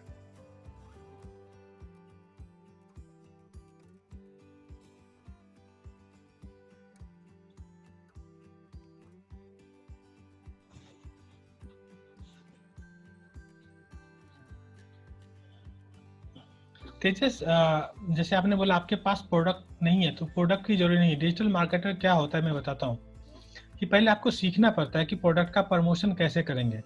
तेजस, जैसे आपने बोला आपके पास प्रोडक्ट नहीं है, तो प्रोडक्ट की जरूरी नहीं है। डिजिटल मार्केटर क्या होता है मैं बताता हूँ कि पहले आपको सीखना पड़ता है कि प्रोडक्ट का प्रमोशन कैसे करेंगे।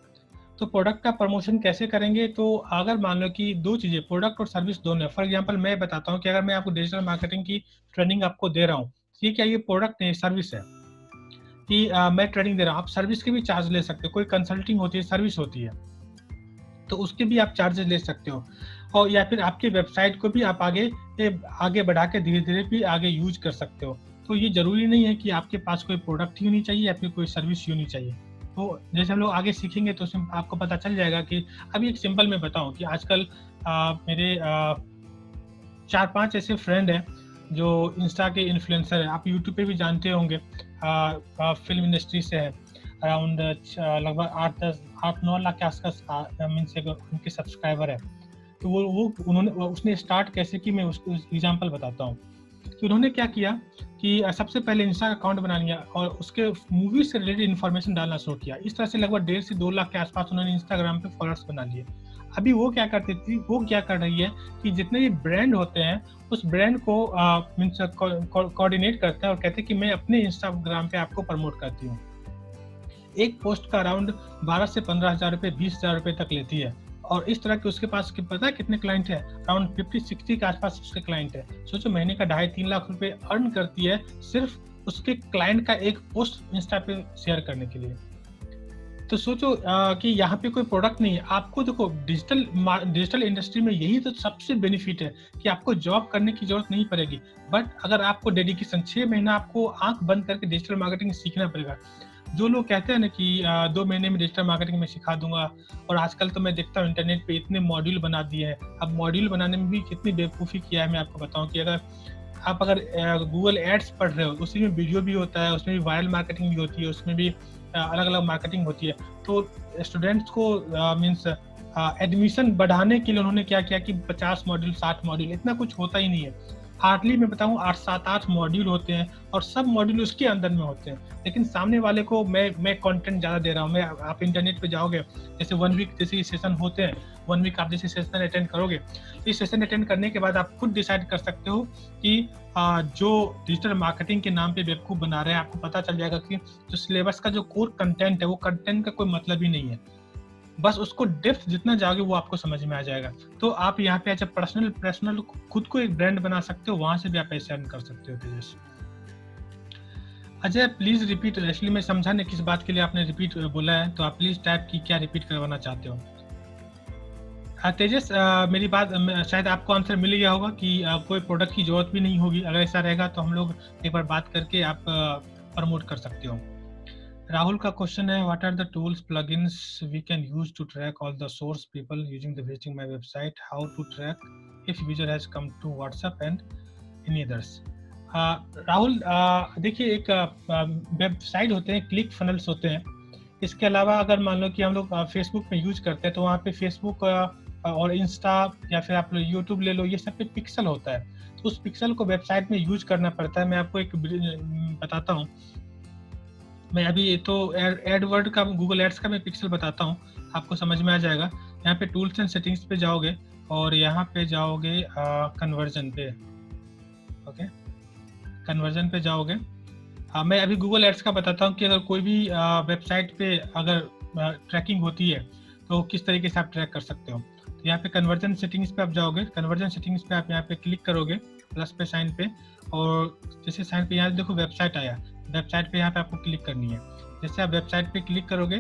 तो प्रोडक्ट का प्रमोशन कैसे करेंगे, तो अगर मान लो कि 2 चीज़ें, प्रोडक्ट और सर्विस दोनों है। फॉर एग्जांपल मैं बताता हूँ कि अगर मैं आपको डिजिटल मार्केटिंग की ट्रेनिंग आपको दे रहा हूँ, तो ये क्या, ये प्रोडक्ट नहीं, सर्विस है। कि मैं ट्रेनिंग दे रहा हूँ, आप सर्विस के भी चार्ज ले सकते हो। कोई कंसल्टिंग होती है, सर्विस होती है, तो उसके भी आप चार्जेस ले सकते हो। और या फिर आपके वेबसाइट को भी आप आगे बढ़ा के धीरे-धीरे भी आगे यूज़ कर सकते हो। तो ये ज़रूरी नहीं है कि आपके पास कोई प्रोडक्ट ही होनी चाहिए या फिर कोई सर्विस ही होनी चाहिए। तो जैसे हम लोग आगे सीखेंगे तो उसमें आपको पता चल जाएगा कि अभी एक सिंपल मैं बताऊँ कि आजकल मेरे 4-5 ऐसे फ्रेंड हैं जो इंस्टा के इन्फ्लुएंसर हैं। आप यूट्यूब पे भी जानते होंगे, फ़िल्म इंडस्ट्री से है। अराउंड लगभग 8-9 लाख के आसपास मीन्स उनके सब्सक्राइबर है। तो उसने स्टार्ट कैसे की, मैं उसको एग्जांपल बताता हूँ। तो उन्होंने क्या किया कि सबसे पहले इंस्टा का अकाउंट बना लिया और उसके मूवी से रिलेटेड इन्फॉर्मेशन डालना शुरू किया। इस तरह से लगभग 1.5 से 2 लाख के आसपास उन्होंने इंस्टाग्राम पे फॉलोअर्स बना लिए। अभी वो क्या कर रही है कि जितने भी ब्रांड होते हैं, उस ब्रांड को मीन्स कोऑर्डिनेट करता है और कहते हैं कि मैं अपने इंस्टाग्राम पे आपको प्रमोट करती हूँ। एक पोस्ट का अराउंड 12 से 15,000 रुपए, 20,000 रुपए तक लेती है। और इस तरह के उसके पास पता है कितने क्लाइंट है, अराउंड 50-60 के आसपास उसके क्लाइंट है। सोचो महीने का 2.5-3 लाख रुपए अर्न करती है सिर्फ उसके क्लाइंट का एक पोस्ट इंस्टा पे शेयर करने के लिए। तो सोचो कि यहाँ पे कोई प्रोडक्ट नहीं है। आपको देखो डिजिटल इंडस्ट्री में यही तो सबसे बेनिफिट है कि आपको जॉब करने की जरूरत नहीं पड़ेगी। बट अगर आपको डेडिकेशन 6 महीना आपको आंख बंद करके डिजिटल मार्केटिंग सीखना पड़ेगा। जो लोग कहते हैं ना कि 2 महीने में डिजिटल मार्केटिंग में सिखा दूंगा, और आजकल तो मैं देखता हूँ इंटरनेट पे इतने मॉड्यूल बना दिए हैं। अब मॉड्यूल बनाने में भी कितनी बेवकूफ़ी किया है मैं आपको बताऊँ कि अगर गूगल एड्स पढ़ रहे हो, उसी में वीडियो भी होता है, उसमें भी वायरल मार्केटिंग भी होती है, उसमें भी अलग अलग मार्केटिंग होती है। तो स्टूडेंट्स को मीन्स एडमिशन बढ़ाने के लिए उन्होंने क्या किया कि 50 मॉड्यूल 60 मॉड्यूल, इतना कुछ होता ही नहीं है। हार्डली मैं बताऊँ 8 मॉड्यूल होते हैं और सब मॉड्यूल उसके अंदर में होते हैं। लेकिन सामने वाले को मैं कंटेंट ज़्यादा दे रहा हूँ। आप इंटरनेट पे जाओगे, जैसे 1 वीक जैसे ये सेशन होते हैं, 1 वीक आप जैसे सेशन अटेंड करोगे, तो इस सेशन अटेंड करने के बाद आप खुद डिसाइड कर सकते हो कि जो डिजिटल मार्केटिंग के नाम पे बेवकूफ़ बना रहे हैं, आपको पता चल जाएगा कि जो सिलेबस का जो कोर कंटेंट है, वो कंटेंट का कोई मतलब ही नहीं है। बस उसको डेप्थ जितना जाओगे वो आपको समझ में आ जाएगा। तो आप यहाँ पे एज़ अ पर्सनल खुद को एक ब्रांड बना सकते हो, वहाँ से भी आप पैसे अर्न कर सकते हो तेजस। अजय प्लीज़ रिपीट, एक्चुअली मैं समझा नहीं किस बात के लिए आपने रिपीट बोला है, तो आप प्लीज़ टाइप की क्या रिपीट करवाना चाहते हो। तेजस, मेरी बात शायद आपको आंसर मिल गया होगा कि कोई प्रोडक्ट की ज़रूरत भी नहीं होगी। अगर ऐसा रहेगा तो हम लोग एक बार बात करके आप प्रमोट कर सकते हो। राहुल का क्वेश्चन है, what are the tools plugins we can use to track all the source people using the visiting my website, how to track if user has come to WhatsApp and any others. Rahul, देखिए एक website होते हैं, click funnels होते हैं। इसके अलावा अगर मान लो कि हम लोग फेसबुक में यूज करते हैं, तो वहाँ पे फेसबुक और इंस्टा या फिर आप लोग यूट्यूब ले लो, ये सब पे पिक्सल होता है। तो उस पिक्सल को वेबसाइट में यूज करना पड़ता है। मैं आपको एक बताता हूँ। मैं अभी तो एडवर्ड का, गूगल एड्स का मैं पिक्सल बताता हूँ, आपको समझ में आ जाएगा। यहाँ पे टूल्स एंड सेटिंग्स पे जाओगे और यहाँ पे जाओगे कन्वर्जन पे। ओके, कन्वर्जन पे जाओगे। मैं अभी गूगल एड्स का बताता हूँ कि अगर कोई भी वेबसाइट पे अगर ट्रैकिंग होती है तो किस तरीके से आप ट्रैक कर सकते हो। तो यहाँ पे कन्वर्जन सेटिंग्स पे आप जाओगे। कन्वर्जन सेटिंग्स पे आप यहाँ पे क्लिक करोगे, प्लस पे साइन पे, और जैसे साइन पे यहाँ देखो वेबसाइट आया, वेबसाइट पे यहाँ पे आपको क्लिक करनी है। जैसे आप वेबसाइट पे क्लिक करोगे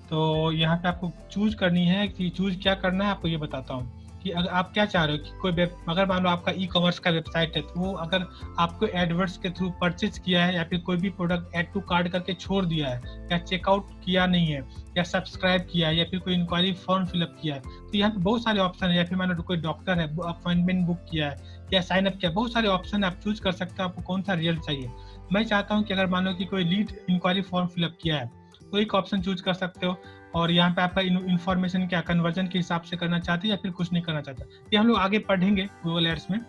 तो यहाँ पे आपको चूज करनी है कि चूज क्या करना है। आपको ये बताता हूँ कि अगर आप क्या चाह रहे हो कि कोई अगर मान लो आपका ई कॉमर्स का वेबसाइट है, तो वो अगर आपको एडवर्ड्स के थ्रू परचेज किया है या फिर कोई भी प्रोडक्ट ऐड टू कार्ट करके छोड़ दिया है या चेकआउट किया नहीं है या सब्सक्राइब किया है या फिर कोई इंक्वायरी फॉर्म फिलअप किया है, तो यहाँ पे बहुत सारे ऑप्शन है। या फिर मान लो कोई डॉक्टर है, अपॉइंटमेंट बुक किया है या साइन अप किया, बहुत सारे ऑप्शन है, आप चूज कर सकते हो आपको कौन सा रिजल्ट चाहिए। मैं चाहता हूँ कि अगर मान लो कि कोई लीड इंक्वायरी फॉर्म फिलअप किया है, तो एक ऑप्शन चूज कर सकते हो। और यहाँ पे आपका इन्फॉर्मेशन क्या कन्वर्जन के हिसाब से करना चाहते हैं या फिर कुछ नहीं करना चाहता, ये हम लोग आगे पढ़ेंगे गूगल एड्स में।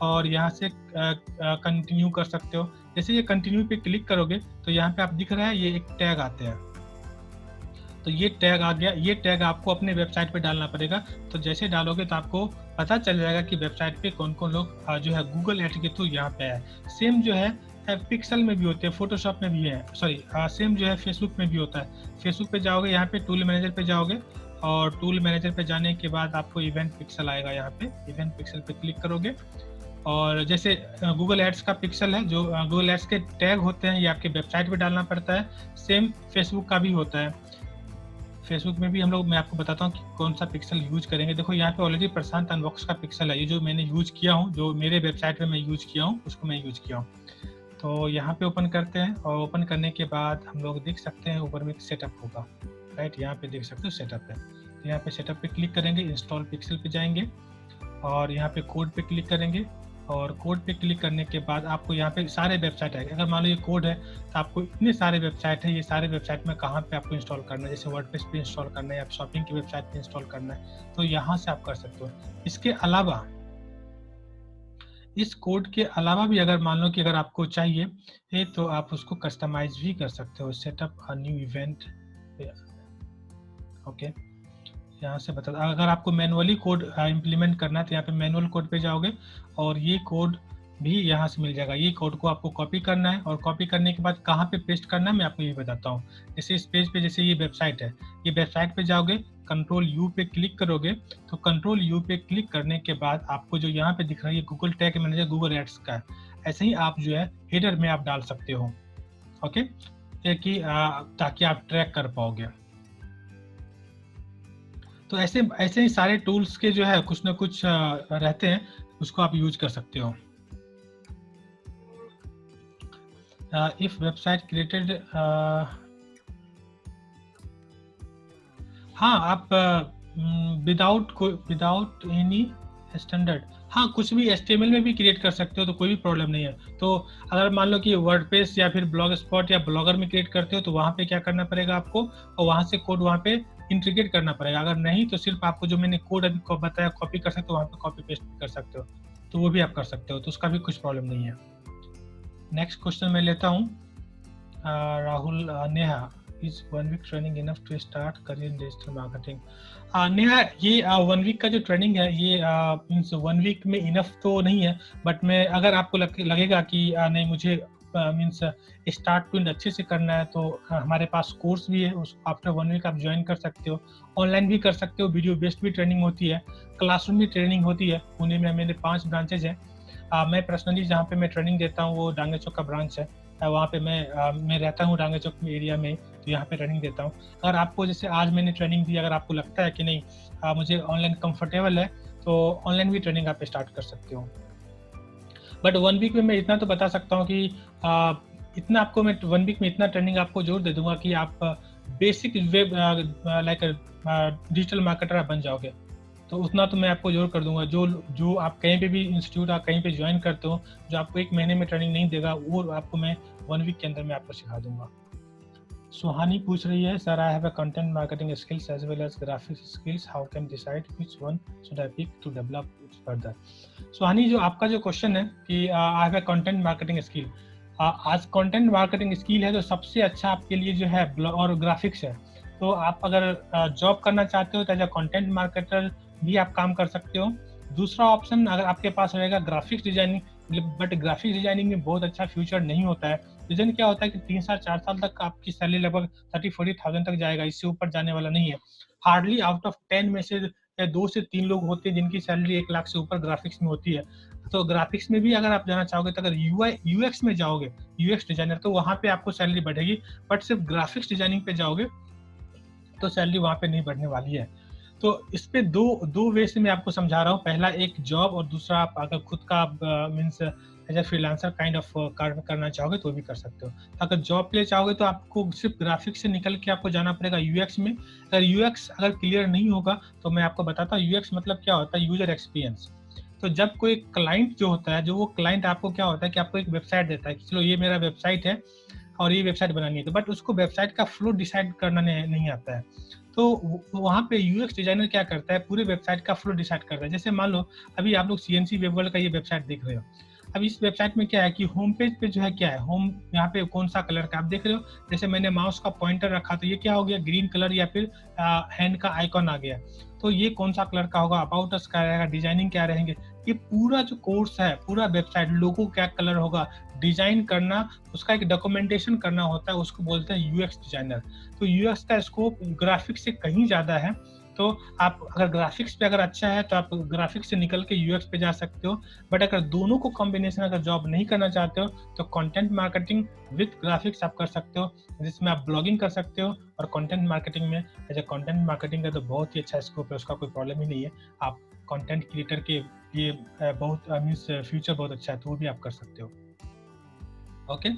और यहाँ से कंटिन्यू कर सकते हो। जैसे ये कंटिन्यू पे क्लिक करोगे तो यहाँ पे आप दिख रहा है ये एक टैग आते हैं, तो ये टैग आ गया। ये टैग आपको अपने वेबसाइट पे डालना पड़ेगा। तो जैसे डालोगे तो आपको पता चल जाएगा कि वेबसाइट पे कौन कौन लोग जो है गूगल एड्स के थ्रू यहाँ पे है। सेम जो है पिक्सल में भी होते हैं, फोटोशॉप में भी है, सॉरी सेम जो है फेसबुक में भी होता है। फेसबुक पे जाओगे, यहाँ पे टूल मैनेजर पे जाओगे और टूल मैनेजर पे जाने के बाद आपको इवेंट पिक्सल आएगा। यहाँ पे इवेंट पिक्सल पे क्लिक करोगे और जैसे गूगल एड्स का पिक्सल है, जो गूगल एड्स के टैग होते हैं, ये आपके वेबसाइट पे डालना पड़ता है। सेम फेसबुक का भी होता है। फेसबुक में भी हम लोग, मैं आपको बताता हूँ कि कौन सा पिक्सल यूज करेंगे। देखो यहाँ पे ऑलरेडी प्रशांत अनबॉक्स का पिक्सल है, ये जो मैंने यूज किया हूँ, जो मेरे वेबसाइट पे मैं यूज किया हूँ, उसको मैं यूज किया हूँ। तो यहाँ पे ओपन करते हैं और ओपन करने के बाद हम लोग देख सकते हैं ऊपर में सेटअप होगा, राइट। यहाँ पे देख सकते हो सेटअप है। तो यहाँ पे सेटअप पे क्लिक करेंगे, इंस्टॉल पिक्सल पे जाएंगे और यहाँ पे कोड पे क्लिक करेंगे। और कोड पे क्लिक करने के बाद आपको यहाँ पे सारे वेबसाइट आएंगे। अगर मान लो ये कोड है तो आपको इतने सारे वेबसाइट है, ये सारे वेबसाइट में कहाँ पे आपको इंस्टॉल करना है, जैसे वर्डप्रेस पे इंस्टॉल करना है या शॉपिंग की वेबसाइट पे इंस्टॉल करना है, तो यहाँ से आप कर सकते हो। इसके अलावा, इस कोड के अलावा भी अगर मान लो कि अगर आपको चाहिए तो आप उसको कस्टमाइज भी कर सकते हो। Setup a new event, okay. यहाँ से बता, अगर आपको मैनुअली कोड इम्प्लीमेंट करना है तो यहाँ पे मैनुअल कोड पे जाओगे और ये कोड भी यहाँ से मिल जाएगा। ये कोड को आपको कॉपी करना है और कॉपी करने के बाद कहाँ पे पेस्ट करना है मैं आपको ये बताता हूँ। जैसे इस पेज पे, जैसे ये वेबसाइट है, ये वेबसाइट पे जाओगे, कंट्रोल यू पे क्लिक करोगे, तो कंट्रोल यू पे क्लिक करने के बाद आपको जो यहाँ पे दिख रहा है ये Google tag manager Google ads का है। ऐसे ही आप जो है हेडर में आप डाल सकते हो, ओके, ताकि आप ट्रैक कर पाओगे। तो ऐसे ऐसे ही सारे टूल्स के जो है कुछ ना कुछ रहते हैं, उसको आप यूज कर सकते हो। इफ वेबसाइट क्रिएटेड, हाँ, आप विदाउट एनी स्टैंडर्ड, हाँ, कुछ भी HTML में भी क्रिएट कर सकते हो, तो कोई भी प्रॉब्लम नहीं है। तो अगर मान लो कि वर्डप्रेस या फिर ब्लॉग स्पॉट या ब्लॉगर में क्रिएट करते हो तो वहाँ पे क्या करना पड़ेगा आपको, और वहाँ से कोड वहाँ पे इंटीग्रेट करना पड़ेगा। अगर नहीं तो सिर्फ आपको जो मैंने कोड अभी को बताया कॉपी कर सकते हो, वहाँ पे कॉपी पेस्ट कर सकते हो, तो वो भी आप कर सकते हो, तो उसका भी कुछ प्रॉब्लम नहीं है। नेक्स्ट क्वेश्चन मैं लेता हूँ Rahul Neha, is 1 week training enough to start career in digital marketing? Neha, ये 1 वीक का जो ट्रेनिंग है ये मीन्स 1 वीक में इनफ तो नहीं है, बट मैं अगर आपको लगेगा कि नहीं मुझे मीन्स स्टार्ट टू अच्छे से करना है, तो हमारे पास कोर्स भी है, उस आफ्टर 1 वीक आप ज्वाइन कर सकते हो, ऑनलाइन भी कर सकते हो, वीडियो बेस्ड भी ट्रेनिंग होती है, क्लासरूम भी ट्रेनिंग होती है। पुणे में मेरे 5 ब्रांचेज हैं। मैं पर्सनली जहाँ पे मैं ट्रेनिंग देता हूँ वो डांगे चौक का ब्रांच है, वहाँ पे मैं रहता हूँ डांगे चौक एरिया में, तो यहाँ पे ट्रेनिंग देता हूँ। अगर आपको जैसे आज मैंने ट्रेनिंग दी, अगर आपको लगता है कि नहीं मुझे ऑनलाइन कंफर्टेबल है, तो ऑनलाइन भी ट्रेनिंग आप स्टार्ट कर सकते हो। बट 1 वीक में मैं इतना तो बता सकता हूँ कि इतना आपको मैं 1 वीक में इतना ट्रेनिंग आपको जोर दे दूंगा कि आप basic web like digital marketer बन जाओगे। तो उतना तो मैं आपको जोर कर दूंगा। जो जो आप कहीं पे भी इंस्टीट्यूट आप कहीं पे ज्वाइन करते हो, जो आपको 1 महीने में ट्रेनिंग नहीं देगा, वो आपको मैं 1 वीक के अंदर मैं आपको सिखा दूंगा। सुहानी पूछ रही है, sir I have a content marketing skills as well as graphics skills, how can decide which one should I pick to develop it further? Suhani, जो आपका जो क्वेश्चन है कि I have a content marketing skill, आज content marketing skill है तो सबसे अच्छा आपके लिए जो है और ग्राफिक्स है। तो आप अगर जॉब करना चाहते हो तो एज अ कंटेंट मार्केटर भी आप काम कर सकते हो। दूसरा ऑप्शन अगर आपके पास रहेगा graphics designing, but graphics designing में बहुत अच्छा फ्यूचर नहीं होता है। रीजन क्या होता है कि 3 साल 4 साल तक आपकी सैलरी लगभग 30-40,000 तक जाएगा, इससे ऊपर जाने वाला नहीं है। हार्डली आउट ऑफ 10 में से 2 से 3 लोग होते हैं जिनकी सैलरी 1 लाख से ऊपर ग्राफिक्स में होती है। तो ग्राफिक्स में भी अगर आप जाना चाहोगे, तो अगर यूआई यूएक्स में जाओगे, यूएक्स डिजाइनर, तो वहाँ पे आपको सैलरी बढ़ेगी। बट सिर्फ ग्राफिक्स डिजाइनिंग पे जाओगे तो सैलरी वहाँ पे नहीं बढ़ने वाली है। तो इस पे दो वे से मैं आपको समझा रहा हूँ। पहला एक जॉब, और दूसरा आप अगर खुद का means as a freelancer kind of करना चाहोगे तो भी कर सकते हो। अगर जॉब के लिए चाहोगे तो आपको सिर्फ ग्राफिक्स से निकल के आपको जाना पड़ेगा यूएक्स में। अगर यूएक्स अगर क्लियर नहीं होगा तो मैं आपको बताता हूँ यूएक्स मतलब क्या होता है, यूजर एक्सपीरियंस। तो जब कोई क्लाइंट जो होता है, जो वो क्लाइंट आपको क्या होता है कि आपको एक वेबसाइट देता है कि चलो ये मेरा वेबसाइट है और ये वेबसाइट बनानी है, तो बट उसको वेबसाइट का फ्लो डिसाइड करना नहीं आता है। तो वहाँ पे यूएक्स डिजाइनर क्या करता है, पूरे वेबसाइट का फ्लो डिसाइड करता है। जैसे मान लो अभी आप लोग सीएनसी वेब वर्ल्ड का ये वेबसाइट देख रहे हो। अब इस वेबसाइट में क्या है कि होम पेज पे जो है क्या है, होम यहाँ पे कौन सा कलर का आप देख रहे हो। जैसे मैंने माउस का पॉइंटर रखा तो ये क्या हो गया, ग्रीन कलर या फिर हैंड का आइकॉन आ गया। तो ये कौन सा कलर का होगा, अबाउट अस क्या रहेगा, डिजाइनिंग क्या रहेंगे, ये पूरा जो कोर्स है, पूरा वेबसाइट लोगो क्या कलर होगा, डिजाइन करना, उसका एक डॉक्यूमेंटेशन करना होता है, उसको बोलते हैं यूएक्स डिजाइनर। तो यूएक्स का स्कोप ग्राफिक्स से कहीं ज्यादा है। तो आप अगर ग्राफिक्स पे अगर अच्छा है तो आप ग्राफिक्स से निकल के यूएक्स पे जा सकते हो। बट अगर दोनों को कॉम्बिनेशन अगर जॉब नहीं करना चाहते हो तो कंटेंट मार्केटिंग विद ग्राफिक्स आप कर सकते हो, जिसमें आप ब्लॉगिंग कर सकते हो। और कंटेंट मार्केटिंग में एज ए कंटेंट मार्केटिंग का तो बहुत ही अच्छा स्कोप है, उसका कोई प्रॉब्लम ही नहीं है। आप कंटेंट क्रिएटर के लिए बहुत मीन्स फ्यूचर बहुत अच्छा है, तो वो भी आप कर सकते हो। ओके।